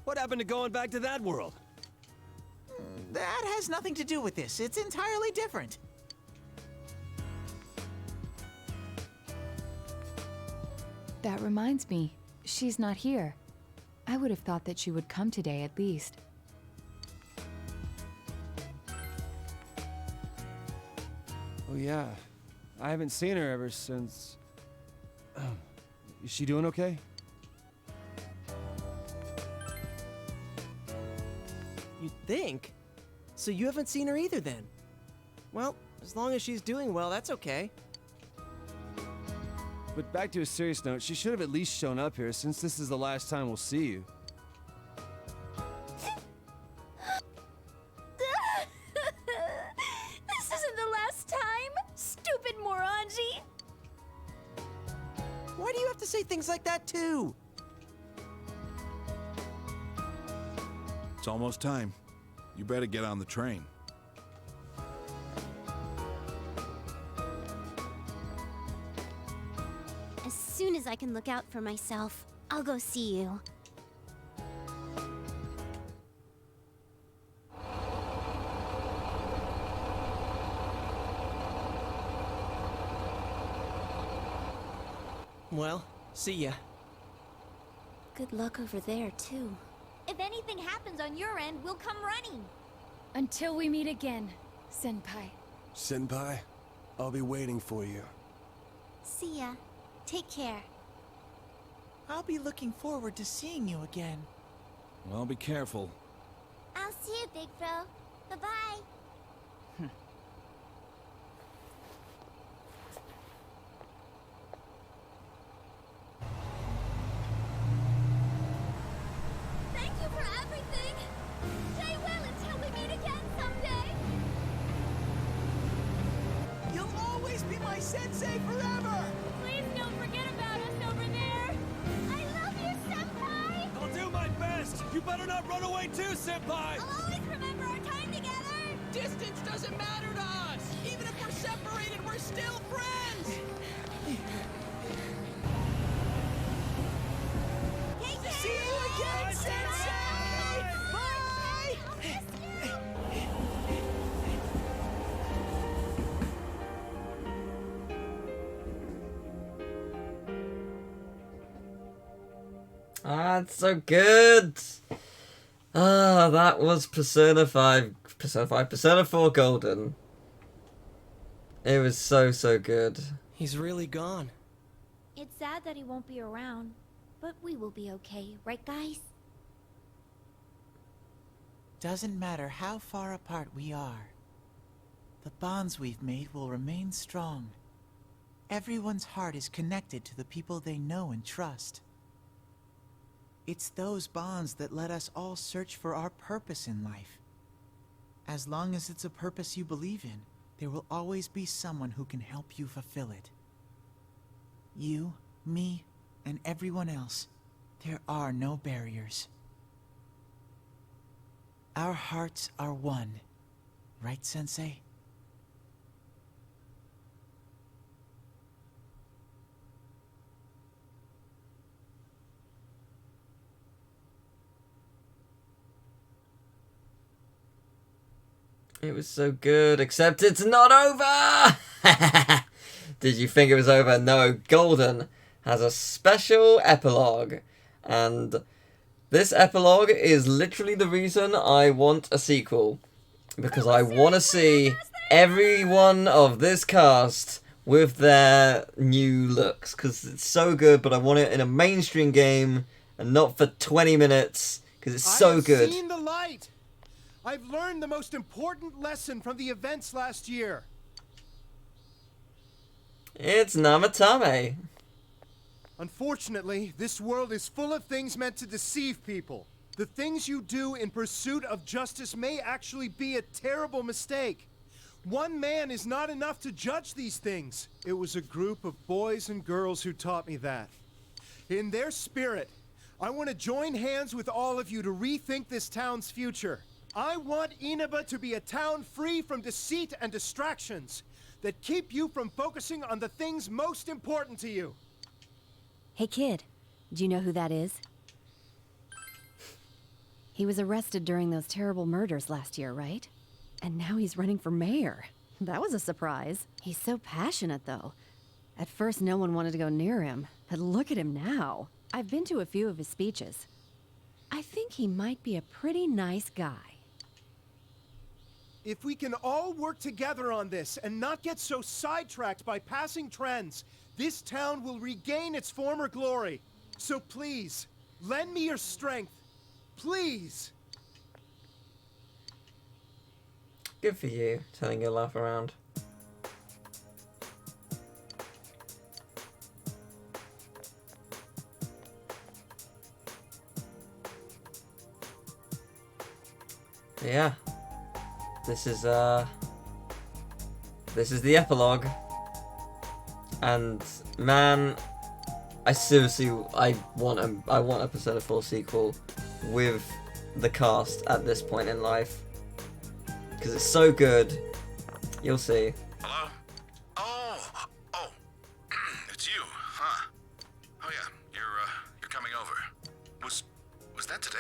what happened to going back to that world? That has nothing to do with this. It's entirely different. That reminds me, she's not here. I would have thought that she would come today at least. Oh yeah, I haven't seen her ever since... Is she doing okay? You'd think? So you haven't seen her either then? Well, as long as she's doing well, that's okay. But back to a serious note, she should have at least shown up here since this is the last time we'll see you. This isn't the last time, stupid moronji! Why do you have to say things like that too? It's almost time. You better get on the train. As soon as I can look out for myself, I'll go see you. Well, see ya. Good luck over there, too. If anything happens on your end, we'll come running. Until we meet again, Senpai. Senpai, I'll be waiting for you. See ya. Take care. I'll be looking forward to seeing you again. Well, be careful. I'll see you, Big Bro. Bye-bye. Thank you for everything. Stay well until we meet again someday. You'll always be my sensei forever! Please don't forget about us over there. I love you, Senpai. I'll do my best! You better not run away too, Senpai! I'll always remember our time together. Distance doesn't matter to us! Even if we're separated, we're still friends! See you again, Sensei! Bye! Ah, it's so good! Ah, that was Persona 4 Golden. It was so good. He's really gone. It's sad that he won't be around, but we will be okay, right guys? Doesn't matter how far apart we are. The bonds we've made will remain strong. Everyone's heart is connected to the people they know and trust. It's those bonds that let us all search for our purpose in life. As long as it's a purpose you believe in, there will always be someone who can help you fulfill it. You, me, and everyone else. There are no barriers. Our hearts are one. Right, Sensei? It was so good, except it's not over! Did you think it was over? No, Golden has a special epilogue. And this epilogue is literally the reason I want a sequel. because I want to see every one of this cast with their new looks, because it's so good, but I want it in a mainstream game and not for 20 minutes, because it's so good. I've seen the light! I've learned the most important lesson from the events last year. It's Namatame. Unfortunately, this world is full of things meant to deceive people. The things you do in pursuit of justice may actually be a terrible mistake. One man is not enough to judge these things. It was a group of boys and girls who taught me that. In their spirit, I want to join hands with all of you to rethink this town's future. I want Inaba to be a town free from deceit and distractions that keep you from focusing on the things most important to you. Hey kid, do you know who that is? He was arrested during those terrible murders last year, right? And now he's running for mayor. That was a surprise. He's so passionate, though. At first, no one wanted to go near him, but look at him now. I've been to a few of his speeches. I think he might be a pretty nice guy. If we can all work together on this and not get so sidetracked by passing trends, this town will regain its former glory. So please, lend me your strength. Please! Good for you, turning your life around. Yeah. This is the epilogue. And man, I want a Persona 4 sequel with the cast at this point in life, because it's so good. You'll see. Hello? Oh, it's you, huh? Oh yeah, you're coming over. Was that today?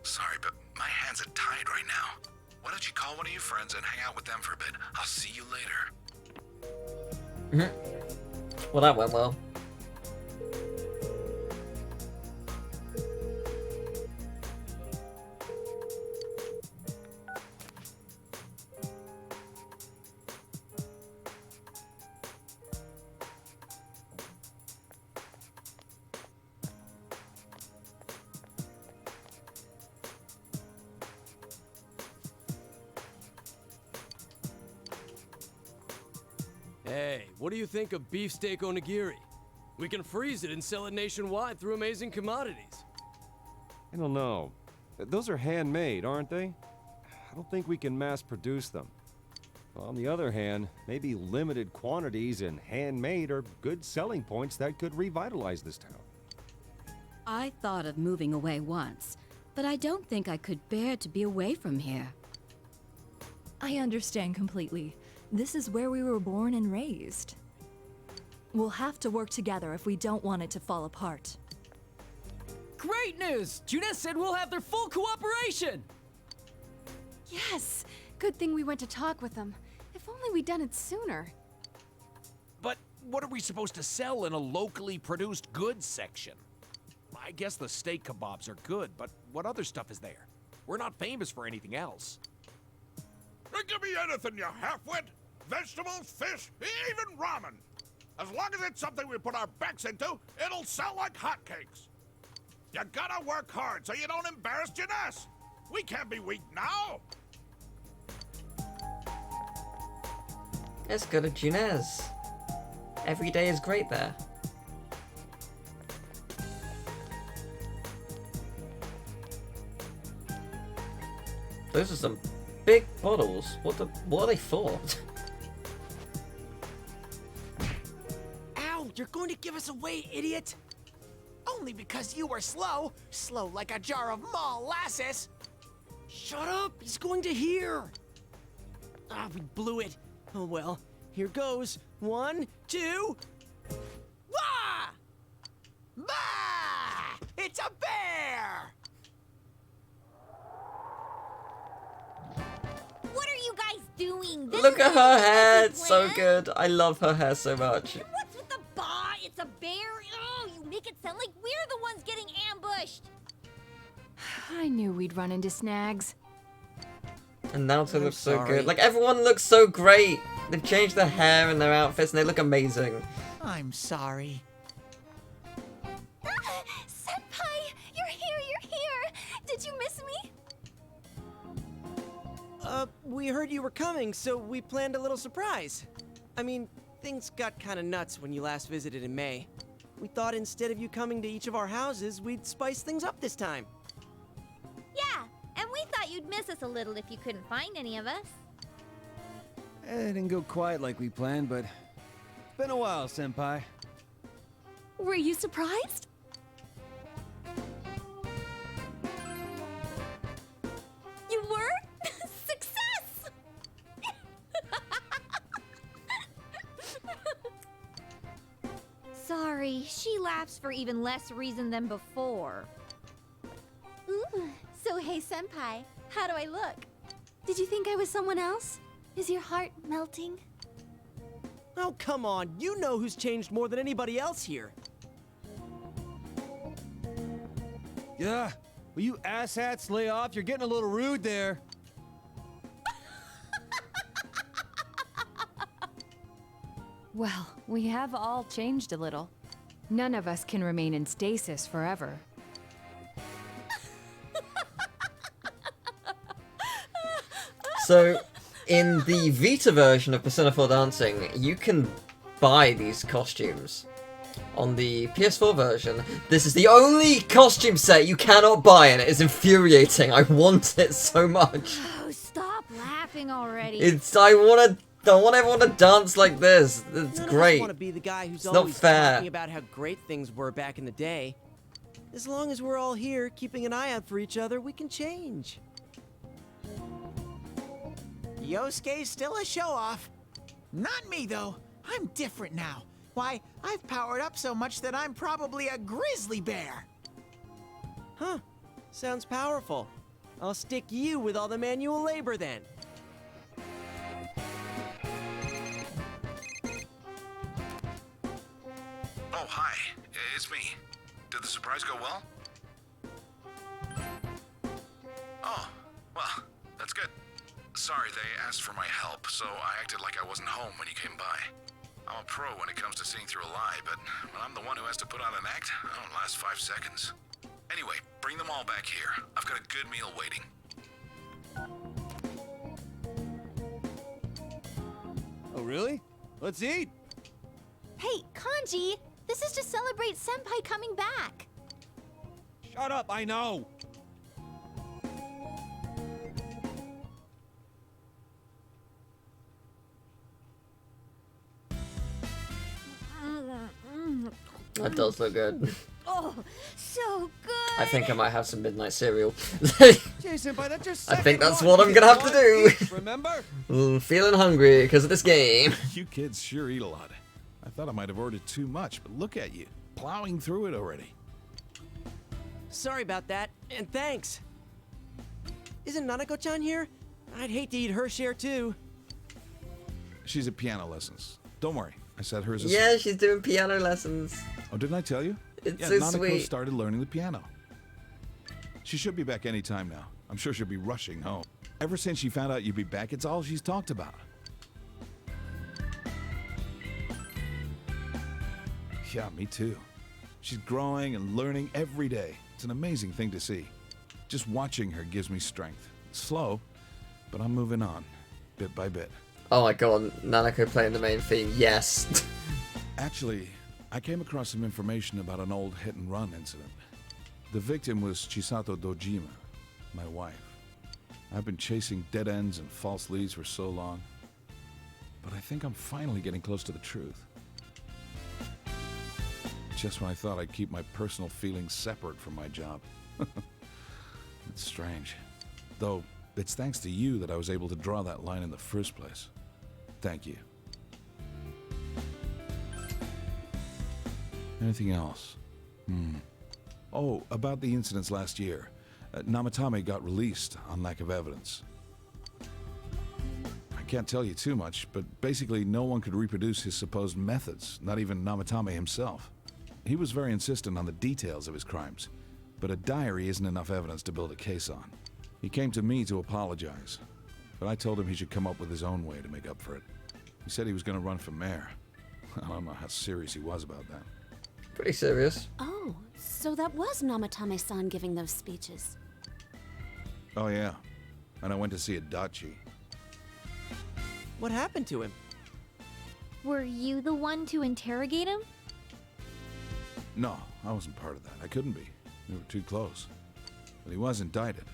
Sorry, but my hands are tied right now. Why don't you call one of your friends and hang out with them for a bit? I'll see you later. Well, that went well. Hey, what do you think of beefsteak onigiri? We can freeze it and sell it nationwide through Amazing Commodities. I don't know. Those are handmade, aren't they? I don't think we can mass produce them. On the other hand, maybe limited quantities and handmade are good selling points that could revitalize this town. I thought of moving away once, but I don't think I could bear to be away from here. I understand completely. This is where we were born and raised. We'll have to work together if we don't want it to fall apart. Great news! Junes said we'll have their full cooperation! Yes! Good thing we went to talk with them. If only we'd done it sooner. But what are we supposed to sell in a locally produced goods section? I guess the steak kebabs are good, but what other stuff is there? We're not famous for anything else. Give me anything, you half-wit! Vegetables, fish, even ramen! As long as it's something we put our backs into, it'll sell like hotcakes! You gotta work hard so you don't embarrass Junes! We can't be weak now! Let's go to Junes. Every day is great there. Those are some big bottles. What are they for? Ow! You're going to give us away, idiot! Only because you were slow. Slow like a jar of molasses. Shut up! He's going to hear! Ah, we blew it. Oh well. Here goes. 1, 2... Wah! Bah! It's a bear! What are you guys doing? This Look is at not her hair. a It's so plan. good. I love her hair so much. What's with the bah? It's a bear? Oh, you make it sound like we're the ones getting ambushed. I knew we'd run into snags. And Naoto I'm looks so sorry. good. Like, everyone looks so great. They've changed their hair and their outfits, and they look amazing. I'm sorry. Senpai, you're here. Did you miss me? We heard you were coming, so we planned a little surprise. I mean, things got kind of nuts when you last visited in May. We thought instead of you coming to each of our houses, we'd spice things up this time. Yeah, and we thought you'd miss us a little if you couldn't find any of us. It didn't go quite like we planned, but it's been a while, Senpai. Were you surprised? You were? Success! Sorry, she laughs for even less reason than before. Ooh, so hey, Senpai, how do I look? Did you think I was someone else? Is your heart melting? Oh, come on. You know who's changed more than anybody else here. Yeah, will you asshats lay off? You're getting a little rude there. Well, we have all changed a little. None of us can remain in stasis forever. So, in the Vita version of Persona 4 Dancing, you can buy these costumes. On the PS4 version, this is the only costume set you cannot buy, and it is infuriating. I want it so much. Oh, stop laughing already. I want everyone to dance like this. It's None great. of us want to be the guy who's It's not always fair. talking about how great things were back in the day. As long as we're all here, keeping an eye out for each other, we can change. Yosuke's still a show-off. Not me, though. I'm different now. Why, I've powered up so much that I'm probably a grizzly bear. Huh. Sounds powerful. I'll stick you with all the manual labor then. Oh, hi. It's me. Did the surprise go well? Oh, well, that's good. Sorry, they asked for my help, so I acted like I wasn't home when you came by. I'm a pro when it comes to seeing through a lie, but when I'm the one who has to put on an act, I don't last 5 seconds. Anyway, bring them all back here. I've got a good meal waiting. Oh, really? Let's eat. Hey, Kanji, this is to celebrate Senpai coming back. Shut up, I know. That does look good. Oh, so good. I think I might have some midnight cereal. Jason, by that just I think that's what I'm gonna have to do. Remember? Feeling hungry because of this game. You kids sure eat a lot. I thought I might have ordered too much, but look at you, plowing through it already. Sorry about that, and thanks. Isn't Nanako-chan here? I'd hate to eat her share too. She's at piano lessons. Don't worry, I said hers is... Yeah, she's doing piano lessons. Oh, didn't I tell you? It's yeah, so Nanako sweet. started learning the piano. She should be back any time now. I'm sure she'll be rushing home. Ever since she found out you'd be back, it's all she's talked about. Yeah, me too. She's growing and learning every day. It's an amazing thing to see. Just watching her gives me strength. It's slow, but I'm moving on, bit by bit. Oh my god, Nanako playing the main theme, yes. Actually, I came across some information about an old hit-and-run incident. The victim was Chisato Dojima, my wife. I've been chasing dead ends and false leads for so long, but I think I'm finally getting close to the truth. Just when I thought I'd keep my personal feelings separate from my job. It's strange. Though, it's thanks to you that I was able to draw that line in the first place. Thank you. Anything else? Oh, about the incidents last year. Namatame got released on lack of evidence. I can't tell you too much, but basically no one could reproduce his supposed methods, not even Namatame himself. He was very insistent on the details of his crimes, but a diary isn't enough evidence to build a case on. He came to me to apologize. but I told him he should come up with his own way to make up for it. He said he was going to run for mayor. I don't know how serious he was about that. Pretty serious. Oh, so that was Namatame-san giving those speeches. Oh yeah, and I went to see Adachi. What happened to him? Were you the one to interrogate him? No, I wasn't part of that. I couldn't be. We were too close. But he was indicted.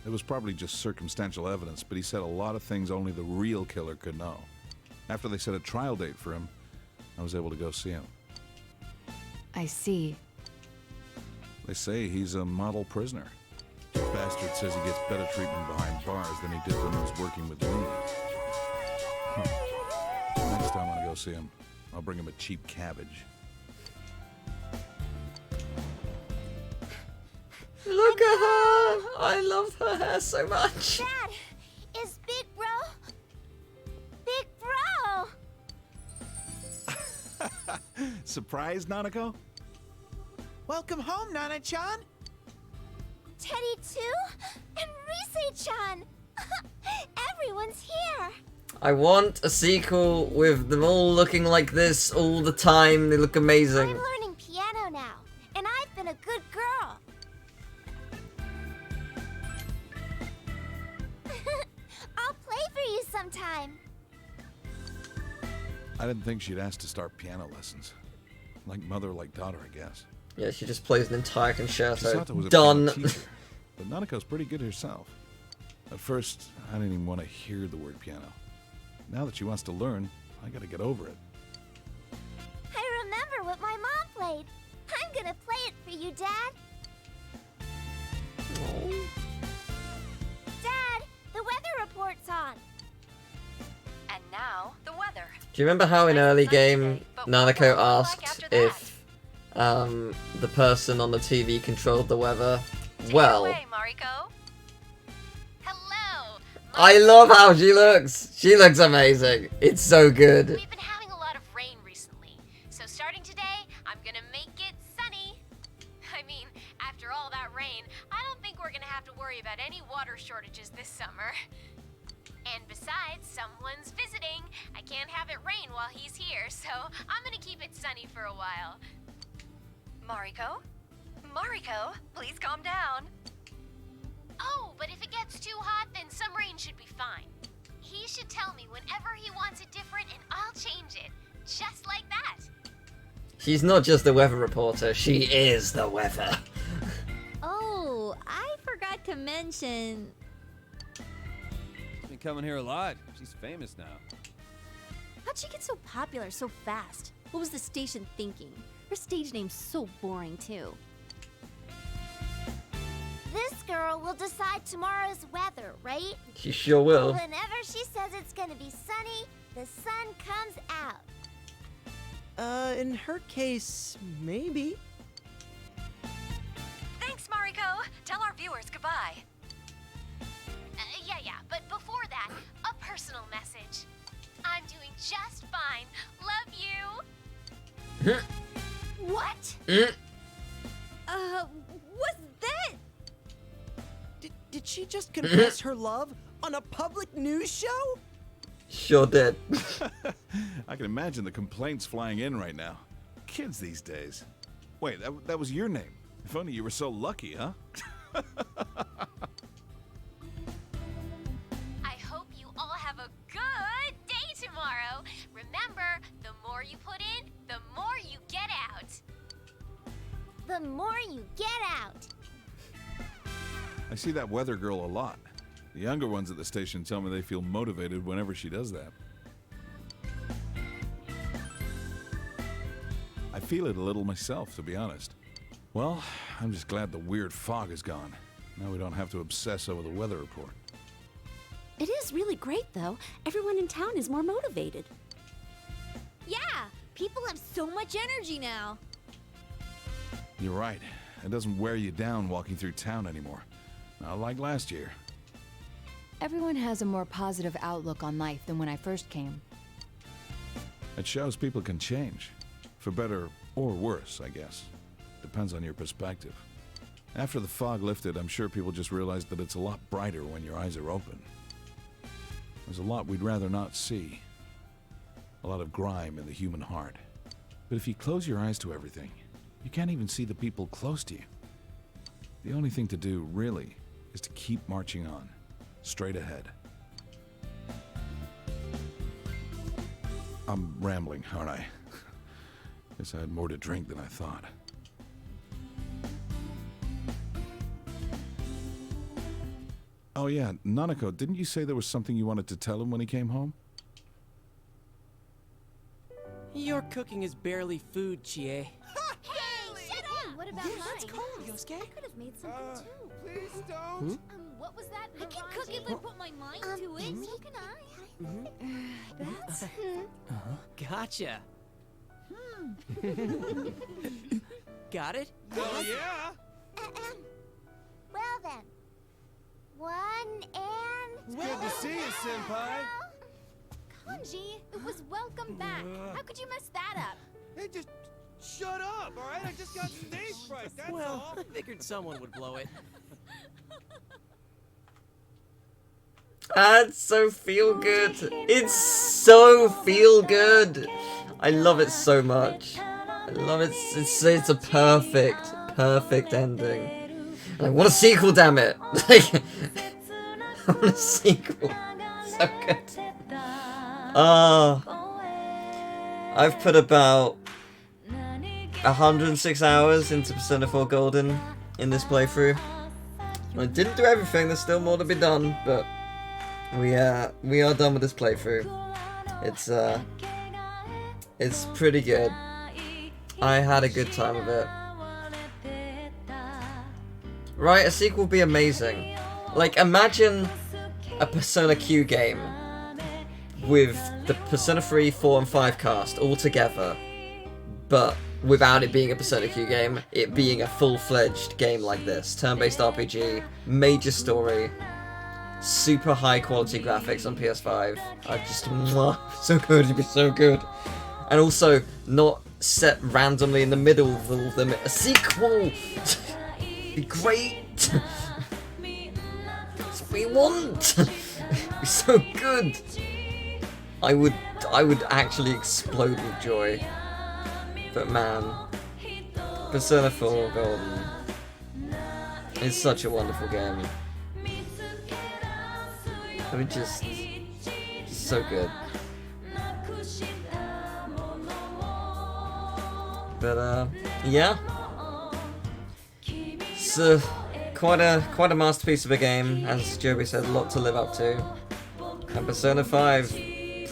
It was probably just circumstantial evidence, but he said a lot of things only the real killer could know. After they set a trial date for him, I was able to go see him. I see. They say he's a model prisoner. The bastard says he gets better treatment behind bars than he did when he was working with loonies. Huh. Next time I go see him, I'll bring him a cheap cabbage. Look at her! I love her hair so much. Dad, is Big Bro? Big Bro! Surprised, Nanako? Welcome home, Nana-chan. Teddy too? And Rise-chan! Everyone's here! I want a sequel with them all looking like this all the time. They look amazing. I'm learning piano now, and I've been a good girl. I'll play for you sometime. I didn't think she'd ask to start piano lessons. Like mother, like daughter, I guess. Yeah, she just plays an entire concerto. Chisato was a Done. piano teacher, but Nanako's pretty good herself. At first, I didn't even want to hear the word piano. Now that she wants to learn, I gotta get over it. I remember what my mom played. I'm gonna play it for you, Dad. Dad, the weather report's on. And now, the weather. Do you remember how in early game Nanako asked if the person on the TV controlled the weather? Well, Mariko. Hello. I love how she looks. She looks amazing. It's so good. We've been having a lot of rain recently, so starting today, I'm gonna make it sunny. I mean, after all that rain, I don't think we're gonna have to worry about any water shortages this summer. And besides, someone's visiting. I can't have it rain while he's here, so I'm gonna keep it sunny for a while. Mariko? Mariko, please calm down. Oh, but if it gets too hot, then some rain should be fine. He should tell me whenever he wants it different, and I'll change it. Just like that. She's not just the weather reporter, she is the weather. Oh, I forgot to mention... She's been coming here a lot. She's famous now. How'd she get so popular so fast? What was the station thinking? Her stage name's so boring, too. This girl will decide tomorrow's weather, right? She sure will. Whenever she says it's gonna be sunny, the sun comes out. In her case, maybe. Thanks, Mariko. Tell our viewers goodbye. Yeah, but before that, a personal message. I'm doing just fine. Love you. What? What's that? Did she just confess her love on a public news show? Sure did. I can imagine the complaints flying in right now. Kids these days. Wait, that was your name. If only you were so lucky, huh? I hope you all have a good day tomorrow. Remember, the more you put in, the more you get out. The more you get out. I see that weather girl a lot. The younger ones at the station tell me they feel motivated whenever she does that. I feel it a little myself, to be honest. Well, I'm just glad the weird fog is gone. Now we don't have to obsess over the weather report. It is really great, though. Everyone in town is more motivated. Yeah, people have so much energy now. You're right. It doesn't wear you down walking through town anymore. Not like last year. Everyone has a more positive outlook on life than when I first came. It shows people can change. For better or worse, I guess. Depends on your perspective. After the fog lifted, I'm sure people just realized that it's a lot brighter when your eyes are open. There's a lot we'd rather not see. A lot of grime in the human heart. But if you close your eyes to everything, you can't even see the people close to you. The only thing to do, really, is to keep marching on, straight ahead. I'm rambling, aren't I? Guess I had more to drink than I thought. Oh yeah, Nanako, didn't you say there was something you wanted to tell him when he came home? Your cooking is barely food, Chie. Hey, shut up! What about mine? That's cold, Yosuke. I could have made something too. Please don't. What was that? I can cook if I put my mind to it. So can I. That's... Gotcha. Got it? Hell yeah! Well then. 1 and... It's good to see you, Senpai. Kanji, it was welcome back. How could you mess that up? Hey, just shut up, all right? I just got stage fright, that's Well, all. I figured someone would blow it. It's so feel good. It's so feel good. I love it so much. I love it. It's a perfect ending. And I want a sequel, damn it. I want a sequel. So good. I've put about 106 hours into Persona 4 Golden in this playthrough. I didn't do everything. There's still more to be done, but we are done with this playthrough. It's pretty good. I had a good time with it. Right, a sequel would be amazing. Like, imagine a Persona Q game with the Persona 3, 4, and 5 cast all together, but without it being a Persona Q game, it being a full-fledged game like this. Turn-based RPG, major story, super high-quality graphics on PS5. I just, so good, it'd be so good. And also, not set randomly in the middle of all of them. A sequel! Be great! That's what we want! Be so good! I would actually explode with joy. But man, Persona 4 Golden is such a wonderful game. I mean, just so good. But yeah, it's quite a masterpiece of a game, as Joby said, a lot to live up to. And Persona 5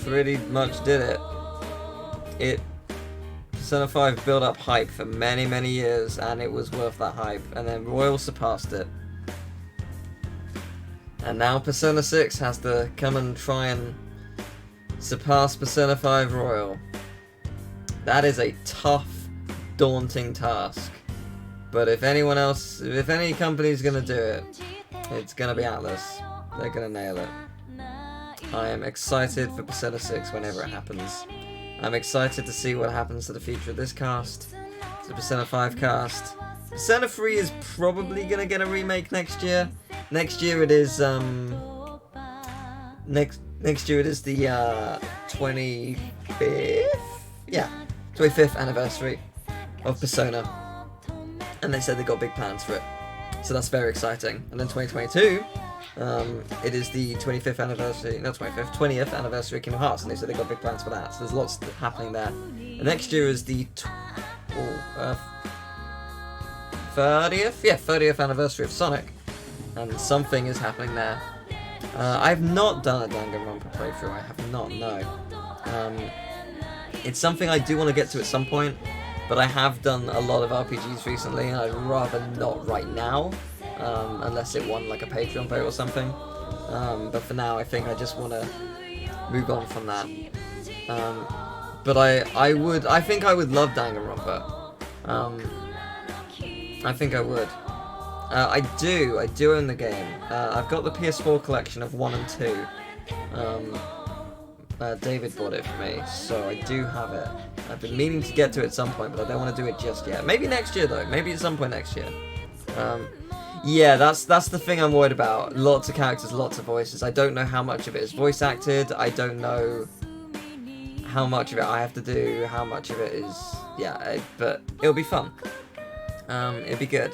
pretty much did it. Persona 5 built up hype for many years, and it was worth that hype. And then Royal surpassed it. And now Persona 6 has to come and try and surpass Persona 5 Royal. That is a tough, daunting task. But if any company's gonna do it, it's gonna be Atlas. They're gonna nail it. I am excited for Persona 6 whenever it happens. I'm excited to see what happens to the future of this cast, to the Persona 5 cast. Persona 3 is probably gonna get a remake next year. Next year it is next year it is the 25th? Yeah, 25th anniversary of Persona. And they said they got big plans for it. So that's very exciting. And then 2022, it is the 25th anniversary, not 25th, 20th anniversary of Kingdom Hearts, and they said they got big plans for that. So there's lots happening there. And next year is the 30th? Yeah, 30th anniversary of Sonic. And something is happening there. I've not done a Danganronpa playthrough, I have not, no. It's something I do want to get to at some point, but I have done a lot of RPGs recently, and I'd rather not right now, unless it won like a Patreon vote or something. But for now, I think I just want to move on from that. But I think I would love Danganronpa. I think I would. I do own the game. I've got the PS4 collection of 1 and 2. David bought it for me, so I do have it. I've been meaning to get to it at some point, but I don't want to do it just yet. Maybe next year though, maybe at some point next year. Yeah, that's the thing I'm worried about. Lots of characters, lots of voices. I don't know how much of it is voice acted. I don't know how much of it I have to do, how much of it is... Yeah, but it'll be fun. It'll be good.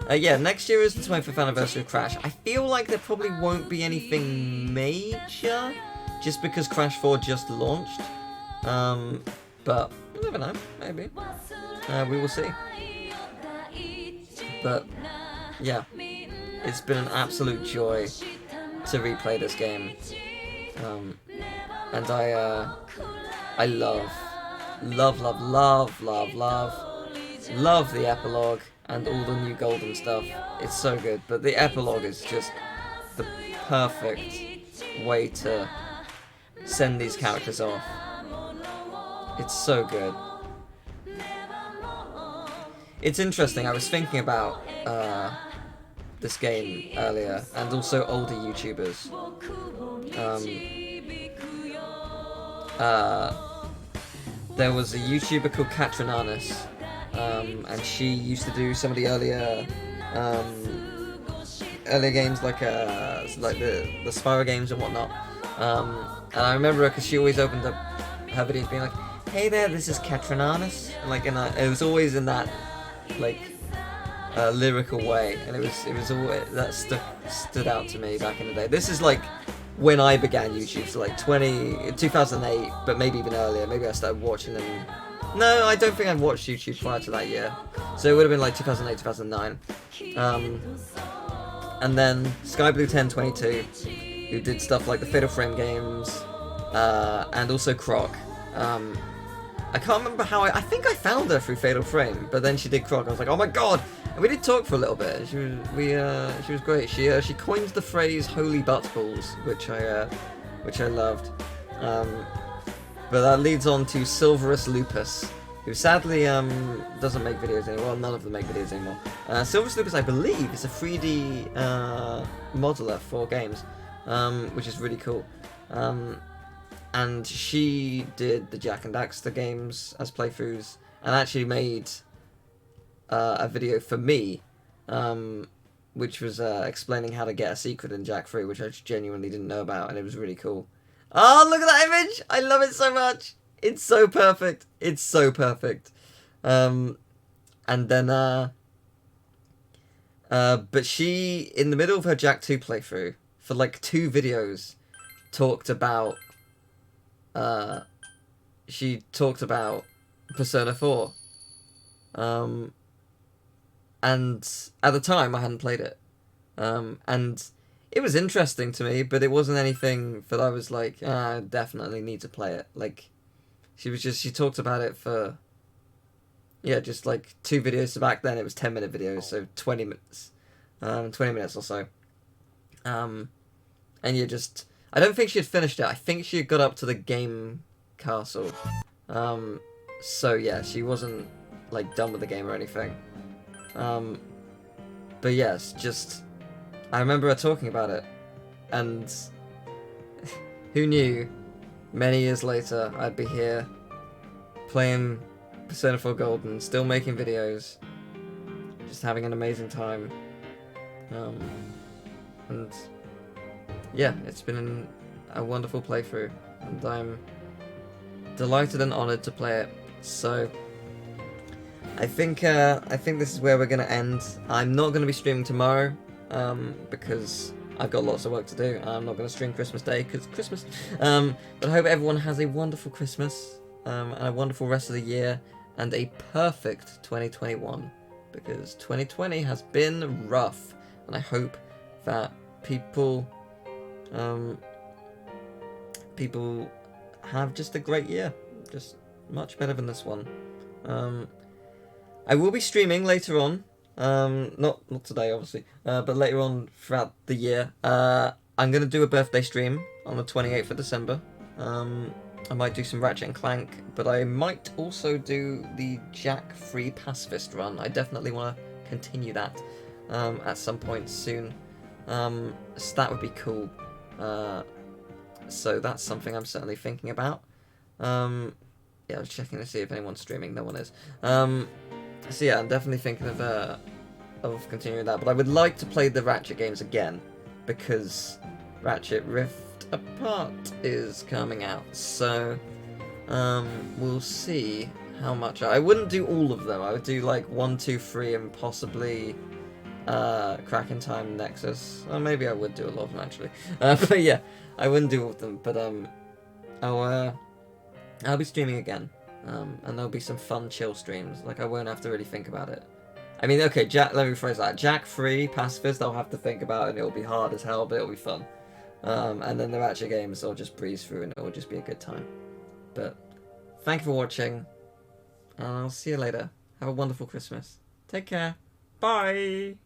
Yeah, next year is the 25th anniversary of Crash. I feel like there probably won't be anything major, just because Crash 4 just launched. But you never know, maybe. We will see. But yeah, it's been an absolute joy to replay this game. And I love the epilogue and all the new golden stuff. It's so good, but the epilogue is just the perfect way to send these characters off. It's so good. It's interesting, I was thinking about this game earlier, and also older YouTubers. There was a YouTuber called Katrinanis, and she used to do some of the earlier games, like the Spyro games and whatnot. And I remember her because she always opened up her videos being like, "Hey there, this is Katrinanis," and it was always in that lyrical way, and it was always that stood out to me back in the day. This is like when I began YouTube, so like 2008, but maybe even earlier. Maybe I started watching them. No, I don't think I watched YouTube prior to that year. So it would have been like 2008, 2009. And then SkyBlue1022, who did stuff like the Fatal Frame games, and also Croc. I can't remember how I think I found her through Fatal Frame, but then she did Croc. I was like, oh my god! And we did talk for a little bit. She was great. She coined the phrase "holy buttballs," which I loved. But that leads on to Silverus Lupus, who sadly doesn't make videos anymore. Well, none of them make videos anymore. Silverus Lupus, I believe, is a 3D modeler for games, which is really cool. And she did the Jak and Daxter games as playthroughs, and actually made a video for me, which was explaining how to get a secret in Jak 3, which I genuinely didn't know about, and it was really cool. Oh, look at that image! I love it so much! It's so perfect. It's so perfect. And then, but she, in the middle of her Jak 2 playthrough, for like 2 videos, talked about, Persona 4. And at the time, I hadn't played it. And it was interesting to me, but it wasn't anything that I was like, I definitely need to play it. Like, she talked about it for, yeah, just like 2 videos. So back then it was 10-minute videos, so 20 minutes. 20 minutes or so. And you just, I don't think she had finished it. I think she had got up to the game castle. So yeah, she wasn't like done with the game or anything. But yes, just, I remember her talking about it, and who knew, many years later, I'd be here, playing Persona 4 Golden, still making videos, just having an amazing time, and yeah, it's been a wonderful playthrough, and I'm delighted and honoured to play it. So I think this is where we're gonna end. I'm not gonna be streaming tomorrow, because I've got lots of work to do. I'm not gonna stream Christmas Day because Christmas. But I hope everyone has a wonderful Christmas, and a wonderful rest of the year, and a perfect 2021, because 2020 has been rough, and I hope that people have just a great year, just much better than this one. I will be streaming later on, not today obviously, but later on throughout the year. I'm going to do a birthday stream on the 28th of December. I might do some Ratchet and Clank, but I might also do the Jak 3 Pacifist run. I definitely want to continue that at some point soon. So that would be cool. So that's something I'm certainly thinking about. Yeah, I was checking to see if anyone's streaming. No one is. So yeah, I'm definitely thinking of of continuing that, but I would like to play the Ratchet games again, because Ratchet Rift Apart is coming out, so we'll see how much. I wouldn't do all of them. I would do like 1, 2, 3, and possibly Crack in Time Nexus. Or maybe I would do a lot of them actually. But yeah, I wouldn't do all of them. But I'll be streaming again, and there'll be some fun chill streams. Like I won't have to really think about it. I mean, okay, let me rephrase that. Jack 3, Pacifist, I'll have to think about, and it'll be hard as hell, but it'll be fun. And then the Ratchet games, I'll just breeze through, and it'll just be a good time. But thank you for watching, and I'll see you later. Have a wonderful Christmas. Take care. Bye!